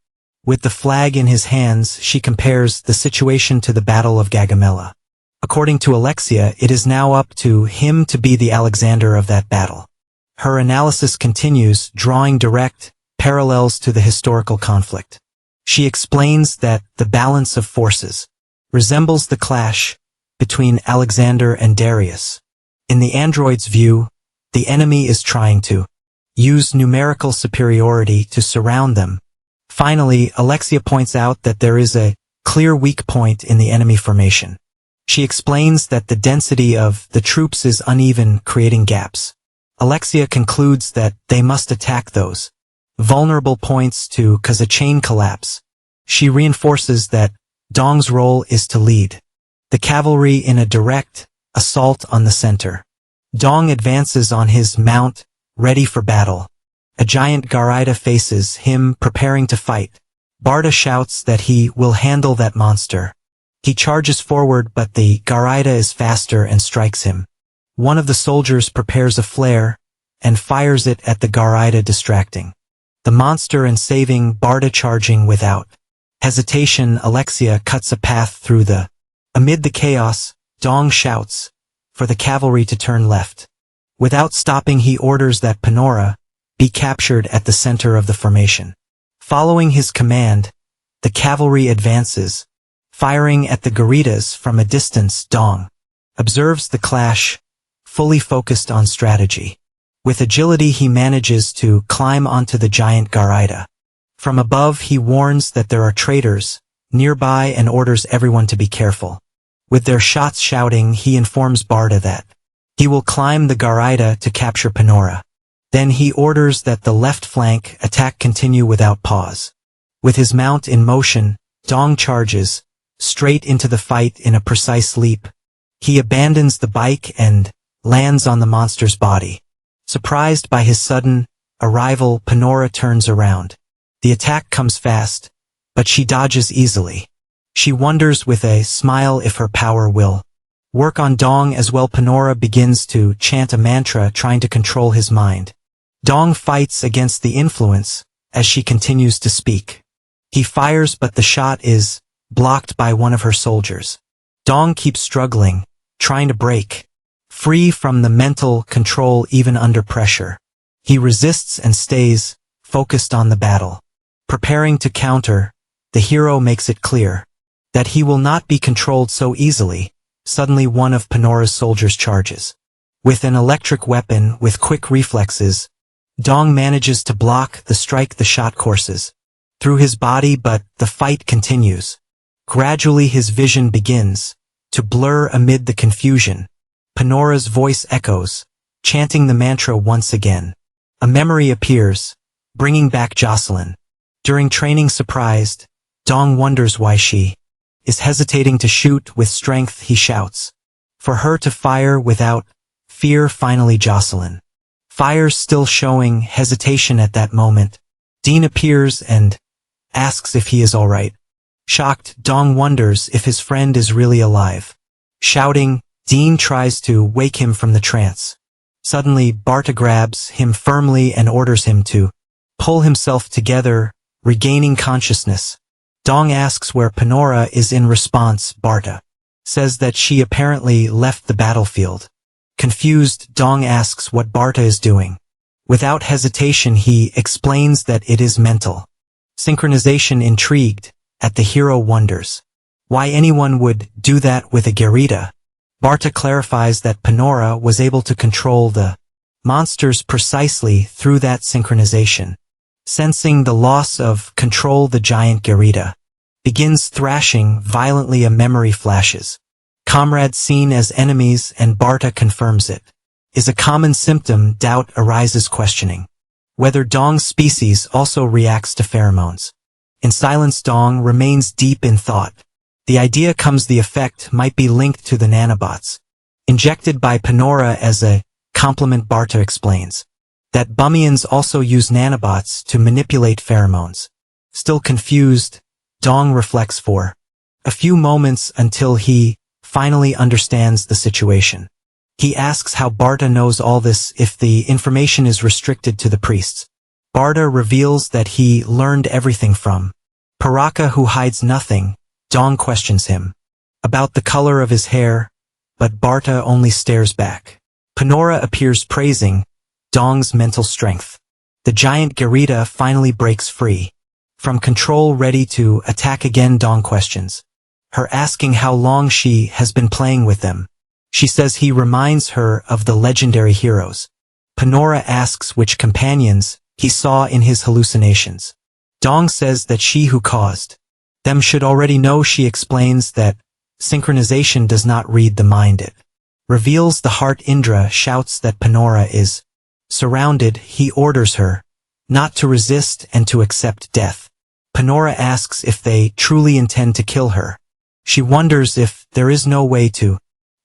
With the flag in his hands, she compares the situation to the Battle of Gaugamela. According to Alexia, it is now up to him to be the Alexander of that battle. Her analysis continues, drawing direct parallels to the historical conflict. She explains that the balance of forces resembles the clash between Alexander and Darius. In the android's view, the enemy is trying to use numerical superiority to surround them. Finally, Alexia points out that there is a clear weak point in the enemy formation. She explains that the density of the troops is uneven, creating gaps. Alexia concludes that they must attack those vulnerable points to cause a chain collapse. She reinforces that Dong's role is to lead the cavalry in a direct assault on the center. Dong advances on his mount, ready for battle. A giant Garaida faces him, preparing to fight. Barda shouts that he will handle that monster. He charges forward, but the Garaida is faster and strikes him. One of the soldiers prepares a flare and fires it at the Garaida, distracting the monster and saving Barda. Charging without hesitation, Alexia cuts a path through the. Amid the chaos, Dong shouts for the cavalry to turn left. Without stopping, he orders that Panora be captured at the center of the formation. Following his command, the cavalry advances, firing at the Garidas from a distance. Dong observes the clash, fully focused on strategy. With agility, he manages to climb onto the giant Garaida. From above, he warns that there are traitors nearby and orders everyone to be careful. With their shots shouting, he informs Barda that he will climb the Garaida to capture Panora. Then he orders that the left flank attack continue without pause. With his mount in motion, Dong charges straight into the fight in a precise leap. He abandons the bike and lands on the monster's body. Surprised by his sudden arrival, Panora turns around. The attack comes fast, but she dodges easily. She wonders with a smile if her power will work on Dong as well. Panora begins to chant a mantra, trying to control his mind. Dong fights against the influence as she continues to speak. He fires, but the shot is blocked by one of her soldiers. Dong keeps struggling, trying to break free from the mental control even under pressure. He resists and stays focused on the battle. Preparing to counter, the hero makes it clear that he will not be controlled so easily. Suddenly, one of Panora's soldiers charges with an electric weapon. With quick reflexes, Dong manages to block the strike. The shot courses through his body, but the fight continues. Gradually, his vision begins to blur amid the confusion. Panora's voice echoes, chanting the mantra once again. A memory appears, bringing back Jocelyn. During training, surprised Dong wonders why she is hesitating to shoot. With strength he shouts for her to fire. Without fear, finally Jocelyn fires, still showing hesitation at that moment. Dean appears and asks if he is alright. Shocked, Dong wonders if his friend is really alive. Shouting, Dean tries to wake him from the trance. Suddenly, Barta grabs him firmly and orders him to pull himself together, regaining consciousness. Dong asks where Panora is. In response, Barta says that she apparently left the battlefield. Confused, Dong asks what Barta is doing. Without hesitation, he explains that it is mental synchronization. Intrigued, at the hero wonders why anyone would do that with a Gerida. Barta clarifies that Panora was able to control the monsters precisely through that synchronization. Sensing the loss of control, the giant Gerida begins thrashing violently. A memory flashes. Comrades seen as enemies, and Barta confirms it is a common symptom. Doubt arises, questioning whether Dong's species also reacts to pheromones. In silence, Dong remains deep in thought. The idea comes the effect might be linked to the nanobots injected by Panora as a complement. Barta explains that Bumians also use nanobots to manipulate pheromones. Still confused, Dong reflects for a few moments until he finally understands the situation. He asks how Barta knows all this if the information is restricted to the priests. Barta reveals that he learned everything from Paraka, who hides nothing. Dong questions him about the color of his hair, but Barta only stares back. Panora appears, praising Dong's mental strength. The giant Gerida finally breaks free from control, ready to attack again. Dong questions her, asking how long she has been playing with them. She says he reminds her of the legendary heroes. Panora asks which companions he saw in his hallucinations. Dong says that she who caused them should already know. She explains that synchronization does not read the mind, it reveals the heart. Indra shouts that Panora is surrounded. He orders her not to resist and to accept death. Panora asks if they truly intend to kill her. She wonders if there is no way to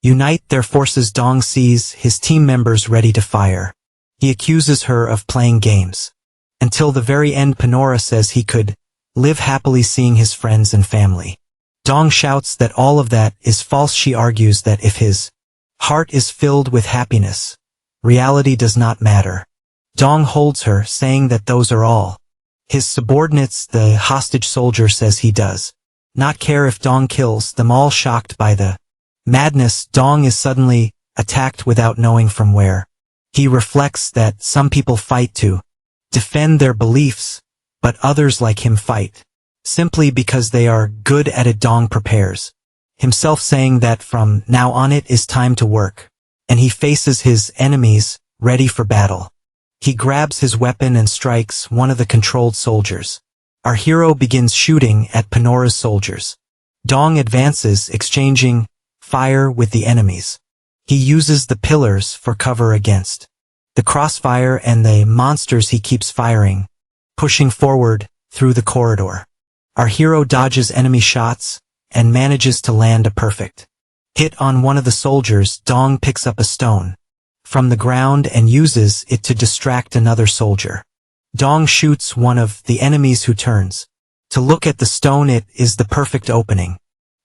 unite their forces. Dong sees his team members ready to fire. He accuses her of playing games. Until the very end, Panora says he could live happily seeing his friends and family. Dong shouts that all of that is false. She argues that if his heart is filled with happiness, reality does not matter. Dong holds her, saying that those are all his subordinates. The hostage soldier says he does not care if Dong kills them all. Shocked by the madness, Dong is suddenly attacked without knowing from where. He reflects that some people fight to defend their beliefs, but others like him fight simply because they are good at it. Dong prepares himself, saying that from now on it is time to work, and he faces his enemies, ready for battle. He grabs his weapon and strikes one of the controlled soldiers. Our hero begins shooting at Panora's soldiers. Dong advances, exchanging fire with the enemies. He uses the pillars for cover against the crossfire and the monsters. He keeps firing, pushing forward through the corridor. Our hero dodges enemy shots and manages to land a perfect hit on one of the soldiers. Dong picks up a stone from the ground and uses it to distract another soldier. Dong shoots one of the enemies, who turns to look at the stone. It is the perfect opening,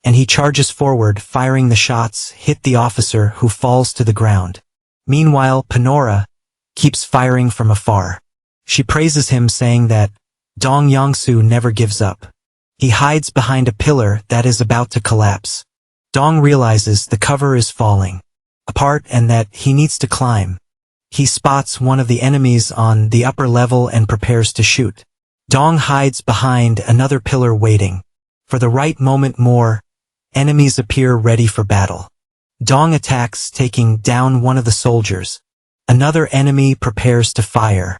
and he charges forward, firing. The shots hit the officer, who falls to the ground. Meanwhile, Panora keeps firing from afar. She praises him, saying that Dong Yongsu never gives up. He hides behind a pillar that is about to collapse. Dong realizes the cover is falling apart and that he needs to climb. He spots one of the enemies on the upper level and prepares to shoot. Dong hides behind another pillar, waiting for the right moment. More enemies appear, ready for battle. Dong attacks, taking down one of the soldiers. Another enemy prepares to fire.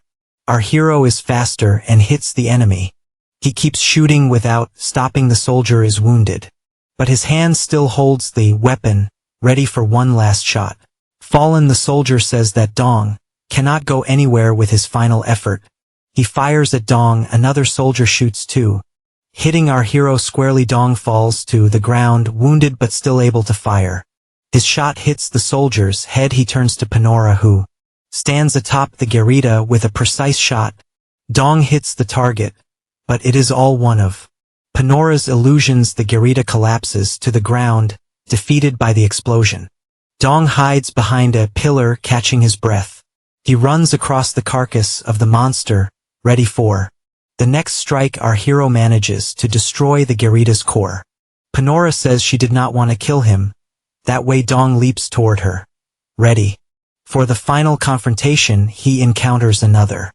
Our hero is faster and hits the enemy. He keeps shooting without stopping. The soldier is wounded, but his hand still holds the weapon, ready for one last shot. Fallen, the soldier says that Dong cannot go anywhere with his final effort. He fires at Dong. Another soldier shoots too. Hitting our hero squarely, Dong falls to the ground, wounded but still able to fire. His shot hits the soldier's head. He turns to Panora, who stands atop the garita with a precise shot. Dong hits the target, but it is all one of Panora's illusions. The garita collapses to the ground, defeated by the explosion. Dong hides behind a pillar, catching his breath. He runs across the carcass of the monster, ready for the next strike. Our hero manages to destroy the garita's core. Panora says she did not want to kill him. That way Dong leaps toward her, ready for the final confrontation. He encounters another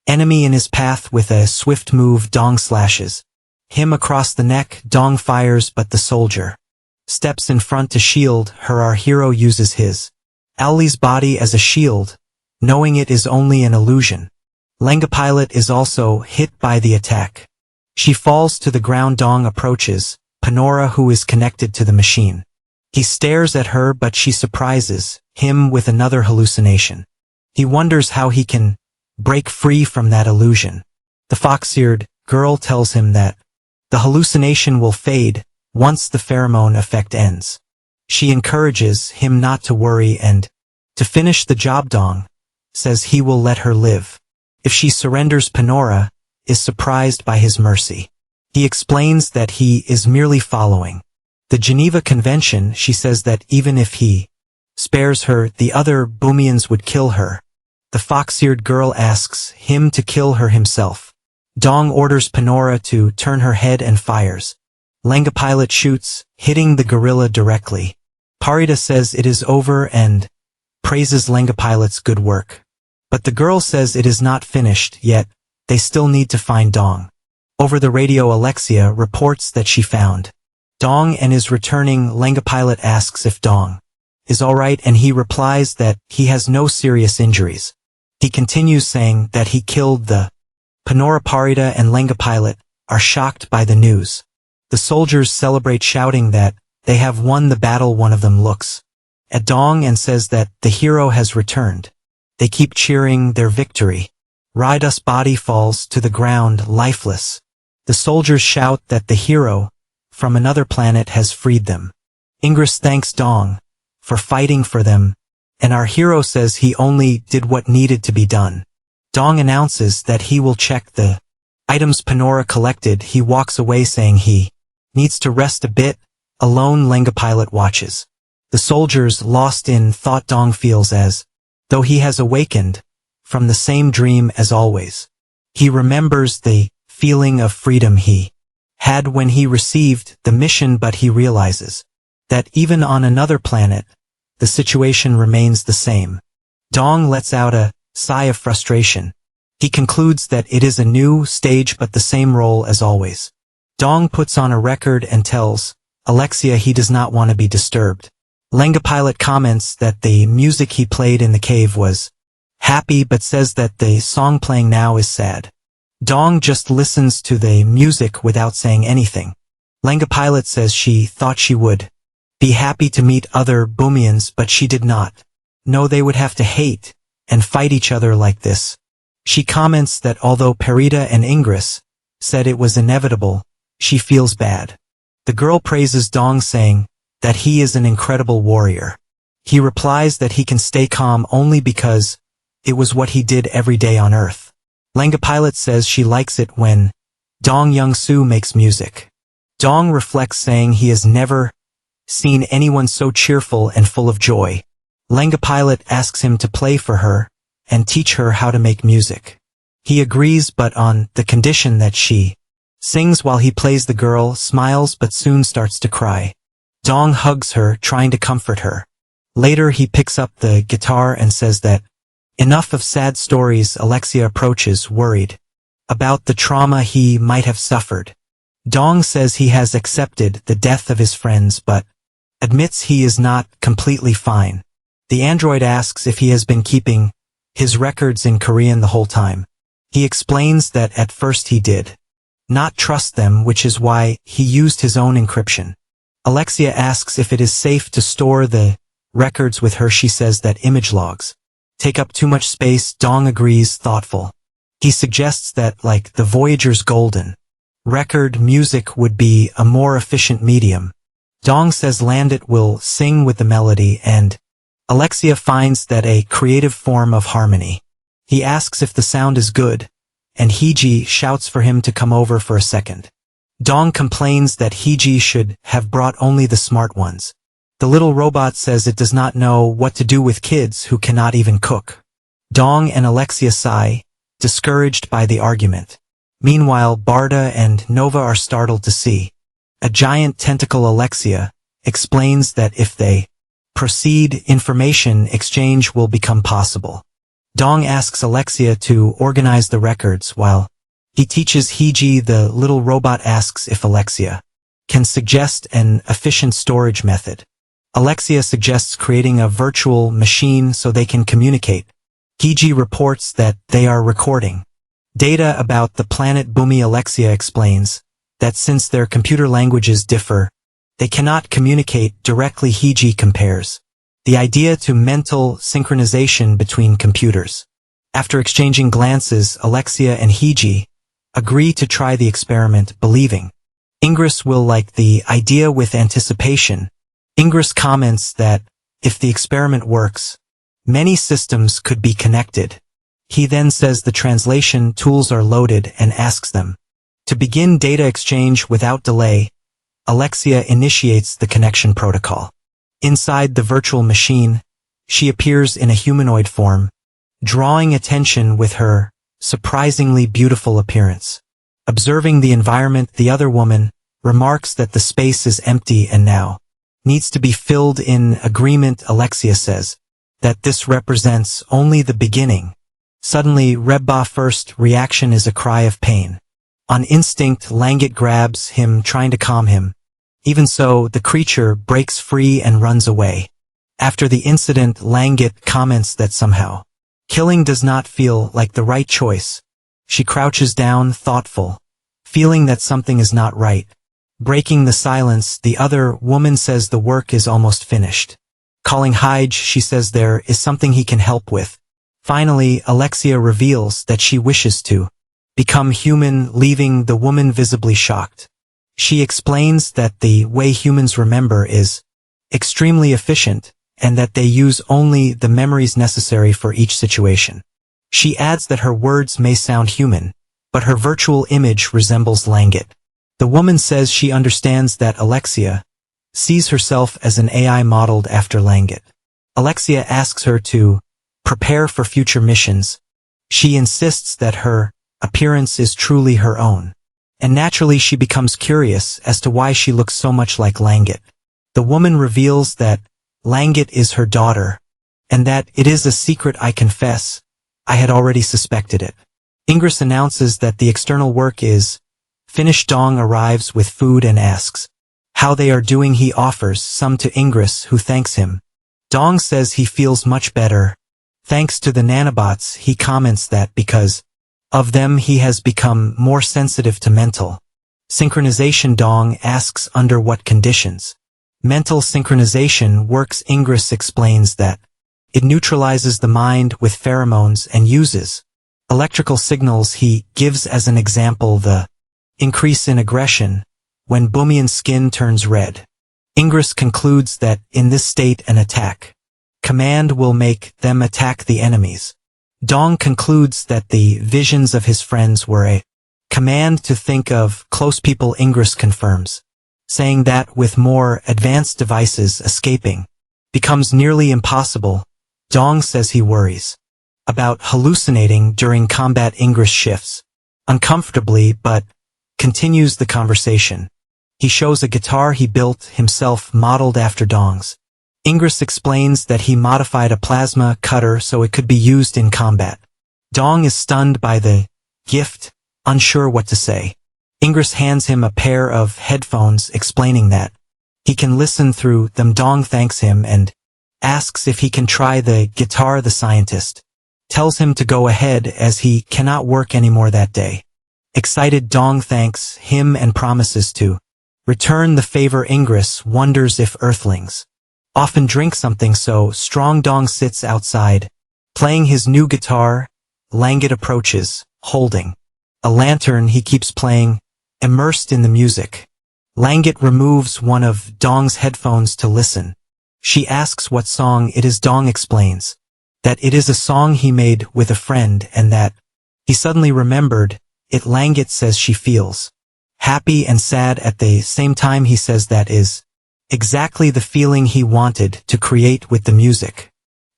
enemy in his path. With a swift move, Dong slashes him across the neck. Dong fires, but the soldier steps in front to shield her. Our hero uses his Owlie's body as a shield, knowing it is only an illusion. Lenga pilot is also hit by the attack. She falls to the ground. Dong approaches Panora, who is connected to the machine. He stares at her, but she surprises him with another hallucination. He wonders how he can break free from that illusion. The fox-eared girl tells him that the hallucination will fade once the pheromone effect ends. She encourages him not to worry and to finish the job. Dong says he will let her live if she surrenders. Panora is surprised by his mercy. He explains that he is merely following the Geneva Convention. She says that even if he spares her, the other Boomians would kill her. The fox-eared girl asks him to kill her himself. Dong orders Panora to turn her head and fires. Lenga pilot shoots, hitting the gorilla directly. Parida says it is over and praises Lenga pilot's good work. But the girl says it is not finished yet. They still need to find Dong. Over the radio, Alexia reports that she found Dong and is returning. Lenga pilot asks if Dong is alright, and he replies that he has no serious injuries. He continues saying that he killed the Panora. Parida and Lenga pilot are shocked by the news. The soldiers celebrate, shouting that they have won the battle. One of them looks at Dong and says that the hero has returned. They keep cheering their victory. Raida's body falls to the ground, lifeless. The soldiers shout that the hero from another planet has freed them. Ingress thanks Dong for fighting for them, and our hero says he only did what needed to be done. Dong announces that he will check the items Panora collected. He walks away, saying he needs to rest a bit. Alone, Lenga pilot watches the soldiers, lost in thought. Dong feels as though he has awakened from the same dream as always. He remembers the feeling of freedom he had when he received the mission, but he realizes that even on another planet, the situation remains the same. Dong lets out a sigh of frustration. He concludes that it is a new stage but the same role as always. Dong puts on a record and tells Alexia he does not want to be disturbed. Lenga pilot comments that the music he played in the cave was happy, but says that the song playing now is sad. Dong just listens to the music without saying anything. Lenga pilot says she thought she would be happy to meet other Boomians, but she did not know they would have to hate and fight each other like this. She comments that although Parida and Ingress said it was inevitable, she feels bad. The girl praises Dong, saying that he is an incredible warrior. He replies that he can stay calm only because it was what he did every day on Earth. Lenga pilot says she likes it when Dong Young-soo makes music. Dong reflects, saying he has never seen anyone so cheerful and full of joy. Lenga pilot asks him to play for her and teach her how to make music. He agrees, but on the condition that she sings while he plays. The girl smiles but soon starts to cry. Dong hugs her, trying to comfort her. Later he picks up the guitar and says that enough of sad stories. Alexia approaches, worried about the trauma he might have suffered. Dong says he has accepted the death of his friends, but admits he is not completely fine. The android asks if he has been keeping his records in Korean the whole time. He explains that at first he did not trust them, which is why he used his own encryption. Alexia asks if it is safe to store the records with her. She says that image logs take up too much space. Dong agrees, thoughtful. He suggests that, like the Voyager's golden Record music would be a more efficient medium. Dong says Landit will sing with the melody, and Alexia finds that a creative form of harmony. He asks if the sound is good, and Heiji shouts for him to come over for a second. Dong complains that Heiji should have brought only the smart ones. The little robot says it does not know what to do with kids who cannot even cook. Dong and Alexia sigh, discouraged by the argument. Meanwhile, Barda and Nova are startled to see a giant tentacle. Alexia explains that if they proceed, information exchange will become possible. Dong asks Alexia to organize the records while he teaches Heiji. The little robot asks if Alexia can suggest an efficient storage method. Alexia suggests creating a virtual machine so they can communicate. Heiji reports that they are recording data about the planet Bumi. Alexia explains that since their computer languages differ, they cannot communicate directly. Heiji compares the idea to mental synchronization between computers. After exchanging glances, Alexia and Heiji agree to try the experiment, believing Ingress will like the idea with anticipation. Ingress comments that if the experiment works, many systems could be connected. He then says the translation tools are loaded and asks them to begin data exchange without delay. Alexia initiates the connection protocol. Inside the virtual machine, she appears in a humanoid form, drawing attention with her surprisingly beautiful appearance. Observing the environment, the other woman remarks that the space is empty and now needs to be filled in. Agreement. Alexia says that this represents only the beginning. Suddenly, Rebba's first reaction is a cry of pain. On instinct, Langit grabs him, trying to calm him. Even so, the creature breaks free and runs away. After the incident, Langit comments that somehow killing does not feel like the right choice. She crouches down, thoughtful, feeling that something is not right. Breaking the silence, the other woman says the work is almost finished. Calling Heiji, she says there is something he can help with. Finally, Alexia reveals that she wishes to become human, leaving the woman visibly shocked. She explains that the way humans remember is extremely efficient, and that they use only the memories necessary for each situation. She adds that her words may sound human, but her virtual image resembles Langit. The woman says she understands that Alexia sees herself as an AI modeled after Langit. Alexia asks her to prepare for future missions. She insists that her appearance is truly her own, and naturally she becomes curious as to why she looks so much like Langit. The woman reveals that Langit is her daughter, and that it is a secret. I confess, I had already suspected it. Ingress announces that the external work is finished. Dong arrives with food and asks how they are doing. He offers some to Ingress, who thanks him. Dong says he feels much better thanks to the nanobots. He comments that because of them he has become more sensitive to mental synchronization. Dong asks under what conditions mental synchronization works. Ingress explains that it neutralizes the mind with pheromones and uses electrical signals. He gives as an example the increase in aggression when Bumian's skin turns red. Ingress concludes that in this state an attack command will make them attack the enemies. Dong concludes that the visions of his friends were a command to think of close people. Ingress confirms, saying that with more advanced devices escaping becomes nearly impossible. Dong says he worries about hallucinating during combat. Ingress shifts uncomfortably but continues the conversation. He shows a guitar he built himself modeled after Dong's. Ingress explains that he modified a plasma cutter so it could be used in combat. Dong is stunned by the gift, unsure what to say. Ingress hands him a pair of headphones, explaining that he can listen through them. Dong thanks him and asks if he can try the guitar. The scientist tells him to go ahead as he cannot work anymore that day. Excited, Dong thanks him and promises to return the favor. Ingress wonders if Earthlings often drink something so strong. Dong sits outside, playing his new guitar. Langit approaches, holding a lantern. He keeps playing, immersed in the music. Langit removes one of Dong's headphones to listen. She asks what song it is. Dong explains that it is a song he made with a friend and that he suddenly remembered it. Langit says she feels happy and sad at the same time. He says that is exactly the feeling he wanted to create with the music.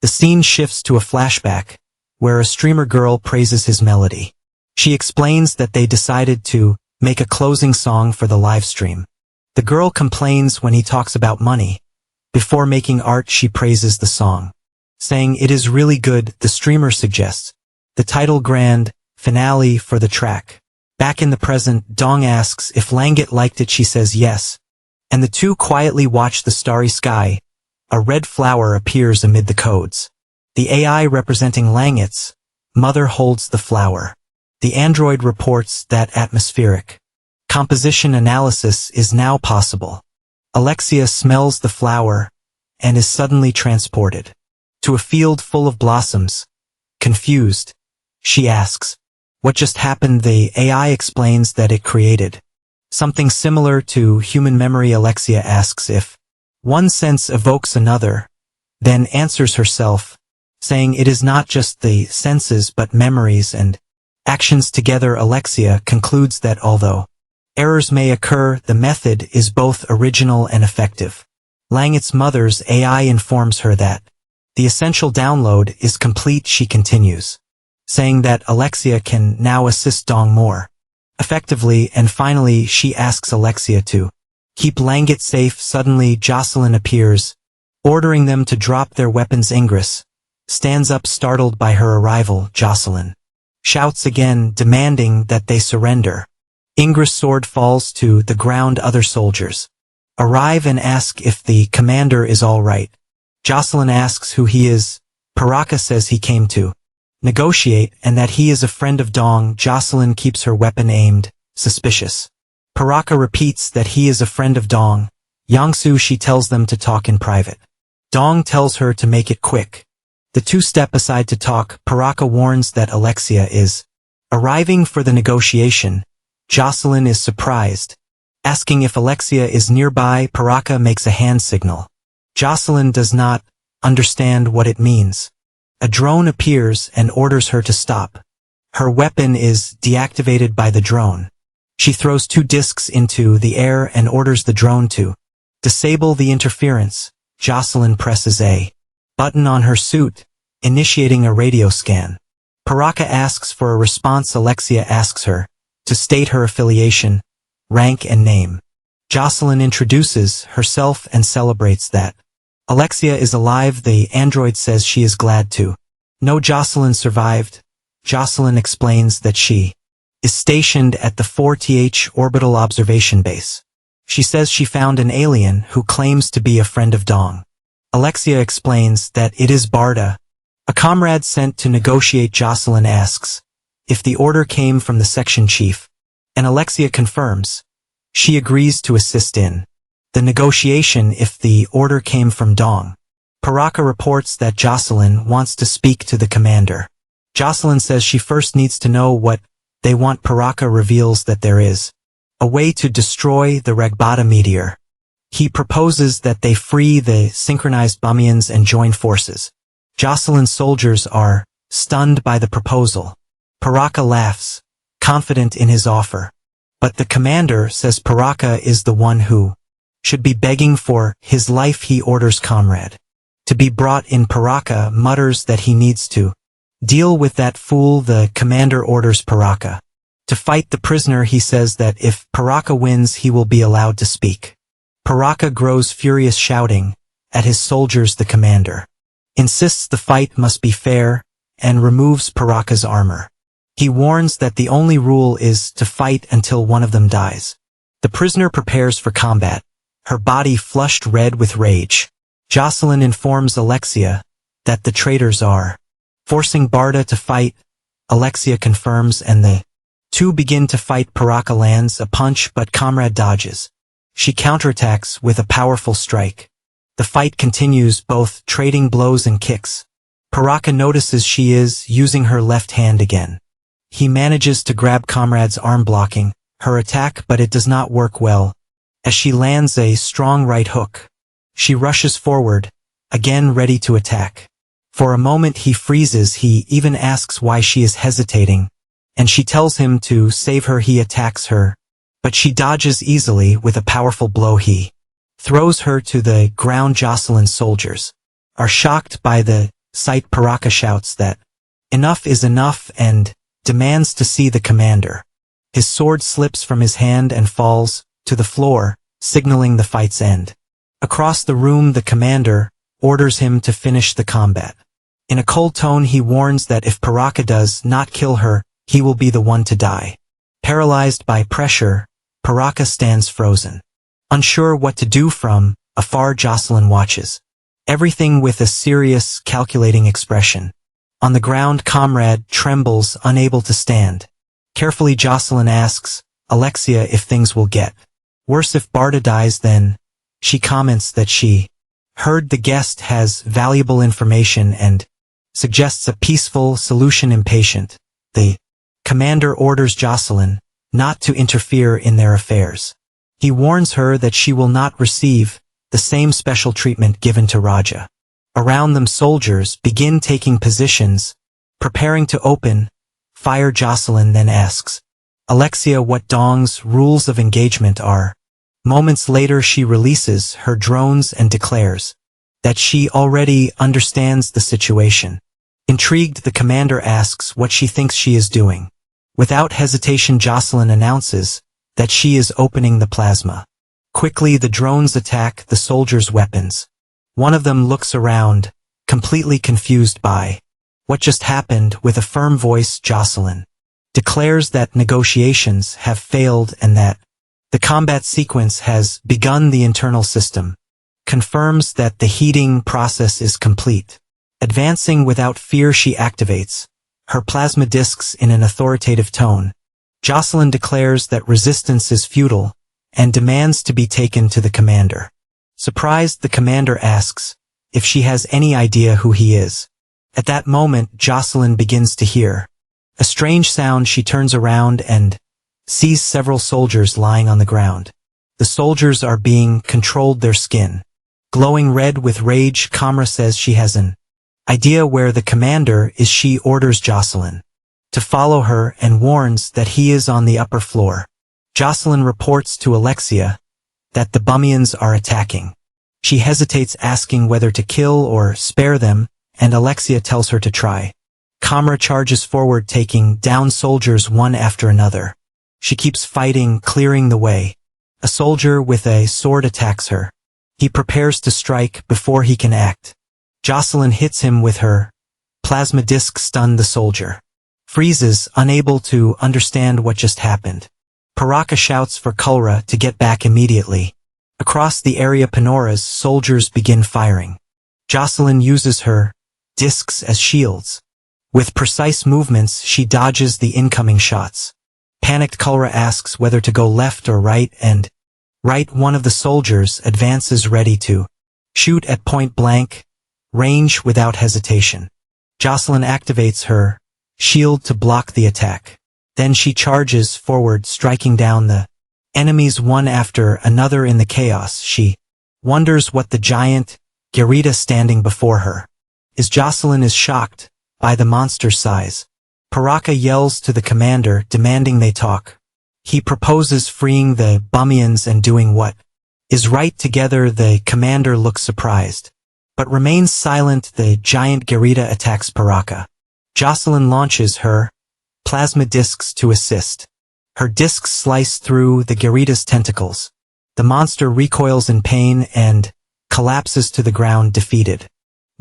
The scene shifts to a flashback, where a streamer girl praises his melody. She explains that they decided to make a closing song for the live stream. The girl complains when he talks about money. Before making art, she praises the song, saying it is really good. The streamer suggests the title grand finale for the track. Back in the present, Dong asks if Langit liked it. She says yes, and the two quietly watch the starry sky. A red flower appears amid the codes. The AI representing Langit's mother holds the flower. The android reports that atmospheric composition analysis is now possible. Alexia smells the flower and is suddenly transported to a field full of blossoms. Confused, she asks, what just happened? The AI explains that it created something similar to human memory. Alexia asks if one sense evokes another, then answers herself, saying it is not just the senses but memories and actions together. Alexia concludes that although errors may occur, the method is both original and effective. Langit's mother's AI informs her that the essential download is complete. She continues, saying that Alexia can now assist Dong more effectively, and finally she asks Alexia to keep Langit safe. Suddenly Jocelyn appears, ordering them to drop their weapons. Ingress stands up, startled by her arrival. Jocelyn shouts again, demanding that they surrender. Ingress' sword falls to the ground. Other soldiers arrive and ask if the commander is all right. Jocelyn asks who he is. Paraka says he came to negotiate and that he is a friend of Dong. Jocelyn keeps her weapon aimed, suspicious. Paraka repeats that he is a friend of Dong. Yangsu, she tells them to talk in private. Dong tells her to make it quick. The two step aside to talk. Paraka warns that Alexia is arriving for the negotiation. Jocelyn is surprised, asking if Alexia is nearby. Paraka makes a hand signal. Jocelyn does not understand what it means. A drone appears and orders her to stop. Her weapon is deactivated by the drone. She throws two discs into the air and orders the drone to disable the interference. Jocelyn presses a button on her suit, initiating a radio scan. Paraka asks for a response. Alexia asks her to state her affiliation, rank and name. Jocelyn introduces herself and celebrates that Alexia is alive. The android says she is glad to know Jocelyn survived. Jocelyn explains that she is stationed at the 4th Orbital Observation Base. She says she found an alien who claims to be a friend of Dong. Alexia explains that it is Barda, a comrade sent to negotiate. Jocelyn asks if the order came from the section chief, and Alexia confirms she agrees to assist in the negotiation if the order came from Dong. Paraka reports that Jocelyn wants to speak to the commander. Jocelyn says she first needs to know what they want. Paraka reveals that there is a way to destroy the Ragbata meteor. He proposes that they free the synchronized Bamians and join forces. Jocelyn's soldiers are stunned by the proposal. Paraka laughs, confident in his offer. But the commander says Paraka is the one who should be begging for his life. He orders comrade to be brought in. Paraka mutters that he needs to deal with that fool. The commander orders Paraka to fight the prisoner. He says that if Paraka wins, he will be allowed to speak. Paraka grows furious, shouting at his soldiers. The commander insists the fight must be fair and removes Paraka's armor. He warns that the only rule is to fight until one of them dies. The prisoner prepares for combat, her body flushed red with rage. Jocelyn informs Alexia that the traitors are forcing Barda to fight. Alexia confirms and the two begin to fight. Paraka lands a punch but comrade dodges. She counterattacks with a powerful strike. The fight continues, both trading blows and kicks. Paraka notices she is using her left hand again. He manages to grab comrade's arm, blocking her attack, but it does not work well, as she lands a strong right hook. She rushes forward, again ready to attack. For a moment he freezes, he even asks why she is hesitating, and she tells him to save her. He attacks her, but she dodges easily with a powerful blow. He throws her to the ground. Jocelyn's soldiers are shocked by the sight. Paraka shouts that enough is enough and demands to see the commander. His sword slips from his hand and falls to the floor, signaling the fight's end. Across the room, the commander orders him to finish the combat. In a cold tone, he warns that if Paraka does not kill her, he will be the one to die. Paralyzed by pressure, Paraka stands frozen. Unsure what to do. From afar, Jocelyn watches everything with a serious, calculating expression. On the ground, Comrade trembles, unable to stand. Carefully, Jocelyn asks Alexia if things will get worse if Barda dies. Then she comments that she heard the guest has valuable information and suggests a peaceful solution. Impatient, the commander orders Jocelyn not to interfere in their affairs. He warns her that she will not receive the same special treatment given to Raja. Around them, soldiers begin taking positions, preparing to open fire. Jocelyn then asks Alexia what Dong's rules of engagement are. Moments later, she releases her drones and declares that she already understands the situation. Intrigued, the commander asks what she thinks she is doing. Without hesitation, Jocelyn announces that she is opening the plasma. Quickly, the drones attack the soldiers' weapons. One of them looks around, completely confused by what just happened. With a firm voice, Jocelyn declares that negotiations have failed and that the combat sequence has begun. The internal system confirms that the heating process is complete. Advancing without fear, she activates her plasma discs in an authoritative tone. Jocelyn declares that resistance is futile and demands to be taken to the commander. Surprised, the commander asks if she has any idea who he is. At that moment, Jocelyn begins to hear a strange sound. She turns around and sees several soldiers lying on the ground. The soldiers are being controlled, their skin glowing red with rage. Kamra says she has an idea where the commander is. She orders Jocelyn to follow her and warns that he is on the upper floor. Jocelyn reports to Alexia that the Bumians are attacking. She hesitates, asking whether to kill or spare them, and Alexia tells her to try. Kamra charges forward, taking down soldiers one after another. She keeps fighting, clearing the way. A soldier with a sword attacks her. He prepares to strike before he can act. Jocelyn hits him with her plasma disc. Stunned, the soldier freezes, unable to understand what just happened. Paraka shouts for Kulra to get back immediately. Across the area, Panora's soldiers begin firing. Jocelyn uses her discs as shields. With precise movements, she dodges the incoming shots. Panicked, Kulra asks whether to go left or right, and right. One of the soldiers advances, ready to shoot at point blank range without hesitation. Jocelyn activates her shield to block the attack. Then she charges forward, striking down the enemies one after another. In the chaos, she wonders what the giant Garita standing before her is. Jocelyn is shocked by the monster's size. Paraka yells to the commander, demanding they talk. He proposes freeing the Bumians and doing what is right together. The commander looks surprised, but remains silent. The giant Garita attacks Paraka. Jocelyn launches her plasma discs to assist. Her discs slice through the Garita's tentacles. The monster recoils in pain and collapses to the ground, defeated.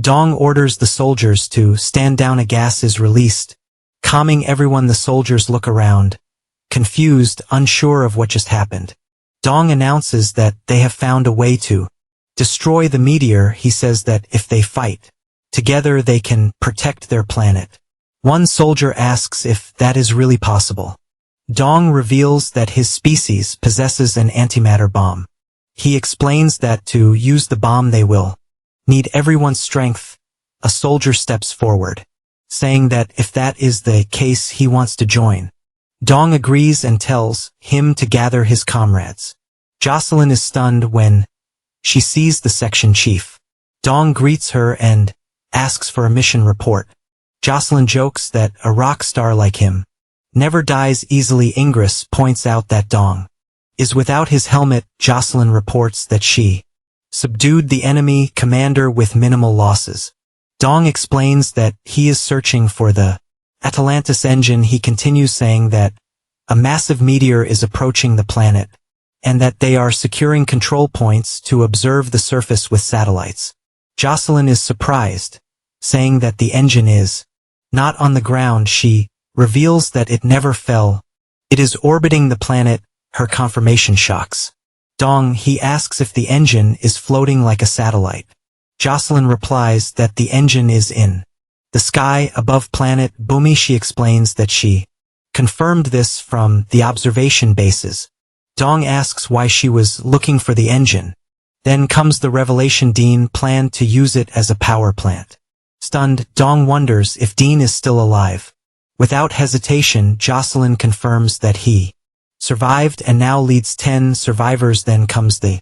Dong orders the soldiers to stand down. A gas is released, calming everyone. The soldiers look around, confused, unsure of what just happened. Dong announces that they have found a way to destroy the meteor. He says that if they fight together, they can protect their planet. One soldier asks if that is really possible. Dong reveals that his species possesses an antimatter bomb. He explains that to use the bomb they will need everyone's strength. A soldier steps forward, saying that if that is the case, he wants to join. Dong agrees and tells him to gather his comrades. Jocelyn is stunned when she sees the section chief. Dong greets her and asks for a mission report. Jocelyn jokes that a rock star like him never dies easily. Ingress points out that Dong is without his helmet. Jocelyn reports that she subdued the enemy commander with minimal losses. Dong explains that he is searching for the Atlantis engine. He continues saying that a massive meteor is approaching the planet, and that they are securing control points to observe the surface with satellites. Jocelyn is surprised, saying that the engine is not on the ground. She reveals that it never fell. It is orbiting the planet. Her confirmation shocks Dong. He asks if the engine is floating like a satellite. Jocelyn replies that the engine is in the sky above planet Bumi. She explains that she confirmed this from the observation bases. Dong asks why she was looking for the engine. Then comes the revelation Dean planned to use it as a power plant. Stunned, Dong wonders if Dean is still alive. Without hesitation, Jocelyn confirms that he survived and now leads 10 survivors. Then comes the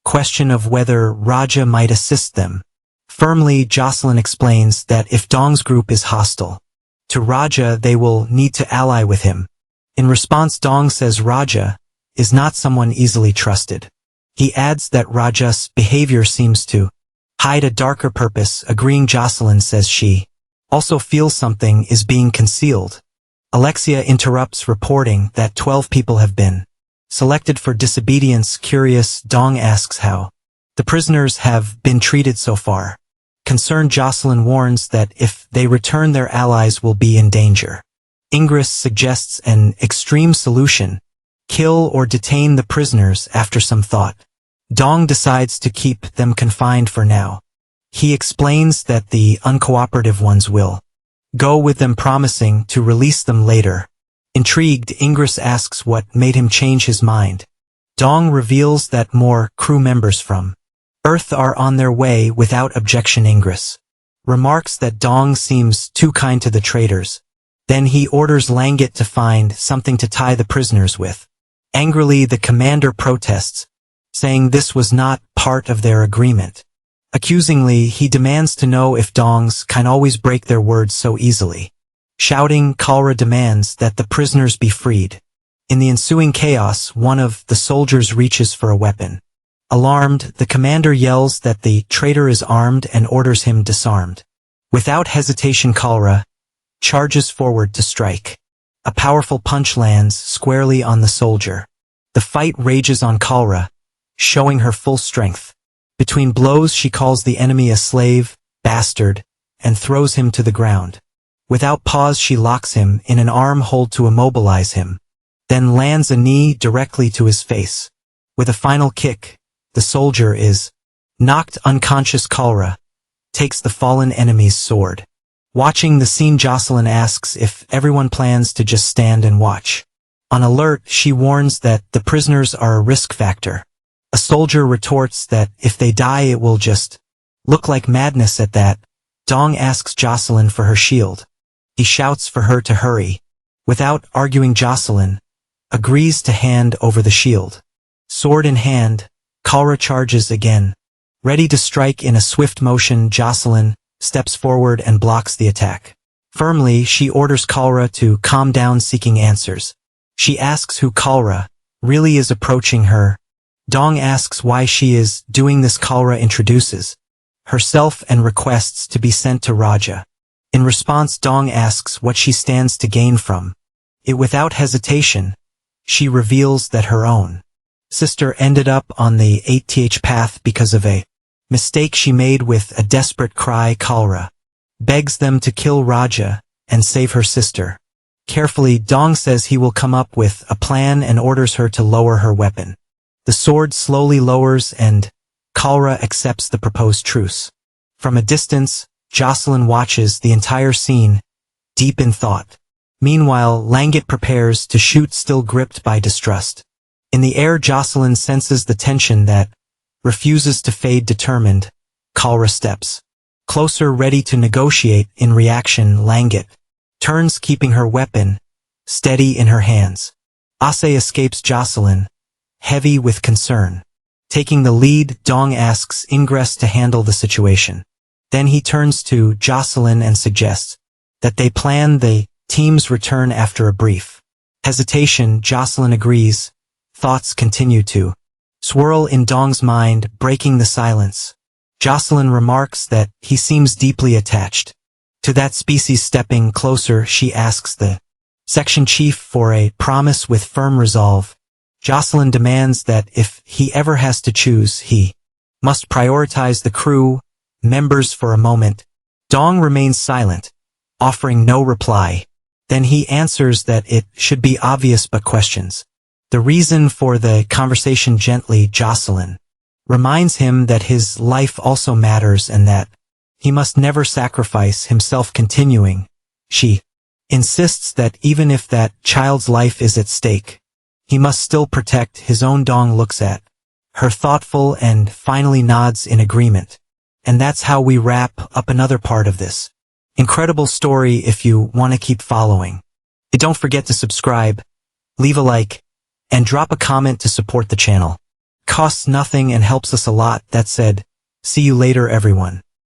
question of whether Raja might assist them. Firmly, Jocelyn explains that if Dong's group is hostile to Raja, they will need to ally with him. In response, Dong says Raja is not someone easily trusted. He adds that Raja's behavior seems to hide a darker purpose. Agreeing, Jocelyn says she also feels something is being concealed. Alexia interrupts, reporting that 12 people have been selected for disobedience. Curious, Dong asks how the prisoners have been treated so far. Concerned, Jocelyn warns that if they return, their allies will be in danger. Ingress suggests an extreme solution: kill or detain the prisoners. After some thought, Dong decides to keep them confined for now. He explains that the uncooperative ones will go with them, promising to release them later. Intrigued, Ingress asks what made him change his mind. Dong reveals that more crew members from Earth are on their way without objection. Ingress remarks that Dong seems too kind to the traitors. Then he orders Langet to find something to tie the prisoners with. Angrily, the commander protests, saying this was not part of their agreement. Accusingly, he demands to know if Dongs can always break their words so easily. Shouting, Kalra demands that the prisoners be freed. In the ensuing chaos, one of the soldiers reaches for a weapon. Alarmed, the commander yells that the traitor is armed and orders him disarmed. Without hesitation, Kalra charges forward to strike. A powerful punch lands squarely on the soldier. The fight rages on Kalra, showing her full strength. Between blows, she calls the enemy a slave, bastard, and throws him to the ground. Without pause, she locks him in an arm hold to immobilize him, then lands a knee directly to his face. With a final kick, the soldier is knocked unconscious. Kalra takes the fallen enemy's sword. Watching the scene, Jocelyn asks if everyone plans to just stand and watch. On alert, she warns that the prisoners are a risk factor. A soldier retorts that if they die, it will just look like madness. At that, Dong asks Jocelyn for her shield. He shouts for her to hurry. Without arguing, Jocelyn agrees to hand over the shield. Sword in hand, Kalra charges again. Ready to strike in a swift motion, Jocelyn steps forward and blocks the attack. Firmly, she orders Kalra to calm down, seeking answers. She asks who Kalra really is approaching her. Dong asks why she is doing this. Kalra introduces herself and requests to be sent to Raja. In response, Dong asks what she stands to gain from it. Without hesitation, she reveals that her own sister ended up on the 8th path because of a mistake she made. With a desperate cry, Kalra begs them to kill Raja and save her sister. Carefully, Dong says he will come up with a plan and orders her to lower her weapon. The sword slowly lowers and Kalra accepts the proposed truce. From a distance, Jocelyn watches the entire scene, deep in thought. Meanwhile, Langet prepares to shoot, still gripped by distrust. In the air, Jocelyn senses the tension that refuses to fade. Determined, Kalra steps closer, ready to negotiate. In reaction, Langet turns, keeping her weapon steady in her hands. Ase escapes Jocelyn, heavy with concern. Taking the lead, Dong asks Ingress to handle the situation. Then he turns to Jocelyn and suggests that they plan the team's return after a brief hesitation. Jocelyn agrees. Thoughts continue to swirl in Dong's mind, breaking the silence. Jocelyn remarks that he seems deeply attached to that species. Stepping closer, she asks the section chief for a promise with firm resolve. Jocelyn demands that if he ever has to choose, he must prioritize the crew members. For a moment, Dong remains silent, offering no reply. Then he answers that it should be obvious but questions the reason for the conversation. Gently, Jocelyn reminds him that his life also matters and that he must never sacrifice himself. Continuing, she insists that even if that child's life is at stake, he must still protect his own. Dong looks at her thoughtful and finally nods in agreement. And that's how we wrap up another part of this incredible story. If you want to keep following, don't forget to subscribe, leave a like, and drop a comment to support the channel. Costs nothing and helps us a lot. That said, see you later, everyone.